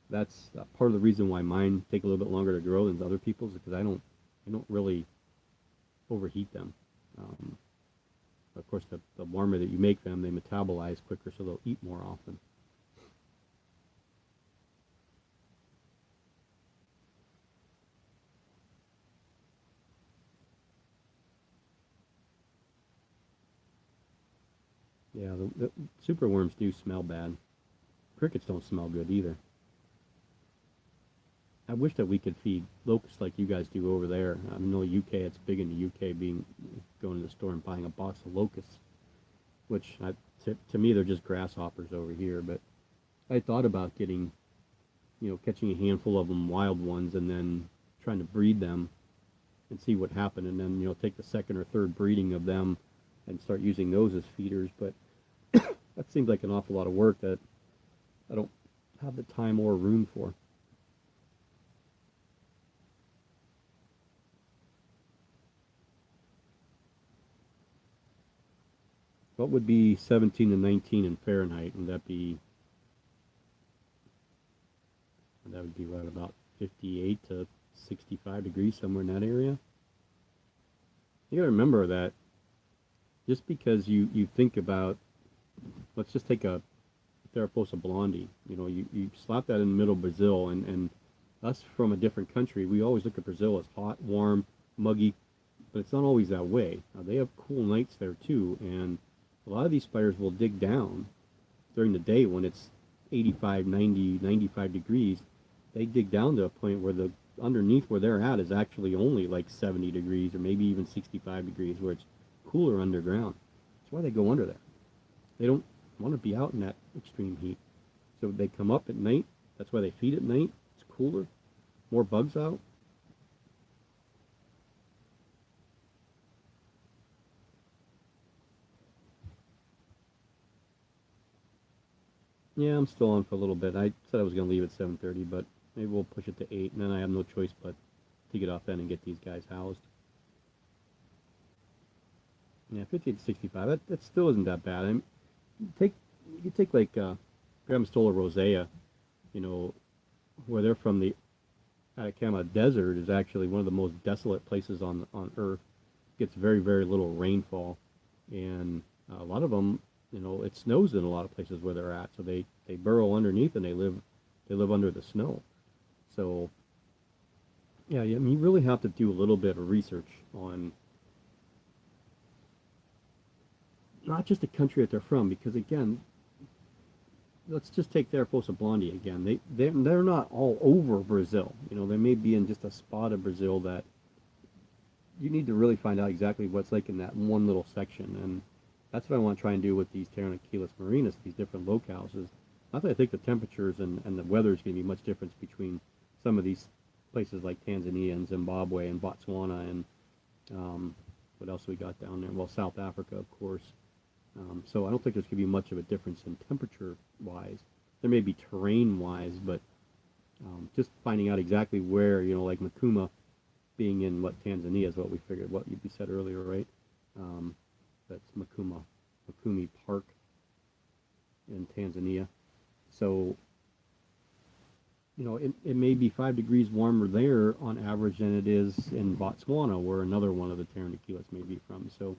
that's part of the reason why mine take a little bit longer to grow than other people's, because I don't really overheat them. Of course, the warmer that you make them, they metabolize quicker, so they'll eat more often. Yeah, the superworms do smell bad. Crickets don't smell good either. I wish that we could feed locusts like you guys do over there. I know UK, it's big in the UK, going to the store and buying a box of locusts, which to me they're just grasshoppers over here. But I thought about getting, catching a handful of them, wild ones, and then trying to breed them and see what happened, and then take the second or third breeding of them and start using those as feeders. But that seems like an awful lot of work that I don't have the time or room for. What would be 17 to 19 in Fahrenheit? Would that be, that would be right about 58 to 65 degrees, somewhere in that area? You gotta remember that just because you think about, let's just take a Theraposa blondie, you slap that in the middle of Brazil, and us from a different country, we always look at Brazil as hot, warm, muggy, but it's not always that way. Now, they have cool nights there too, and a lot of these spiders will dig down during the day when it's 85, 90, 95 degrees. They dig down to a point where the underneath where they're at is actually only like 70 degrees or maybe even 65 degrees, where it's cooler underground. That's why they go under there. They don't want to be out in that extreme heat. So they come up at night. That's why they feed at night. It's cooler, more bugs out. Yeah, I'm still on for a little bit. I said I was going to leave at 7:30, but maybe we'll push it to 8, and then I have no choice but to get off then and get these guys housed. Yeah, 58 to 65. That still isn't that bad. You take like Grammastola rosea, where they're from. The Atacama Desert is actually one of the most desolate places on Earth. Gets very, very little rainfall, and a lot of them, it snows in a lot of places where they're at, so they burrow underneath and they live under the snow. So yeah, I mean, you really have to do a little bit of research on not just the country that they're from, because again, let's just take Theraposa blondie again. They're not all over Brazil. They may be in just a spot of Brazil that you need to really find out exactly what's like in that one little section. And that's what I want to try and do with these Pteronachilus marinus, these different locales. Is not that I think the temperatures and the weather is going to be much difference between some of these places like Tanzania and Zimbabwe and Botswana and what else we got down there? Well, South Africa, of course. So I don't think there's going to be much of a difference in temperature-wise. There may be terrain-wise, but just finding out exactly where, like Macuma, being in what Tanzania is what we figured, what you said earlier, right? Um, that's Mikumi Park in Tanzania. So, it may be 5 degrees warmer there on average than it is in Botswana, where another one of the Terranakilus may be from. So,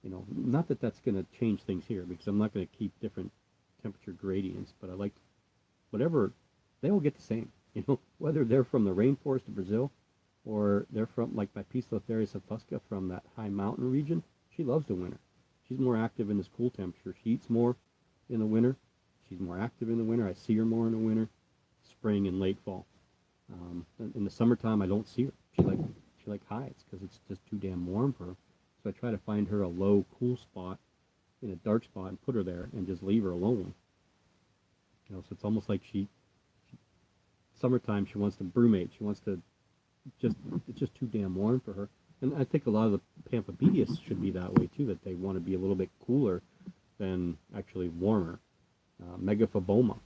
not that that's going to change things here, because I'm not going to keep different temperature gradients, but I like whatever, they all get the same, whether they're from the rainforest of Brazil or they're from, like my Poecilotheria satusca from that high mountain region. She loves the winter. She's more active in this cool temperature. She eats more in the winter. She's more active in the winter. I see her more in the winter, spring and late fall. In the summertime, I don't see her. She like hides because it's just too damn warm for her. So I try to find her a low, cool spot in a dark spot and put her there and just leave her alone. So it's almost like summertime, she wants to brumate. She wants to it's just too damn warm for her. And I think a lot of the Pamphobedias should be that way too, that they want to be a little bit cooler than actually warmer. Megaphoboma,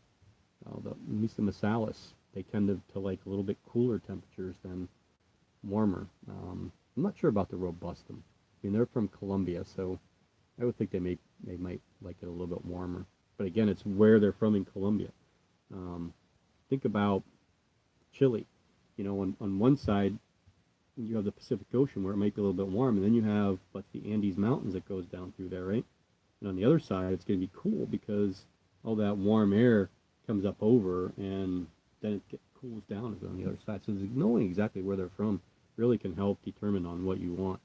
the Misamasalis, they tend to like a little bit cooler temperatures than warmer. I'm not sure about the Robustum. I mean, they're from Colombia, so I would think they might like it a little bit warmer. But again, it's where they're from in Colombia. Think about Chile. On one side, you have the Pacific Ocean where it might be a little bit warm, and then you have the Andes Mountains that goes down through there, right? And on the other side, it's going to be cool because all that warm air comes up over, and then it cools down on the other side. So knowing exactly where they're from really can help determine on what you want.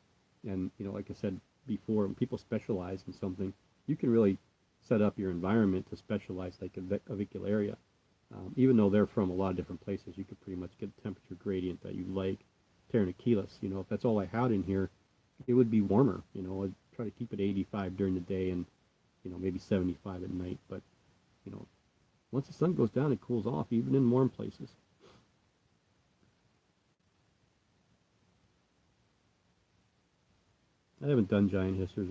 And like I said before, when people specialize in something, you can really set up your environment to specialize, like avicularia. Even though they're from a lot of different places, you could pretty much get a temperature gradient that you like. Terranakilus, if that's all I had in here, it would be warmer. I'd try to keep it 85 during the day and, maybe 75 at night. But, once the sun goes down, it cools off, even in warm places. I haven't done giant hissers.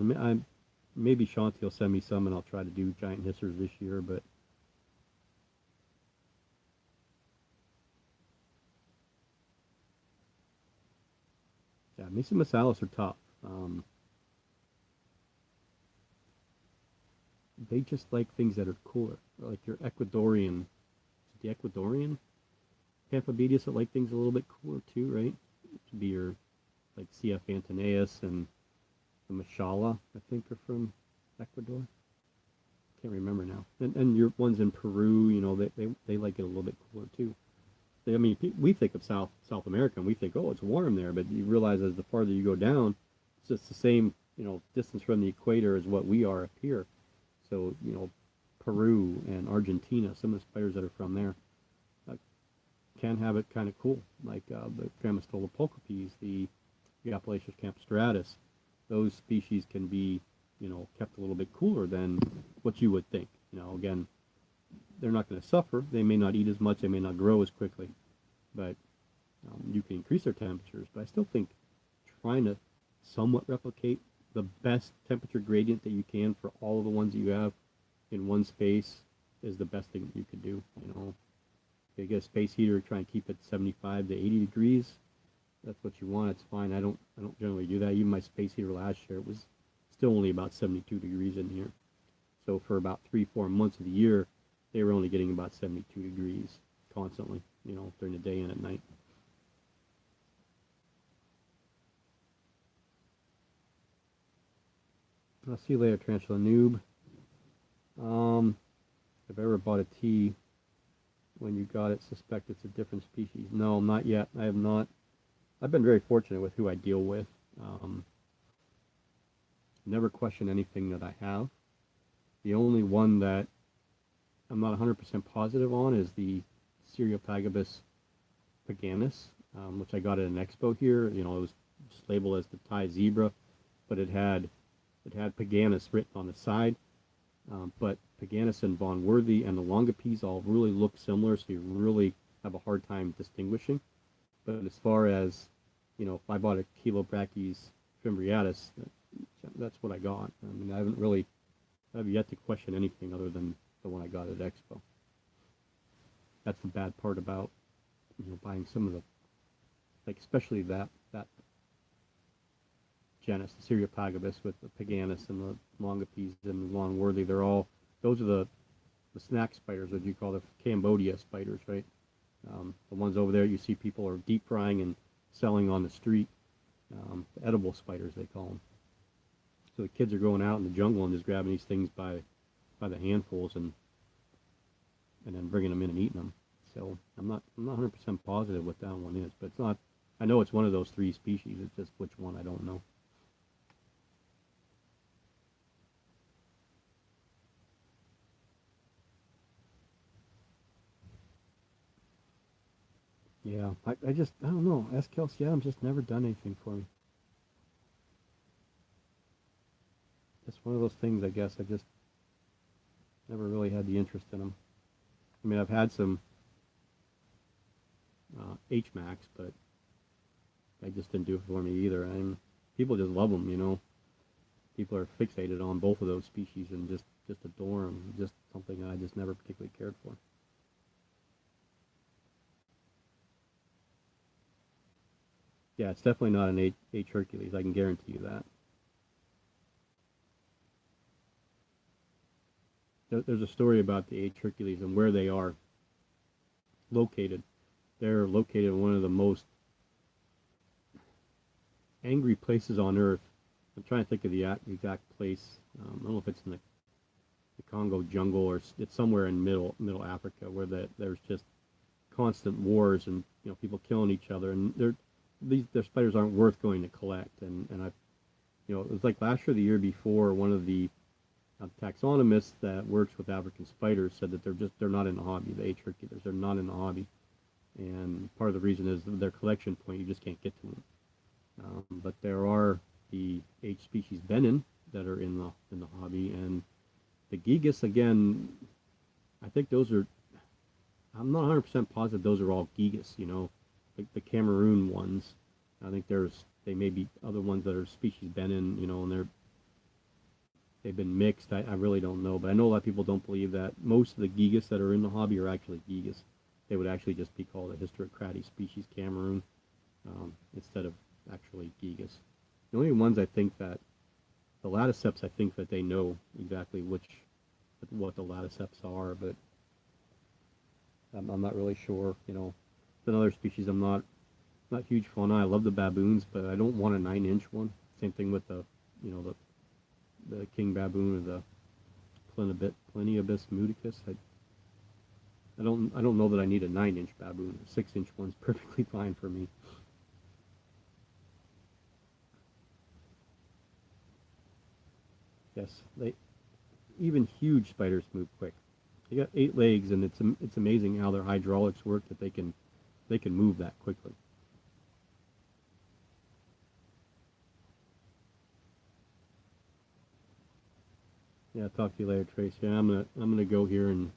Maybe Shanti will send me some, and I'll try to do giant hissers this year, but yeah, Misamasalis are tough. They just like things that are cooler, like your Ecuadorian, the Ecuadorian Pamphobedius that like things a little bit cooler too, right? It would be your like CF Antonaeus and the Mashala, I think, are from Ecuador. Can't remember now. And your ones in Peru, they like it a little bit cooler too. I mean, we think of South America and we think, oh, it's warm there, but you realize as the farther you go down, it's just the same, distance from the equator as what we are up here. So, Peru and Argentina, some of the spiders that are from there can have it kind of cool, like the Grammostola pulchripes, the Appalachius campostratus. Those species can be, kept a little bit cooler than what you would think. Again, they're not going to suffer. They may not eat as much. They may not grow as quickly, but you can increase their temperatures. But I still think trying to somewhat replicate the best temperature gradient that you can for all of the ones that you have in one space is the best thing that you could do. If you get a space heater, try and keep it 75 to 80 degrees. That's what you want. It's fine. I don't generally do that. Even my space heater last year, it was still only about 72 degrees in here. So for about 3-4 months of the year, they were only getting about 72 degrees constantly, during the day and at night. I'll see you later, Tarantula Noob. If I ever bought a tea, when you got it, suspect it's a different species. No, not yet. I have not. I've been very fortunate with who I deal with. Never question anything that I have. The only one that I'm not 100% positive on is the Cereopagabus paganus, which I got at an expo here. It was just labeled as the Thai zebra, but it had paganus written on the side. But paganus and Von Worthy and the Longipes all really look similar, so you really have a hard time distinguishing. But as far as, if I bought a Chilobrachys fimbriatus, that's what I got. I mean, I've yet to question anything other than the one I got at Expo. That's the bad part about, buying some of the like especially that genus, the Cereopagabus with the Paganus and the Longipes and the Longworthy. They're all those are the snack spiders, as you call the Cambodia spiders, right? The ones over there you see people are deep frying and selling on the street, edible spiders they call them. So the kids are going out in the jungle and just grabbing these things by the handfuls and then bringing them in and eating them. So I'm not 100% positive what that one is, but it's not. I know it's one of those three species. It's just which one I don't know. Yeah, I don't know. S. Kelsiatum's just never done anything for me. It's one of those things. I guess I just never really had the interest in them. I mean, I've had some H Max, but they just didn't do it for me either. People just love them, you know. People are fixated on both of those species and just adore them. Just something I just never particularly cared for. Yeah, it's definitely not an H. Hercules. I can guarantee you that. There's a story about the H. Hercules and where they are located. They're located in one of the most angry places on Earth. I'm trying to think of the exact place. I don't know if it's in the Congo jungle or it's somewhere in middle Africa where there's just constant wars and people killing each other, and their spiders aren't worth going to collect. And I it was like last year, the year before, one of the taxonomists that works with African spiders said that they're not in the hobby. The H. Hercules, they're not in the hobby, and part of the reason is their collection point. You just can't get to them. But there are the H species Benin that are in the hobby, and the Gigas again. I think those are. I'm not 100% positive those are all Gigas. Like the Cameroon ones. I think they may be other ones that are species Benin. And they've been mixed. I really don't know, but I know a lot of people don't believe that most of the Gigas that are in the hobby are actually Gigas. They would actually just be called a Hysterocrates species Cameroon instead of actually Gigas. The only ones I think that the Laticeps, I think that they know exactly what the Laticeps are, but I'm not really sure. It's another species I'm not huge fan of. I love the baboons, but I don't want a 9-inch one. Same thing with the king baboon or the Pleniobus muticus. I don't know that I need a 9-inch baboon. A 6-inch one's perfectly fine for me. Yes, even huge spiders move quick. They got 8 legs, and it's amazing how their hydraulics work that they can move that quickly. Yeah, talk to you later, Trace. Yeah, I'm gonna go here in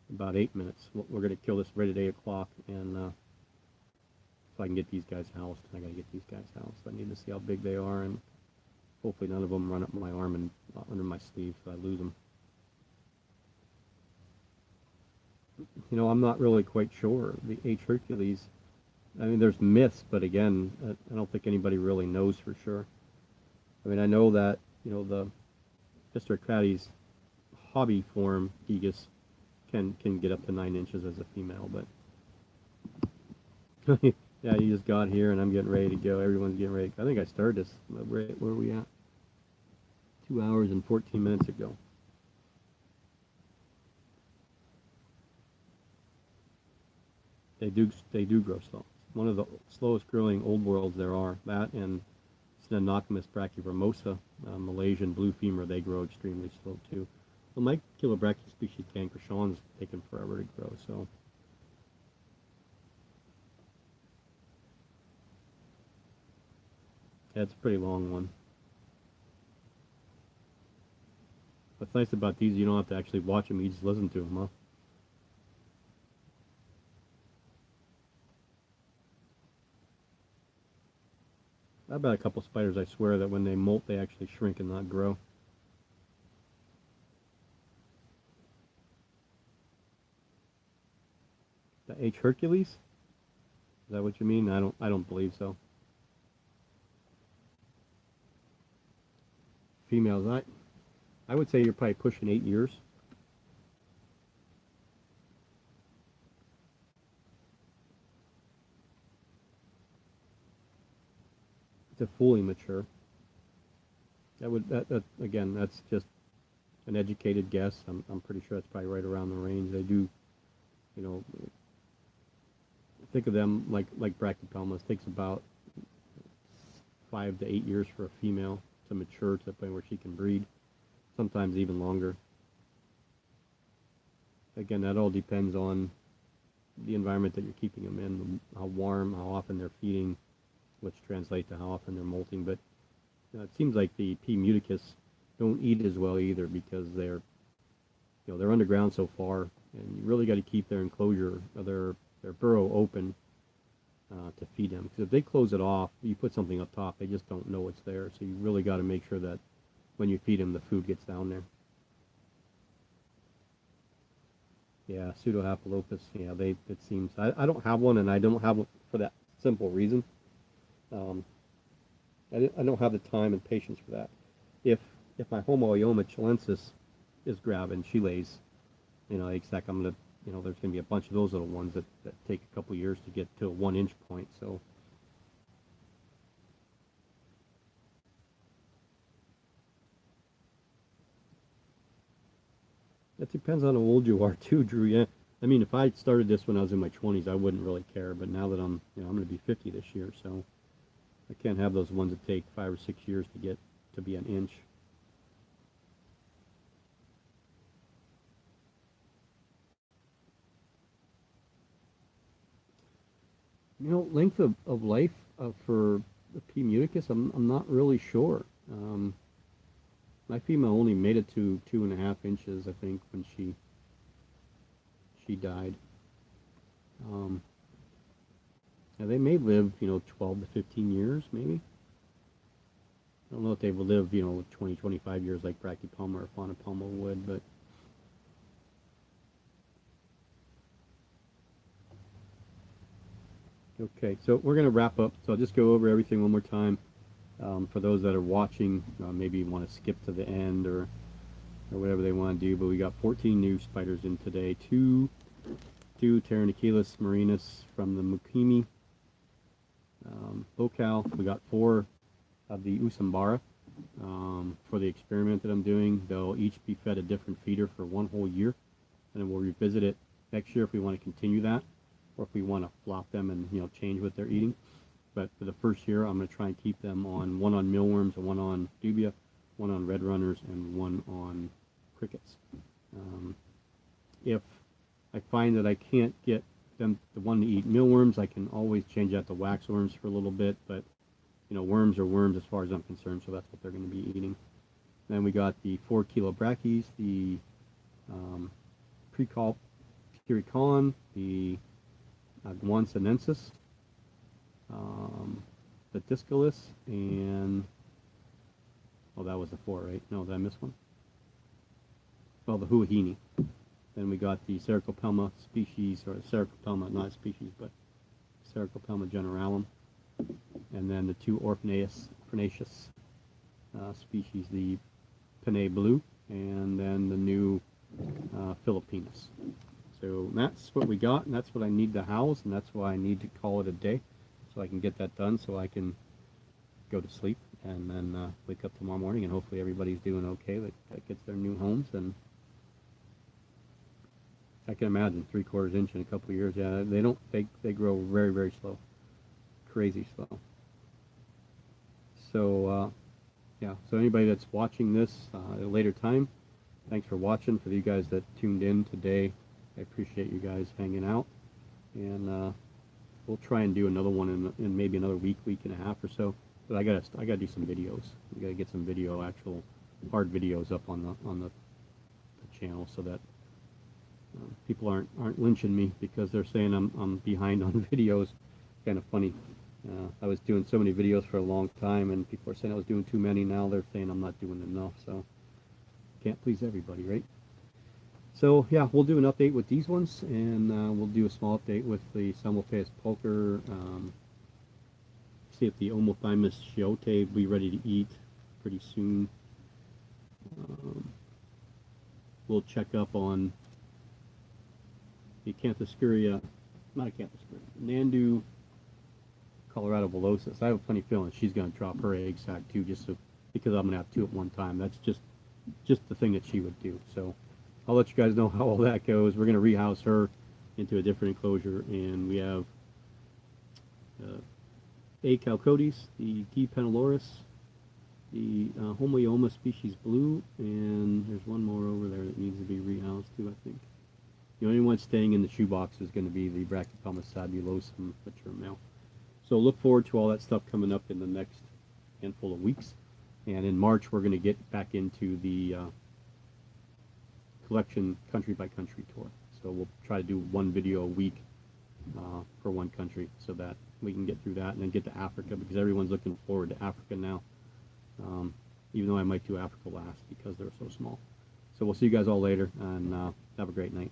about 8 minutes. We're gonna kill this right at 8 o'clock, and so I can get these guys housed. I gotta get these guys housed. I need to see how big they are, and hopefully none of them run up my arm and under my sleeve so I lose them. I'm not really quite sure. The H. Hercules, I mean, there's myths, but again, I don't think anybody really knows for sure. I mean, I know that, the Hysterocrates hobby form, Gigas, can get up to 9 inches as a female, but yeah, you just got here and I'm getting ready to go. Everyone's getting ready. I think I started this, where are we at? 2 hours and 14 minutes ago. They do grow slow. One of the slowest growing old worlds there are. That and Ctenocomus brachyramosa, Malaysian blue femur, they grow extremely slow too. The Mycolobrachys species Cancrochon's taken forever to grow. So yeah, it's a pretty long one. What's nice about these, you don't have to actually watch them; you just listen to them, huh? I've got a couple spiders, I swear, that when they molt, they actually shrink and not grow. The H. Hercules, that what you mean? I don't believe so. Females, I would say you're probably pushing 8 years. To fully mature. That again, that's just an educated guess. I'm pretty sure that's probably right around the range. They do, you know, think of them like brachypelmas. It takes about 5 to 8 years for a female to mature to the point where she can breed. Sometimes even longer. Again, that all depends on the environment that you're keeping them in, how warm, how often they're feeding, which translates to how often they're molting. But it seems like the P. muticus don't eat as well either because they're underground so far, and you really got to keep their enclosure, their burrow open to feed them. Because if they close it off, you put something up top, they just don't know it's there. So you really got to make sure that when you feed them, the food gets down there. Yeah, pseudohapalopus. Yeah, it seems I don't have one, and I don't have one for that simple reason. Um, I don't have the time and patience for that. If if my Homoioma chilensis is gravid, she lays, eggs sac, I'm gonna, there's gonna be a bunch of those little ones that take a couple years to get to a 1 inch point. So it depends on how old you are too, Drew. Yeah, I mean, if I started this when I was in my 20s, I wouldn't really care. But now that I'm gonna be 50 this year, so I can't have those ones that take 5 or 6 years to get to be an inch. Length of life for the P. muticus, I'm not really sure. My female only made it to 2.5 inches, I think, when she died. Um, yeah, they may live, 12 to 15 years, maybe. I don't know if they would live, 20, 25 years like Brachypelma or Faunopelma would, but okay. So we're going to wrap up. So I'll just go over everything one more time. For those that are watching, maybe you want to skip to the end or whatever they want to do, but we got 14 new spiders in today. Two Pteranachilus marinus from the Mukimi locale. We got 4 of the Usambara. For the experiment that I'm doing, they'll each be fed a different feeder for 1 whole year, and then we'll revisit it next year if we want to continue that, or if we want to flop them and change what they're eating. But for the first year, I'm going to try and keep them on one on mealworms, and one on dubia, one on red runners, and one on crickets. If I find that I can't get them the one to eat mealworms, I can always change that to waxworms for a little bit. But worms are worms as far as I'm concerned, so that's what they're going to be eating. Then we got the 4 kilo brackies, the Precol Puricon, the Guansinensis, the Discalus, and that was the 4, right? No, did I miss one? Well, the Huahini. Then we got the Sericopelma species, or Sericopelma, not a species, but Sericopelma generalum. And then the 2 orphanaceous species, the Panay blue, and then the new Philippinus. So that's what we got, and that's what I need to house, and that's why I need to call it a day, so I can get that done, so I can go to sleep, and then wake up tomorrow morning, and hopefully everybody's doing okay that gets their new homes. And I can imagine 3/4 inch in a couple of years. Yeah, they grow very, very slow, crazy slow. So yeah, so anybody that's watching this at a later time, thanks for watching. For you guys that tuned in today, I appreciate you guys hanging out, and we'll try and do another one in maybe another week and a half or so. But I gotta do some videos. We gotta get some actual hard videos up on the channel, so that people aren't lynching me because they're saying I'm behind on videos. Kind of funny. I was doing so many videos for a long time, and people are saying I was doing too many. Now they're saying I'm not doing enough. So can't please everybody, right? So yeah, we'll do an update with these ones, and we'll do a small update with the Simultaneous Poker. See if the Omothymus chiote will be ready to eat pretty soon. Um, we'll check up on the Acanthoscuria, not Acanthoscuria, Nandu Colorado velocis. I have a funny feeling she's going to drop her egg sac too, just so, because I'm going to have two at one time. That's just the thing that she would do. So I'll let you guys know how all that goes. We're going to rehouse her into a different enclosure, and we have A. calcodes, the D. penaloris, the Homoioma species blue, and there's one more over there that needs to be rehoused too, I think. The only one staying in the shoebox is going to be the Brachypelma sabulosum mature male. So look forward to all that stuff coming up in the next handful of weeks. And in March, we're going to get back into the collection country by country tour. So we'll try to do one video a week for one country so that we can get through that and then get to Africa, because everyone's looking forward to Africa now. Even though I might do Africa last because they're so small. So we'll see you guys all later, and have a great night.